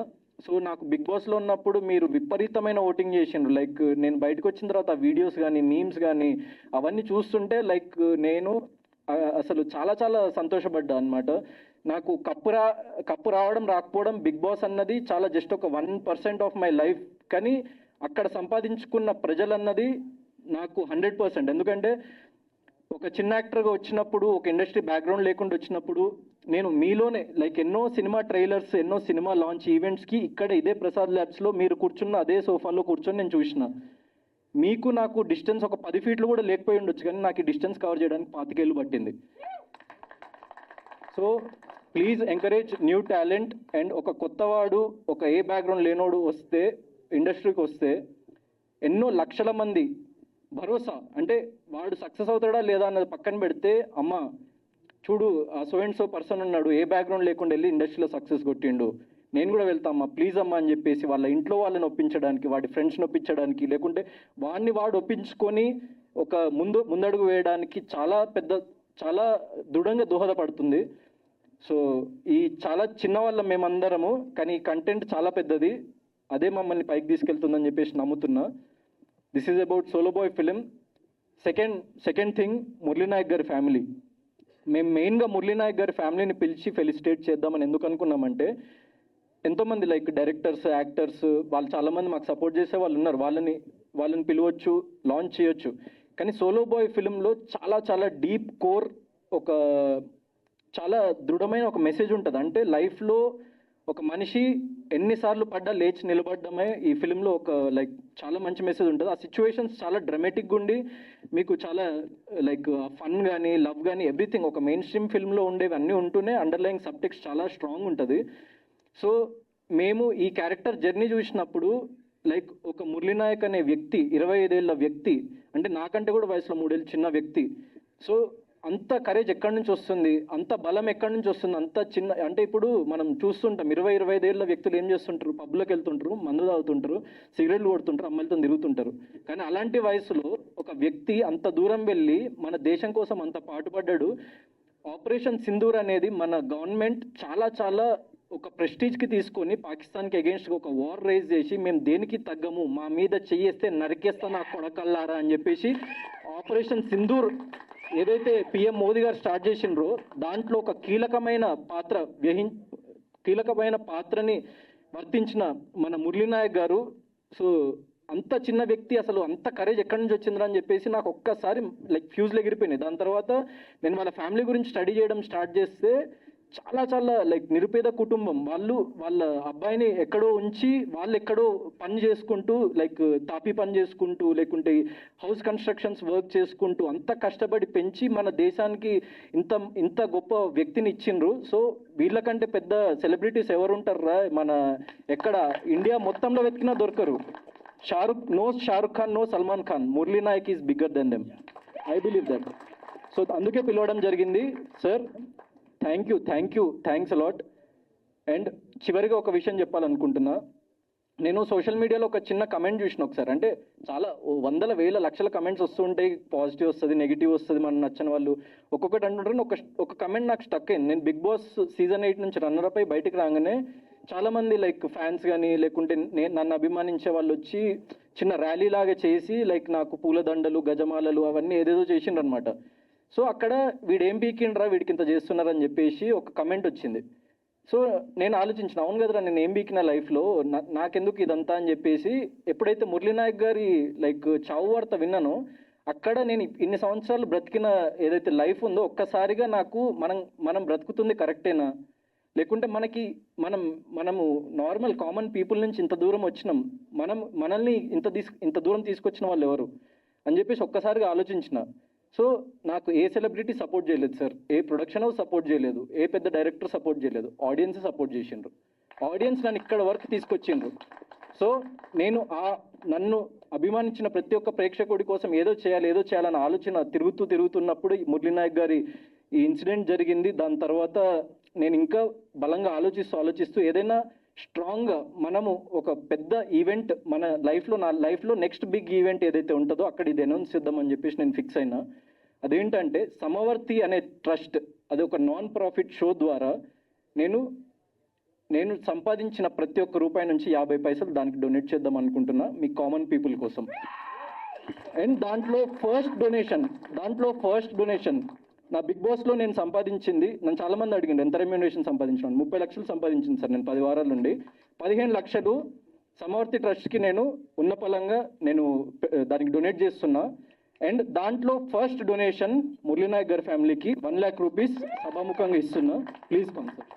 సో నాకు బిగ్ బాస్లో ఉన్నప్పుడు మీరు విపరీతమైన ఓటింగ్ చేసిండ్రు. లైక్ నేను బయటకు వచ్చిన తర్వాత ఆ వీడియోస్ కానీ మీమ్స్ కానీ అవన్నీ చూస్తుంటే లైక్ నేను అసలు చాలా సంతోషపడ్డా అనమాట. నాకు కప్పు రావడం రాకపోవడం బిగ్ బాస్ అన్నది చాలా జస్ట్ ఒక 1% ఆఫ్ మై లైఫ్, కానీ అక్కడ సంపాదించుకున్న ప్రజలన్నది నాకు 100%. ఎందుకంటే ఒక చిన్న యాక్టర్గా వచ్చినప్పుడు, ఒక ఇండస్ట్రీ బ్యాక్గ్రౌండ్ లేకుండా వచ్చినప్పుడు, నేను మీలోనే లైక్ ఎన్నో సినిమా ట్రైలర్స్, ఎన్నో సినిమా లాంచ్ ఈవెంట్స్కి ఇక్కడ ఇదే ప్రసాద్ ల్యాబ్స్లో మీరు కూర్చున్న అదే సోఫాలో కూర్చొని నేను చూసిన. మీకు నాకు డిస్టెన్స్ ఒక 10 ఫీట్లు కూడా లేకపోయి ఉండొచ్చు, కానీ నాకు ఈ డిస్టెన్స్ కవర్ చేయడానికి 25 ఏళ్ళు పట్టింది. So please encourage new talent. And ఒక కొత్తవాడు, ఒక ఏ బ్యాక్గ్రౌండ్ లేనోడు వస్తే, ఇండస్ట్రీకి వస్తే ఎన్నో లక్షల మంది భరోసా, అంటే వాడు సక్సెస్ అవుతాడా లేదా అన్నది పక్కన పెడితే, అమ్మ చూడు ఆ సో అండ్ సో పర్సన్ ఉన్నాడు, ఏ బ్యాక్గ్రౌండ్ లేకుండా వెళ్ళి ఇండస్ట్రీలో సక్సెస్ కొట్టిండు, నేను కూడా వెళ్తామ్మా ప్లీజ్ అమ్మా అని చెప్పేసి వాళ్ళ ఇంట్లో వాళ్ళని ఒప్పించడానికి, వాడి ఫ్రెండ్స్ని ఒప్పించడానికి, లేకుంటే వాడు ఒప్పించుకొని ఒక ముందడుగు వేయడానికి చాలా దృఢంగా దోహదపడుతుంది. సో ఈ చాలా చిన్న వాళ్ళం మేమందరము, కానీ కంటెంట్ చాలా పెద్దది, అదే మమ్మల్ని పైకి తీసుకెళ్తుందని చెప్పేసి నమ్ముతున్నా. This is about solo boy film. Second thing, Murali Naik గారి ఫ్యామిలీ. మేము మెయిన్గా మురళీ నాయక్ గారి ఫ్యామిలీని పిలిచి ఫెలిసిటేట్ చేద్దామని ఎందుకు అనుకున్నామంటే, ఎంతోమంది లైక్ డైరెక్టర్స్, యాక్టర్స్, వాళ్ళు చాలామంది మాకు సపోర్ట్ చేసే వాళ్ళు ఉన్నారు, వాళ్ళని పిలవచ్చు, లాంచ్ చేయొచ్చు. కానీ సోలో బాయ్ ఫిలింలో చాలా డీప్ కోర్, ఒక చాలా దృఢమైన ఒక మెసేజ్ ఉంటుంది. అంటే లైఫ్లో ఒక మనిషి ఎన్నిసార్లు పడ్డా లేచి నిలబడడమే ఈ ఫిలింలో ఒక లైక్ చాలా మంచి మెసేజ్ ఉంటుంది. ఆ సిచ్యువేషన్స్ చాలా డ్రమాటిక్గా ఉండి మీకు చాలా లైక్ ఫన్ కానీ లవ్ కానీ ఎవ్రీథింగ్ ఒక మెయిన్ స్ట్రీమ్ ఫిల్మ్లో ఉండేవి అన్నీ ఉంటూనే అండర్లయింగ్ సబ్టెక్స్ట్ చాలా స్ట్రాంగ్ ఉంటుంది. సో మేము ఈ క్యారెక్టర్ జర్నీ చూసినప్పుడు లైక్ ఒక మురళీనాయక్ అనే వ్యక్తి 25 ఏళ్ళ వ్యక్తి, అంటే నాకంటే కూడా వయసులో 3 ఏళ్ళు చిన్న వ్యక్తి. సో అంత కరేజ్ ఎక్కడి నుంచి వస్తుంది, అంత బలం ఎక్కడి నుంచి వస్తుంది, అంత చిన్న అంటే ఇప్పుడు మనం చూస్తుంటాం 20-25 ఏళ్ళ వ్యక్తులు ఏం చేస్తుంటారు, పబ్లోకి వెళ్తుంటారు, మందు తాగుతుంటారు, సిగరెట్లు కొడుతుంటారు, అమ్మాయిలతో తిరుగుతుంటారు. కానీ అలాంటి వయసులో ఒక వ్యక్తి అంత దూరం వెళ్ళి మన దేశం కోసం అంత పాటుపడ్డాడు. ఆపరేషన్ సింధూర్ అనేది మన గవర్నమెంట్ చాలా ఒక ప్రెస్టీజ్కి తీసుకొని పాకిస్తాన్కి అగేన్స్ట్గా ఒక వార్ రైజ్ చేసి మేము దేనికి తగ్గము, మా మీద చెయ్యేస్తే నరికేస్తా నా కొడకల్లారా అని చెప్పేసి ఆపరేషన్ సింధూర్ ఏదైతే పిఎం మోదీ గారు స్టార్ట్ చేసిండ్రో దాంట్లో ఒక కీలకమైన పాత్రని వర్తించిన మన మురళీనాయక్ గారు. సో అంత చిన్న వ్యక్తి అసలు అంత కరేజ్ ఎక్కడి నుంచి వచ్చిందిరా అని చెప్పేసి నాకు ఒక్కసారి లైక్ ఫ్యూజ్లు ఎగిరిపోయినాయి. దాని తర్వాత నేను వాళ్ళ ఫ్యామిలీ గురించి స్టడీ చేయడం స్టార్ట్ చేస్తే చాలా లైక్ నిరుపేద కుటుంబం, వాళ్ళ అబ్బాయిని ఎక్కడో ఉంచి వాళ్ళు ఎక్కడో పని చేసుకుంటూ లైక్ తాపీ పని చేసుకుంటూ లేకుంటే హౌస్ కన్స్ట్రక్షన్స్ వర్క్ చేసుకుంటూ అంత కష్టపడి పెంచి మన దేశానికి ఇంత గొప్ప వ్యక్తిని ఇచ్చిండ్రు. సో వీళ్ళకంటే పెద్ద సెలబ్రిటీస్ ఎవరు ఉంటారా, మన ఎక్కడ ఇండియా మొత్తంలో వెతికినా దొరకరు. Shahrukh Khan, no Salman Khan, Murali Naik is bigger than them. I believe that. So అందుకే పిలవడం జరిగింది. Sir thanks a lot. అండ్ చివరిగా ఒక విషయం చెప్పాలనుకుంటున్నా. నేను సోషల్ మీడియాలో ఒక చిన్న కమెంట్ చూసిన ఒకసారి, అంటే చాలా వందల వేల లక్షల కమెంట్స్ వస్తుంటాయి, పాజిటివ్ వస్తుంది, నెగిటివ్ వస్తుంది, మన నచ్చని వాళ్ళు ఒక్కొక్కటి అంటుంటారు. ఒక కమెంట్ నాకు స్టక్ అయింది. నేను బిగ్ బాస్ సీజన్ 8 నుంచి రన్నర్ అయి బయటికి రాగానే చాలామంది లైక్ ఫ్యాన్స్ కానీ లేకుంటే నన్ను అభిమానించే వాళ్ళు వచ్చి చిన్న ర్యాలీ లాగా చేసి లైక్ నాకు పూలదండలు, గజమాలలు అవన్నీ ఏదేదో చేసిండ్రు అనమాట. సో అక్కడ వీడేం పీకిండ్రా, వీడికి ఇంత చేస్తున్నారని చెప్పేసి ఒక కమెంట్ వచ్చింది. సో నేను ఆలోచించిన, అవును కదరా నేను ఏం పీకిన లైఫ్లో, నాకెందుకు ఇదంతా అని చెప్పేసి ఎప్పుడైతే మురళీనాయక్ గారి లైక్ చావు వార్త విన్నానో అక్కడ నేను ఇన్ని సంవత్సరాలు బ్రతికిన ఏదైతే లైఫ్ ఉందో ఒక్కసారిగా నాకు మనం బ్రతుకుతుంది కరెక్టేనా, లేకుంటే మనము నార్మల్ కామన్ పీపుల్ నుంచి ఇంత దూరం వచ్చినాం, మనల్ని ఇంత దూరం తీసుకొచ్చిన వాళ్ళు ఎవరు అని చెప్పేసి ఒక్కసారిగా ఆలోచించిన. సో నాకు ఏ సెలబ్రిటీ సపోర్ట్ చేయలేదు సార్, ఏ ప్రొడక్షన్ హౌస్ సపోర్ట్ చేయలేదు, ఏ పెద్ద డైరెక్టర్ సపోర్ట్ చేయలేదు, ఆడియన్స్ సపోర్ట్ చేసిండ్రు. ఆడియన్స్ నన్ను ఇక్కడ వరకు తీసుకొచ్చిండ్రు. సో నేను నన్ను అభిమానించిన ప్రతి ఒక్క ప్రేక్షకుడి కోసం ఏదో చేయాలన్న ఆలోచన తిరుగుతున్నప్పుడు మురళీనాయక్ గారి ఈ ఇన్సిడెంట్ జరిగింది. దాని తర్వాత నేను ఇంకా బలంగా ఆలోచిస్తూ ఏదైనా స్ట్రాంగ్గా మనము ఒక పెద్ద ఈవెంట్ మన నా లైఫ్లో నెక్స్ట్ బిగ్ ఈవెంట్ ఏదైతే ఉంటుందో అక్కడ ఇది అనౌన్స్ చేద్దామని చెప్పేసి నేను ఫిక్స్ అయినా. అదేంటంటే సమవర్తి అనే ట్రస్ట్, అది ఒక నాన్ ప్రాఫిట్ షో ద్వారా నేను సంపాదించిన ప్రతి ఒక్క రూపాయి నుంచి 50 పైసలు దానికి డొనేట్ చేద్దాం అనుకుంటున్నా, మీ కామన్ పీపుల్ కోసం. అండ్ దాంట్లో ఫస్ట్ డొనేషన్ నా బిగ్ బాస్లో నేను సంపాదించింది, నన్ను చాలామంది అడిగింది ఎంత రెమ్యూనరేషన్ సంపాదించాను. 30 లక్షలు సంపాదించింది సార్ నేను 10 వారాల నుండి. 15 లక్షలు సమవర్తి ట్రస్ట్కి నేను ఉన్న పలంగా దానికి డొనేట్ చేస్తున్నా. అండ్ దాంట్లో ఫస్ట్ డొనేషన్ మురళీనాయక్ గారి ఫ్యామిలీకి 1 lakh రూపీస్ సభాముఖంగా ఇస్తున్నా. Please come sir.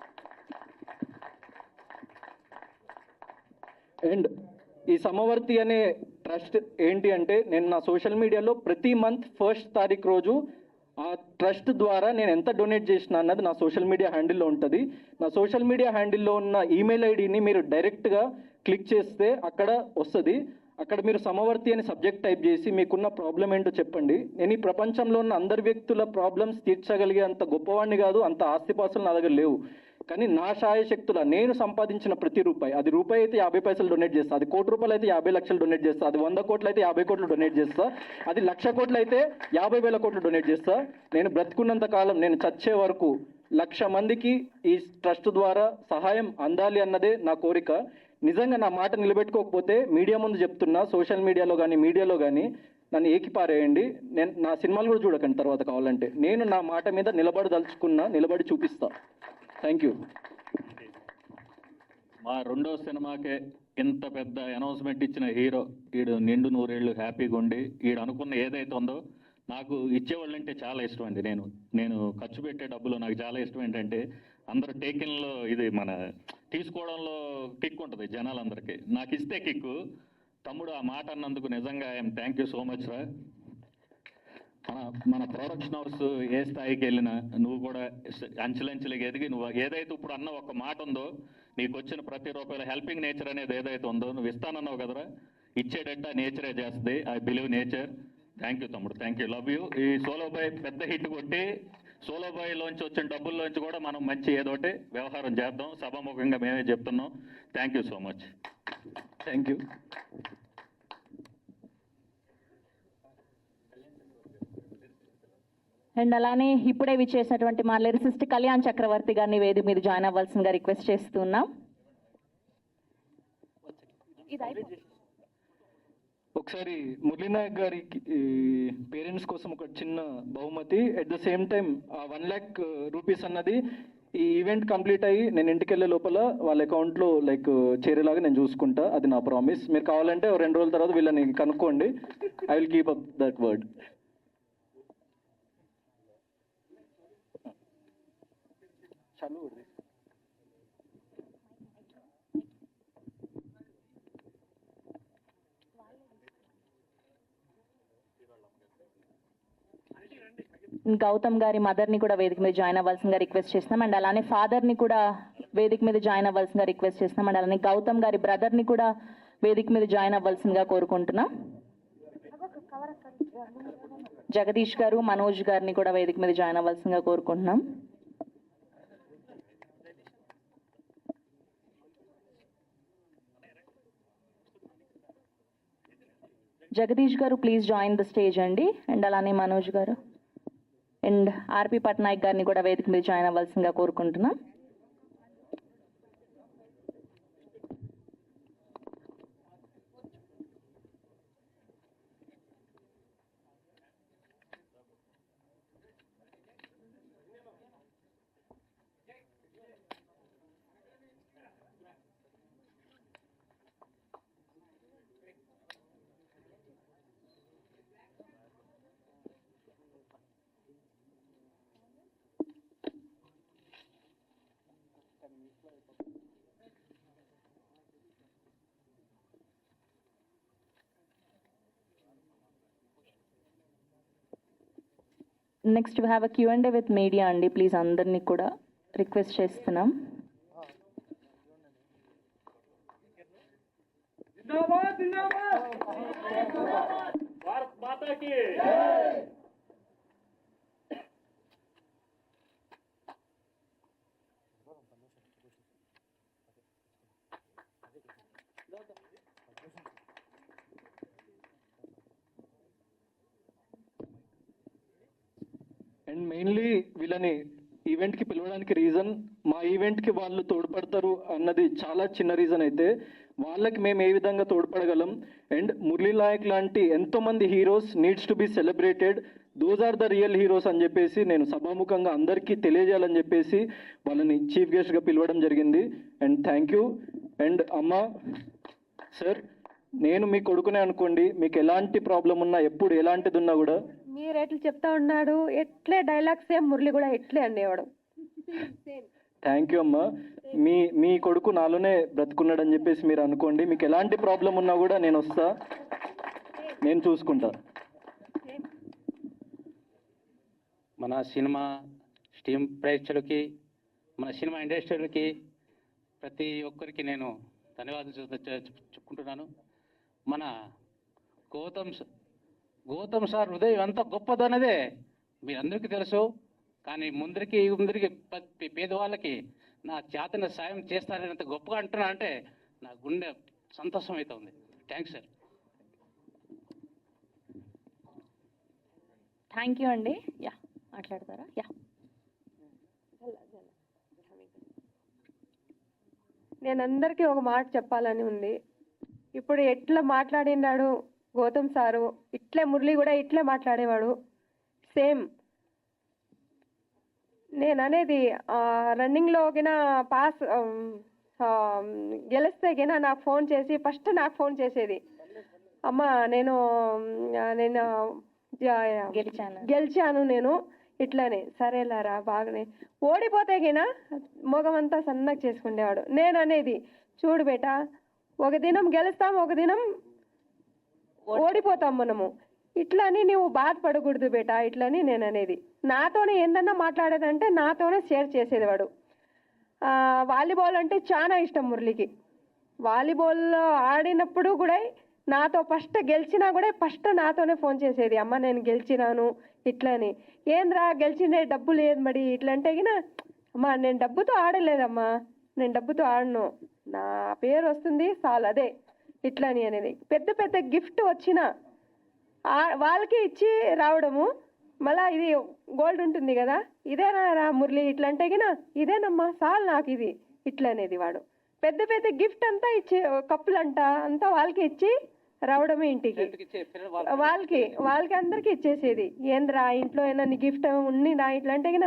అండ్ ఈ సమవర్తి అనే ట్రస్ట్ ఏంటి అంటే, నేను నా సోషల్ మీడియాలో ప్రతి మంత్ 1st తారీఖు రోజు ఆ ట్రస్ట్ ద్వారా నేను ఎంత డొనేట్ చేసిన అన్నది నా సోషల్ మీడియా హ్యాండిల్లో ఉంటుంది. నా సోషల్ మీడియా హ్యాండిల్లో ఉన్న ఈమెయిల్ ఐడిని మీరు డైరెక్ట్గా క్లిక్ చేస్తే అక్కడ వస్తుంది. అక్కడ మీరు సమవర్తి అని సబ్జెక్ట్ టైప్ చేసి మీకున్న ప్రాబ్లం ఏంటో చెప్పండి. నేను ఈ ప్రపంచంలో ఉన్న అందరి వ్యక్తుల ప్రాబ్లమ్స్ తీర్చగలిగే అంత గొప్పవాడిని కాదు, అంత ఆస్తిపాస్తులు నా దగ్గర లేవు. కానీ నా శాయశక్తుల నేను సంపాదించిన ప్రతి రూపాయి, అది రూపాయి అయితే 50 పైసలు డొనేట్ చేస్తా, అది 1 కోటి రూపాయలు అయితే 50 లక్షలు డొనేట్ చేస్తా, అది 100 కోట్లు అయితే 50 కోట్లు డొనేట్ చేస్తా, అది 1,00,000 కోట్లు అయితే 50,000 కోట్లు డొనేట్ చేస్తా. నేను బ్రతుకున్నంత కాలం, నేను చచ్చే వరకు 1,00,000 మందికి ఈ ట్రస్ట్ ద్వారా సహాయం అందాలి అన్నదే నా కోరిక. నిజంగా నా మాట నిలబెట్టుకోకపోతే మీడియా ముందు చెప్తున్నా, సోషల్ మీడియాలో కానీ మీడియాలో కానీ నన్ను ఏకిపారేయండి. నా సినిమాలు కూడా చూడకండి తర్వాత కావాలంటే. నేను నా మాట మీద నిలబడి చూపిస్తా. Thank you. మా 2వ సినిమాకే ఇంత పెద్ద అనౌన్స్మెంట్ ఇచ్చిన హీరో, ఈడు నిండు 100 ఏళ్ళు హ్యాపీగా ఉండి ఈడు అనుకున్న ఏదైతే ఉందో, నాకు ఇచ్చేవాళ్ళంటే చాలా ఇష్టం అండి. నేను ఖర్చు పెట్టే డబ్బులు నాకు చాలా ఇష్టం ఏంటంటే అందరూ టేకిన్లో ఇది మన తీసుకోవడంలో కిక్ ఉంటుంది జనాలందరికీ. నాకు ఇస్తే కిక్కు. తమ్ముడు ఆ మాట అన్నందుకు నిజంగా I'm thank you so much రా. మన ప్రొడక్షన్ హౌస్ ఏ స్థాయికి వెళ్ళినా నువ్వు కూడా అంచెలంచెలుగా ఎదిగి నువ్వు ఏదైతే ఇప్పుడు అన్న ఒక మాట ఉందో, నీకు వచ్చిన ప్రతి రూపాయలు హెల్పింగ్ నేచర్ అనేది ఏదైతే ఉందో నువ్వు ఇస్తానన్నావు కదరా, ఇచ్చేటట్ట నేచరే చేస్తుంది. I believe nature. Thank you తమ్ముడు, థ్యాంక్ యూ, లవ్ యూ. ఈ సోలో బాయ్ పెద్ద హిట్ కొట్టి సోలో బాయ్లోంచి వచ్చిన డబ్బుల్లోంచి కూడా మనం మంచి ఏదోటి వ్యవహారం చేద్దాం. సభాముఖంగా మేమే చెప్తున్నాం. Thank you so much. Thank you. And అలానే ఇప్పుడే విచ్చేసినటువంటి మా లిరిసిస్ట్ కళ్యాణ్ చక్రవర్తి గారిని వేదిక మీద జాయిన్ అవ్వాల్సిందిగా రిక్వెస్ట్ చేస్తున్నాం. ఒకసారి మురళీనాయక్ గారికి పేరెంట్స్ కోసం ఒక చిన్న బహుమతి. At the same time 1 lakh rupees అన్నది ఈ ఈవెంట్ కంప్లీట్ అయ్యి నేను ఇంటికి వెళ్ళే లోపల వాళ్ళ అకౌంట్లో చేరేలాగా నేను చూసుకుంటా. అది నా ప్రామిస్. మీరు కావాలంటే 2 రోజుల తర్వాత వీళ్ళని కనుక్కోండి. I will keep up that word. Gautam గారి మదర్ని కూడా వేదిక మీద జాయిన్ అవ్వాల్సిందిగా రిక్వెస్ట్ చేస్తున్నాం. అండ్ అలానే ఫాదర్ని కూడా వేదిక మీద జాయిన్ అవ్వాల్సిందిగా రిక్వెస్ట్ చేస్తున్నాం. అండ్ అలానే గౌతమ్ గారి బ్రదర్ని కూడా వేదిక మీద జాయిన్ అవ్వాల్సిందిగా కోరుకుంటున్నాం. జగదీష్ గారు, మనోజ్ గారిని కూడా వేదిక మీద జాయిన్ అవ్వాల్సిందిగా కోరుకుంటున్నాం. జగదీష్ గారు ప్లీజ్ జాయిన్ ద స్టేజ్ అండి. అండ్ అలానే మనోజ్ గారు అండ్ ఆర్పి పట్నాయక్ గారిని కూడా వేదిక మీద జాయిన్ అవ్వాల్సిందిగా కోరుకుంటున్నాం. Next we have a Q&A with media అండి. ప్లీజ్ అందరినీ కూడా రిక్వెస్ట్ చేస్తున్నాం. అండ్ మెయిన్లీ వీళ్ళని ఈవెంట్కి పిలవడానికి రీజన్, మా ఈవెంట్కి వాళ్ళు తోడ్పడతారు అన్నది చాలా చిన్న రీజన్ అయితే వాళ్ళకి మేము ఏ విధంగా తోడ్పడగలం. అండ్ మురళీ నాయక్ లాంటి ఎంతోమంది heroes needs to be celebrated. Those are the real heroes అని చెప్పేసి నేను సభాముఖంగా అందరికీ తెలియజేయాలని చెప్పేసి వాళ్ళని చీఫ్ గెస్ట్గా పిలవడం జరిగింది. And thank you. అండ్ అమ్మ, సార్, నేను మీ కొడుకునే అనుకోండి. మీకు ఎలాంటి ప్రాబ్లం ఉన్నా, ఎప్పుడు ఎలాంటిది ఉన్నా కూడా మీరు ఎట్లా చెప్తా ఉన్నాడు, ఎట్లే డైలాగ్ సేమ్ మురళి కూడా ఎట్లే అనేవాడు. థ్యాంక్ యూ అమ్మా. మీ కొడుకు నాలోనే బ్రతుకున్నాడని చెప్పేసి మీరు అనుకోండి. మీకు ఎలాంటి ప్రాబ్లం ఉన్నా కూడా నేను వస్తా, నేను చూసుకుంటా. మన సినిమా స్టీమ్ ప్రేక్షకులకి, మన సినిమా ఇండస్ట్రీలకి ప్రతి ఒక్కరికి నేను ధన్యవాదాలు చెప్పుకుంటున్నాను. మన గౌతమ్ సార్ హృదయం ఎంత గొప్పదన్నదే మీరందరికీ తెలుసు. కానీ ముందరికి పేదవాళ్ళకి నా చేతన సాయం చేస్తారని అంత గొప్పగా అంటున్నా అంటే నా గుండె సంతోషం అవుతుంది. Thanks sir. థ్యాంక్ యూ అండి. యా, మాట్లాడతారా? యా, నేను అందరికీ ఒక మాట చెప్పాలని ఉంది. ఇప్పుడు ఎట్లా మాట్లాడినాడు గౌతమ్ సారు, ఇట్లే మురళి కూడా ఇట్లే మాట్లాడేవాడు సేమ్. నేను అనేది రన్నింగ్లో గిన పాస్ గెలిస్తే గిన నాకు ఫోన్ చేసి ఫస్ట్ నాకు ఫోన్ చేసేది, అమ్మ నేను గెలిచాను, నేను ఇట్లానే సరేలారా బాగానే ఓడిపోతే గినా మొగమంతా సన్నగా చేసుకునేవాడు. నేను అనేది చూడు బేట, ఒక దినం గెలుస్తాం, ఒక దినం ఓడిపోతాం మనము, ఇట్లని నువ్వు బాధపడకూడదు బేట, ఇట్లని నేను అనేది. నాతోనే ఏందన్నా మాట్లాడేదంటే నాతోనే షేర్ చేసేది వాడు. వాలీబాల్ అంటే చాలా ఇష్టం మురళికి. వాలీబాల్లో ఆడినప్పుడు కూడా నాతో ఫస్ట్ గెలిచినా కూడా ఫస్ట్ నాతోనే ఫోన్ చేసేది, అమ్మ నేను గెలిచినాను ఇట్లని. ఏంద్రా గెలిచిండే డబ్బు లేదు మరి ఇట్లంటే గిన, అమ్మా నేను డబ్బుతో ఆడలేదమ్మా, నేను డబ్బుతో ఆడను, నా పేరు వస్తుంది చాలు అదే ఇట్లని అనేది. పెద్ద పెద్ద గిఫ్ట్ వచ్చిన వాళ్ళకి ఇచ్చి రావడము, మళ్ళా ఇది గోల్డ్ ఉంటుంది కదా, ఇదేనా రా మురళి ఇట్లంటే గిన, ఇదేనమ్మా చాలు నాకు ఇది ఇట్లనేది. వాడు పెద్ద పెద్ద గిఫ్ట్ అంతా ఇచ్చి కప్పులంట అంతా వాళ్ళకి ఇచ్చి రావడమే ఇంటికి, వాళ్ళకి అందరికి ఇచ్చేసేది. ఏంద్రా ఇంట్లో ఏమన్నా గిఫ్ట్ ఉండినా ఇట్లా అంటే గిన,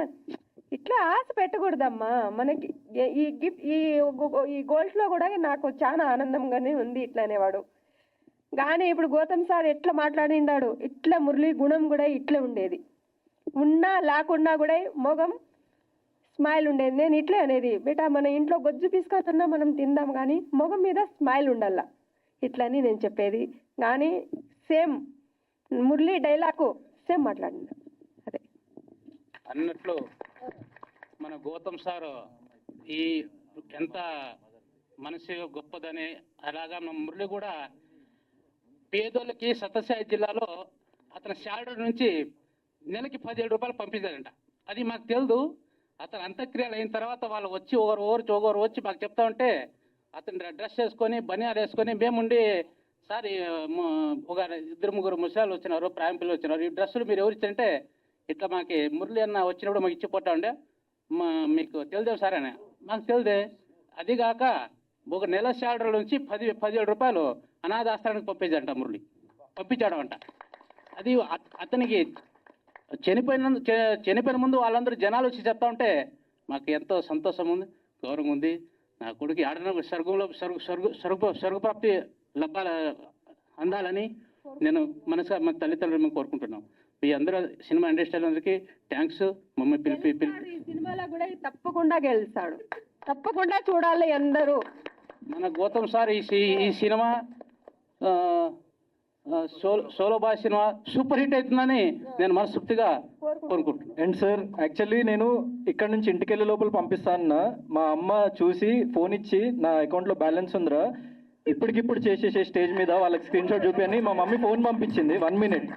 ఇట్లా ఆశ పెట్టకూడదమ్మా మనకి. ఈ గిఫ్ట్ ఈ గోల్డ్లో కూడా నాకు చాలా ఆనందంగానే ఉంది ఇట్లా అనేవాడు. కానీ ఇప్పుడు గౌతమ్ సార్ ఎట్లా మాట్లాడిండాడు, ఇట్లా మురళి గుణం కూడా ఇట్లా ఉండేది. ఉన్నా లేకున్నా కూడా మొగం స్మైల్ ఉండేది. నేను ఇట్లే అనేది, బేటా మన ఇంట్లో గొజ్జు పీసుకొస్తున్నా మనం తిందాం కానీ మొగం మీద స్మైల్ ఉండాల ఇట్లని నేను చెప్పేది. కానీ సేమ్ మురళి డైలాగు సేమ్ మాట్లాడింది అదే అన్నట్లు. మన గౌతమ్ సార్ ఈ ఎంత మనసు గొప్పదని, అలాగా మన మురళి కూడా పేదోళ్ళకి సత్యసాయి జిల్లాలో అతని శాలరీ నుంచి నెలకి 17 రూపాయలు పంపించారంట. అది మాకు తెలియదు. అతను అంత్యక్రియలు అయిన తర్వాత వాళ్ళు వచ్చి ఒకరు వచ్చి మాకు చెప్తా ఉంటే, అతను డ్రెస్ వేసుకొని బనియాలు వేసుకొని మేముండి, సార్ ఒక 2-3 ముసలాలు వచ్చినారు, ప్రాయం పిల్లలు వచ్చినారు, ఈ డ్రెస్సులు మీరు ఎవరు ఇచ్చారంటే, ఇట్లా మాకు మురళి అన్న వచ్చినప్పుడు మాకు ఇచ్చిపోతా ఉండే, మీకు తెలియదు సార్ అని. మాకు తెలియదే. అదిగాక ఒక నెల శాలరీ నుంచి 17 రూపాయలు అనాథాశ్రమానికి పంపించాడంట మురళి, పంపించాడు అంట. అది అతనికి చనిపోయిన ముందు వాళ్ళందరూ జనాలు వచ్చి చెప్తా ఉంటే మాకు ఎంతో సంతోషం ఉంది, గౌరవం ఉంది. నా కొడుకు ఆడిన స్వర్గంలో స్వర్గప్రాప్తి అందాలని నేను మనసుగా మన తల్లిదండ్రులు మేము కోరుకుంటున్నాం. మీ అందరూ సినిమా ఇండస్ట్రీ అందరికీ థ్యాంక్స్. మమ్మల్ని పిలిపి సినిమాలో కూడా తప్పకుండా గెలుస్తాడు, తప్పకుండా చూడాలి అందరూ. మన గౌతమ్ సార్ ఈ సినిమా సోలో బాయ్ సినిమా సూపర్ హిట్ అవుతుందని నేను మనస్ఫూర్తిగా కోరుకుంటున్నాను. అండ్ సార్ యాక్చువల్లీ నేను ఇక్కడ నుంచి ఇంటికి వెళ్ళే లోపల పంపిస్తానన్నా, మా అమ్మ చూసి ఫోన్ ఇచ్చి నా అకౌంట్లో బ్యాలెన్స్ ఉందిరా ఇప్పటికిప్పుడు చేసేసే స్టేజ్ మీద వాళ్ళకి స్క్రీన్ షాట్ చూపి అని మా మమ్మీ ఫోన్ పంపించింది. 1 minute.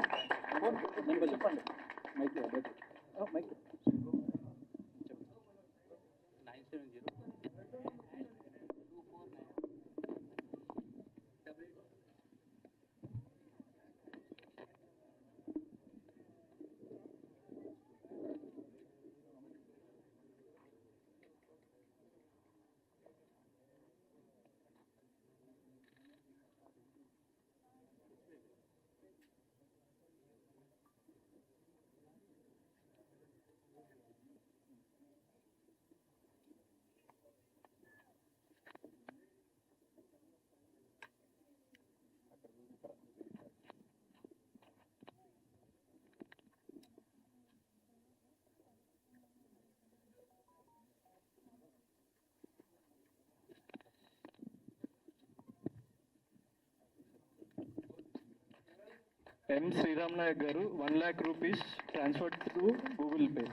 ఎం శ్రీరామ్ నాయక్ గారు 1 lakh rupees transfer to Google pay.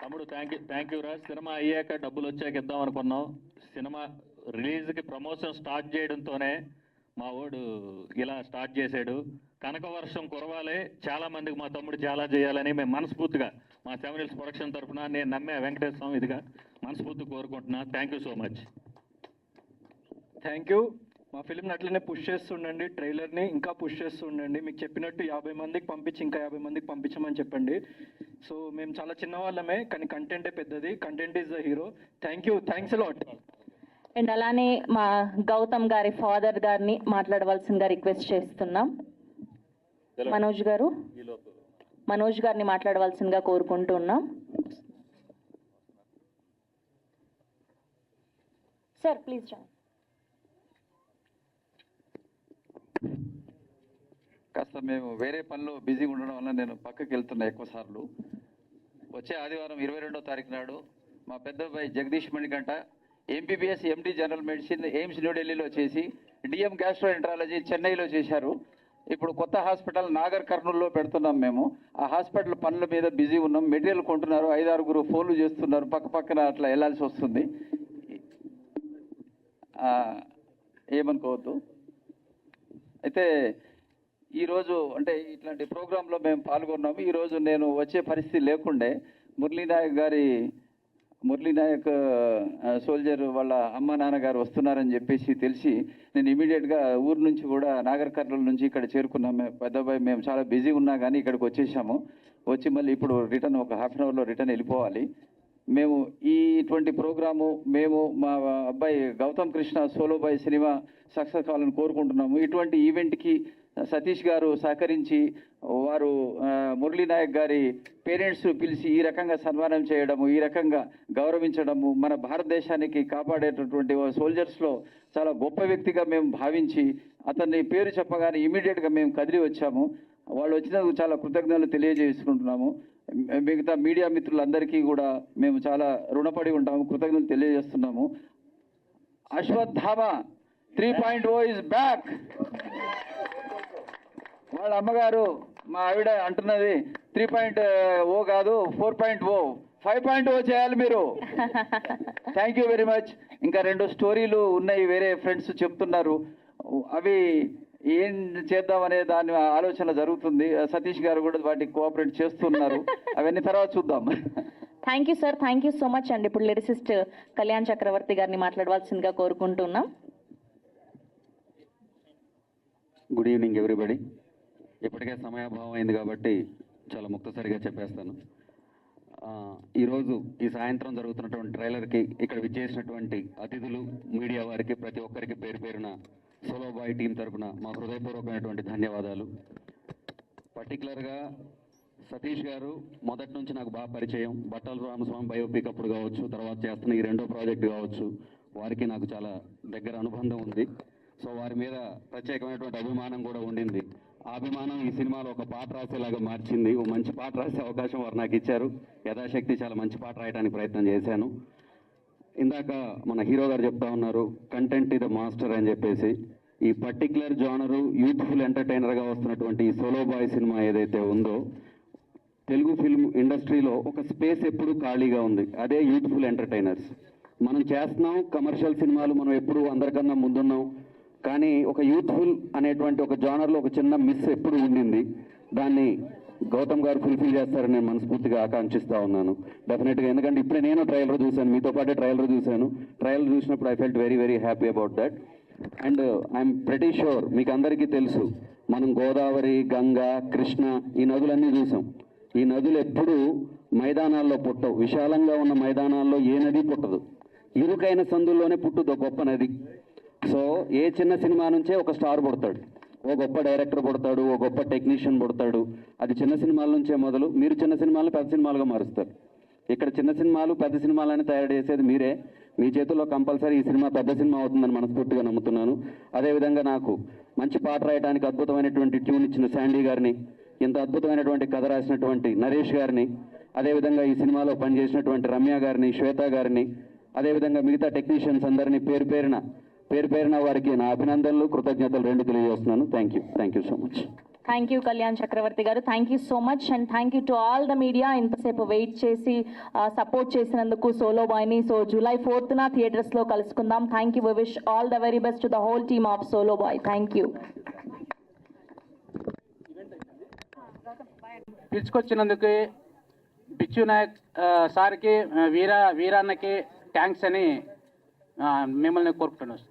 తమ్ముడు థ్యాంక్ యూ రాజ్. సినిమా అయ్యాక డబ్బులు వచ్చాక ఇద్దాం అనుకున్నాం. సినిమా రిలీజ్కి ప్రమోషన్ స్టార్ట్ చేయడంతోనే మా వాడు ఇలా స్టార్ట్ చేశాడు. కనక వర్షం కురవాలి, చాలా మందికి మా తమ్ముడు చాలా చేయాలని మేము మనస్ఫూర్తిగా మా 7 Hills ప్రొడక్షన్ తరఫున నేను నమ్మే వెంకటేశ్వర స్వామి ఇదిగా మనస్ఫూర్తిగా కోరుకుంటున్నా. Thank you so much. Thank you. మా ఫిల్మ్ని అట్లనే పుష్ చేస్తుండండి, ట్రైలర్ని ఇంకా పుష్ చేస్తుండండి. మీకు చెప్పినట్టు 50 మందికి పంపించి ఇంకా 50 మందికి పంపించమని చెప్పండి. సో మేము చాలా చిన్నవాళ్ళమే కానీ కంటెంటే పెద్దది. Content is the hero. Thank you, thanks a lot. And అలానే మా గౌతమ్ గారి ఫాదర్ గారిని మాట్లాడవలసిందిగా రిక్వెస్ట్ చేస్తున్నాం. మనోజ్ గారిని మాట్లాడవలసిందిగా కోరుకుంటున్నాం. Sir please join. కాస్త మేము వేరే పనిలో బిజీగా ఉండడం వల్ల నేను పక్కకి వెళ్తున్నా ఎక్కువ సార్లు. వచ్చే ఆదివారం 22వ తారీఖు నాడు మా పెద్ద అబ్బాయి Jagadish Manikanta MBBS MD general medicine AIIMS న్యూఢిల్లీలో చేసి డిఎం గ్యాస్ట్రోఎంట్రాలజీ చెన్నైలో చేశారు. ఇప్పుడు కొత్త హాస్పిటల్ నాగర్ కర్నూలులో పెడుతున్నాం మేము. ఆ హాస్పిటల్ పనుల మీద బిజీ ఉన్నాం. మెటీరియల్ కొంటున్నారు, 5-6 ఫోన్లు చేస్తున్నారు, పక్క పక్కన అట్లా వెళ్ళాల్సి వస్తుంది. ఏమనుకోవద్దు. అయితే ఈరోజు అంటే ఇట్లాంటి ప్రోగ్రాంలో మేము పాల్గొన్నాము. ఈరోజు నేను వచ్చే పరిస్థితి లేకుండే మురళీ నాయక్ సోల్జర్ వాళ్ళ అమ్మ నాన్నగారు వస్తున్నారని చెప్పేసి తెలిసి నేను ఇమీడియట్గా ఊరు నుంచి కూడా నాగర్ కర్నూలు నుంచి ఇక్కడ చేరుకున్నాము. పెద్దబాయి మేము చాలా బిజీ ఉన్నా కానీ ఇక్కడికి వచ్చేసాము. వచ్చి మళ్ళీ ఇప్పుడు రిటర్న్ ఒక హాఫ్ అన్ అవర్లో రిటర్న్ వెళ్ళిపోవాలి. మేము ఇటువంటి ప్రోగ్రాము మేము మా అబ్బాయి గౌతమ్ కృష్ణ సోలోబాయ్ సినిమా సక్సెస్ కావాలని కోరుకుంటున్నాము. ఇటువంటి ఈవెంట్కి సతీష్ గారు సహకరించి వారు మురళీ నాయక్ గారి పేరెంట్స్ పిలిచి ఈ రకంగా సన్మానం చేయడము, ఈ రకంగా గౌరవించడము మన భారతదేశానికి కాపాడేటటువంటి సోల్జర్స్లో చాలా గొప్ప వ్యక్తిగా మేము భావించి అతన్ని పేరు చెప్పగానే ఇమీడియట్గా మేము కదిలి వచ్చాము. వాళ్ళు వచ్చినందుకు చాలా కృతజ్ఞతలు తెలియజేసుకుంటున్నాము. మిగతా మీడియా మిత్రులందరికీ కూడా మేము చాలా రుణపడి ఉంటాము, కృతజ్ఞతలు తెలియజేస్తున్నాము. Ashwatthama 3.0 is back. వాళ్ళ అమ్మగారు మా ఆవిడ అంటున్నది 3.0 కాదు 4.0 5.0 చేయాలి మీరు. Thank you very much. ఇంకా 2 స్టోరీలు ఉన్నాయి, వేరే ఫ్రెండ్స్ చెప్తున్నారు. అవి ఏం చేద్దామనే దాని ఆలోచన జరుగుతుంది. సతీష్ గారు కూడా వాటికి కోఆపరేట్ చేస్తున్నారు. అవన్నీ తర్వాత చూద్దాం. Thank you sir, thank you so much అండి. ఇప్పుడు లిరిసిస్ట్ కళ్యాణ్ చక్రవర్తి గారిని మాట్లాడవలసిందిగా కోరుకుంటున్నాం. Good evening everybody. ఇప్పటికే సమయాభావం అయింది కాబట్టి చాలా ముక్తసరిగా చెప్పేస్తాను. ఈరోజు ఈ సాయంత్రం జరుగుతున్నటువంటి ట్రైలర్కి ఇక్కడ విచ్చేసినటువంటి అతిథులు, మీడియా వారికి ప్రతి ఒక్కరికి పేరు పేరున సోలో బాయ్ టీం తరఫున మా హృదయపూర్వకమైనటువంటి ధన్యవాదాలు. పర్టికులర్గా సతీష్ గారు మొదటి నుంచి నాకు బాగా పరిచయం. బట్టల రామస్వామి బయోపిక్ అప్పుడు కావచ్చు, తర్వాత చేస్తున్న ఈ 2వ ప్రాజెక్ట్ కావచ్చు, వారికి నాకు చాలా దగ్గర అనుబంధం ఉంది. సో వారి మీద ప్రత్యేకమైనటువంటి అభిమానం కూడా ఉండింది. ఆ అభిమానం ఈ సినిమాలో ఒక పాట రాసేలాగా మార్చింది. ఓ మంచి పాట రాసే అవకాశం వారు నాకు ఇచ్చారు. యథాశక్తి చాలా మంచి పాట రాయడానికి ప్రయత్నం చేశాను. ఇందాక మన హీరో గారు చెప్తా ఉన్నారు కంటెంట్ ఇది మాస్టర్ అని చెప్పేసి. ఈ పర్టిక్యులర్ జానరు యూత్ఫుల్ ఎంటర్టైనర్గా వస్తున్నటువంటి ఈ సోలో బాయ్ సినిమా ఏదైతే ఉందో, తెలుగు ఫిల్మ్ ఇండస్ట్రీలో ఒక స్పేస్ ఎప్పుడు ఖాళీగా ఉంది, అదే యూత్ఫుల్ ఎంటర్టైనర్స్. మనం చేస్తున్నాం కమర్షియల్ సినిమాలు, మనం ఎప్పుడు అందరికన్నా ముందున్నాం. కానీ ఒక యూత్ఫుల్ అనేటువంటి ఒక జానర్లో ఒక చిన్న మిస్ ఎప్పుడు ఉండింది. దాన్ని గౌతమ్ గారు ఫుల్ఫిల్ చేస్తారని నేను మనస్ఫూర్తిగా ఆకాంక్షిస్తూ ఉన్నాను డెఫినెట్గా. ఎందుకంటే ఇప్పుడే నేను ట్రైలర్ చూశాను, మీతో పాటే ట్రైలర్ చూశాను. ట్రైలర్ చూసినప్పుడు I felt very very happy about that. And I'm pretty sure మీకు అందరికీ తెలుసు, మనం గోదావరి, గంగా, కృష్ణ ఈ నదులన్నీ చూసాం. ఈ నదులు ఎప్పుడూ మైదానాల్లో పుట్టవు. విశాలంగా ఉన్న మైదానాల్లో ఏ నది పుట్టదు. ఇరుకైన సందుల్లోనే పుట్టుదు గొప్ప నది. సో ఏ చిన్న సినిమా నుంచే ఒక స్టార్ పుడతాడు, ఓ గొప్ప డైరెక్టర్ పుడతాడు, ఓ గొప్ప టెక్నీషియన్ పుడతాడు. అది చిన్న సినిమాల నుంచే మొదలు. మీరు చిన్న సినిమాలను పెద్ద సినిమాలుగా మారుస్తారు. ఇక్కడ చిన్న సినిమాలు పెద్ద సినిమాలని తయారు చేసేది మీరే. మీ చేతుల్లో కంపల్సరీ ఈ సినిమా పెద్ద సినిమా అవుతుందని మనస్ఫూర్తిగా నమ్ముతున్నాను. అదేవిధంగా నాకు మంచి పాట రాయడానికి అద్భుతమైనటువంటి ట్యూన్ ఇచ్చిన శాండీ గారిని, ఇంత అద్భుతమైనటువంటి కథ రాసినటువంటి నరేష్ గారిని, అదేవిధంగా ఈ సినిమాలో పనిచేసినటువంటి రమ్య గారిని, శ్వేత గారిని, అదేవిధంగా మిగతా టెక్నీషియన్స్ అందరినీ పేరు పేరున వారికి నా అభినందనలు, కృతజ్ఞతలు 2 తెలియజేస్తున్నాను. Thank you so much. Thank you Kalyan Chakravarthi garu, thank you so much. And thank you to all the media ఇంతసేపు వెయిట్ చేసి సపోర్ట్ చేసినందుకు సోలో బాయ్ని. సో July 4th థియేటర్స్లో కలుసుకుందాం. Thank you. We wish all the very best to the whole team of solo bye. Thank you. పిలుచుకొచ్చినందుకు బిచ్చు నాయక్ సార్కి వీరన్నకి thanks అని మిమ్మల్ని కోరుకుంటున్నాను.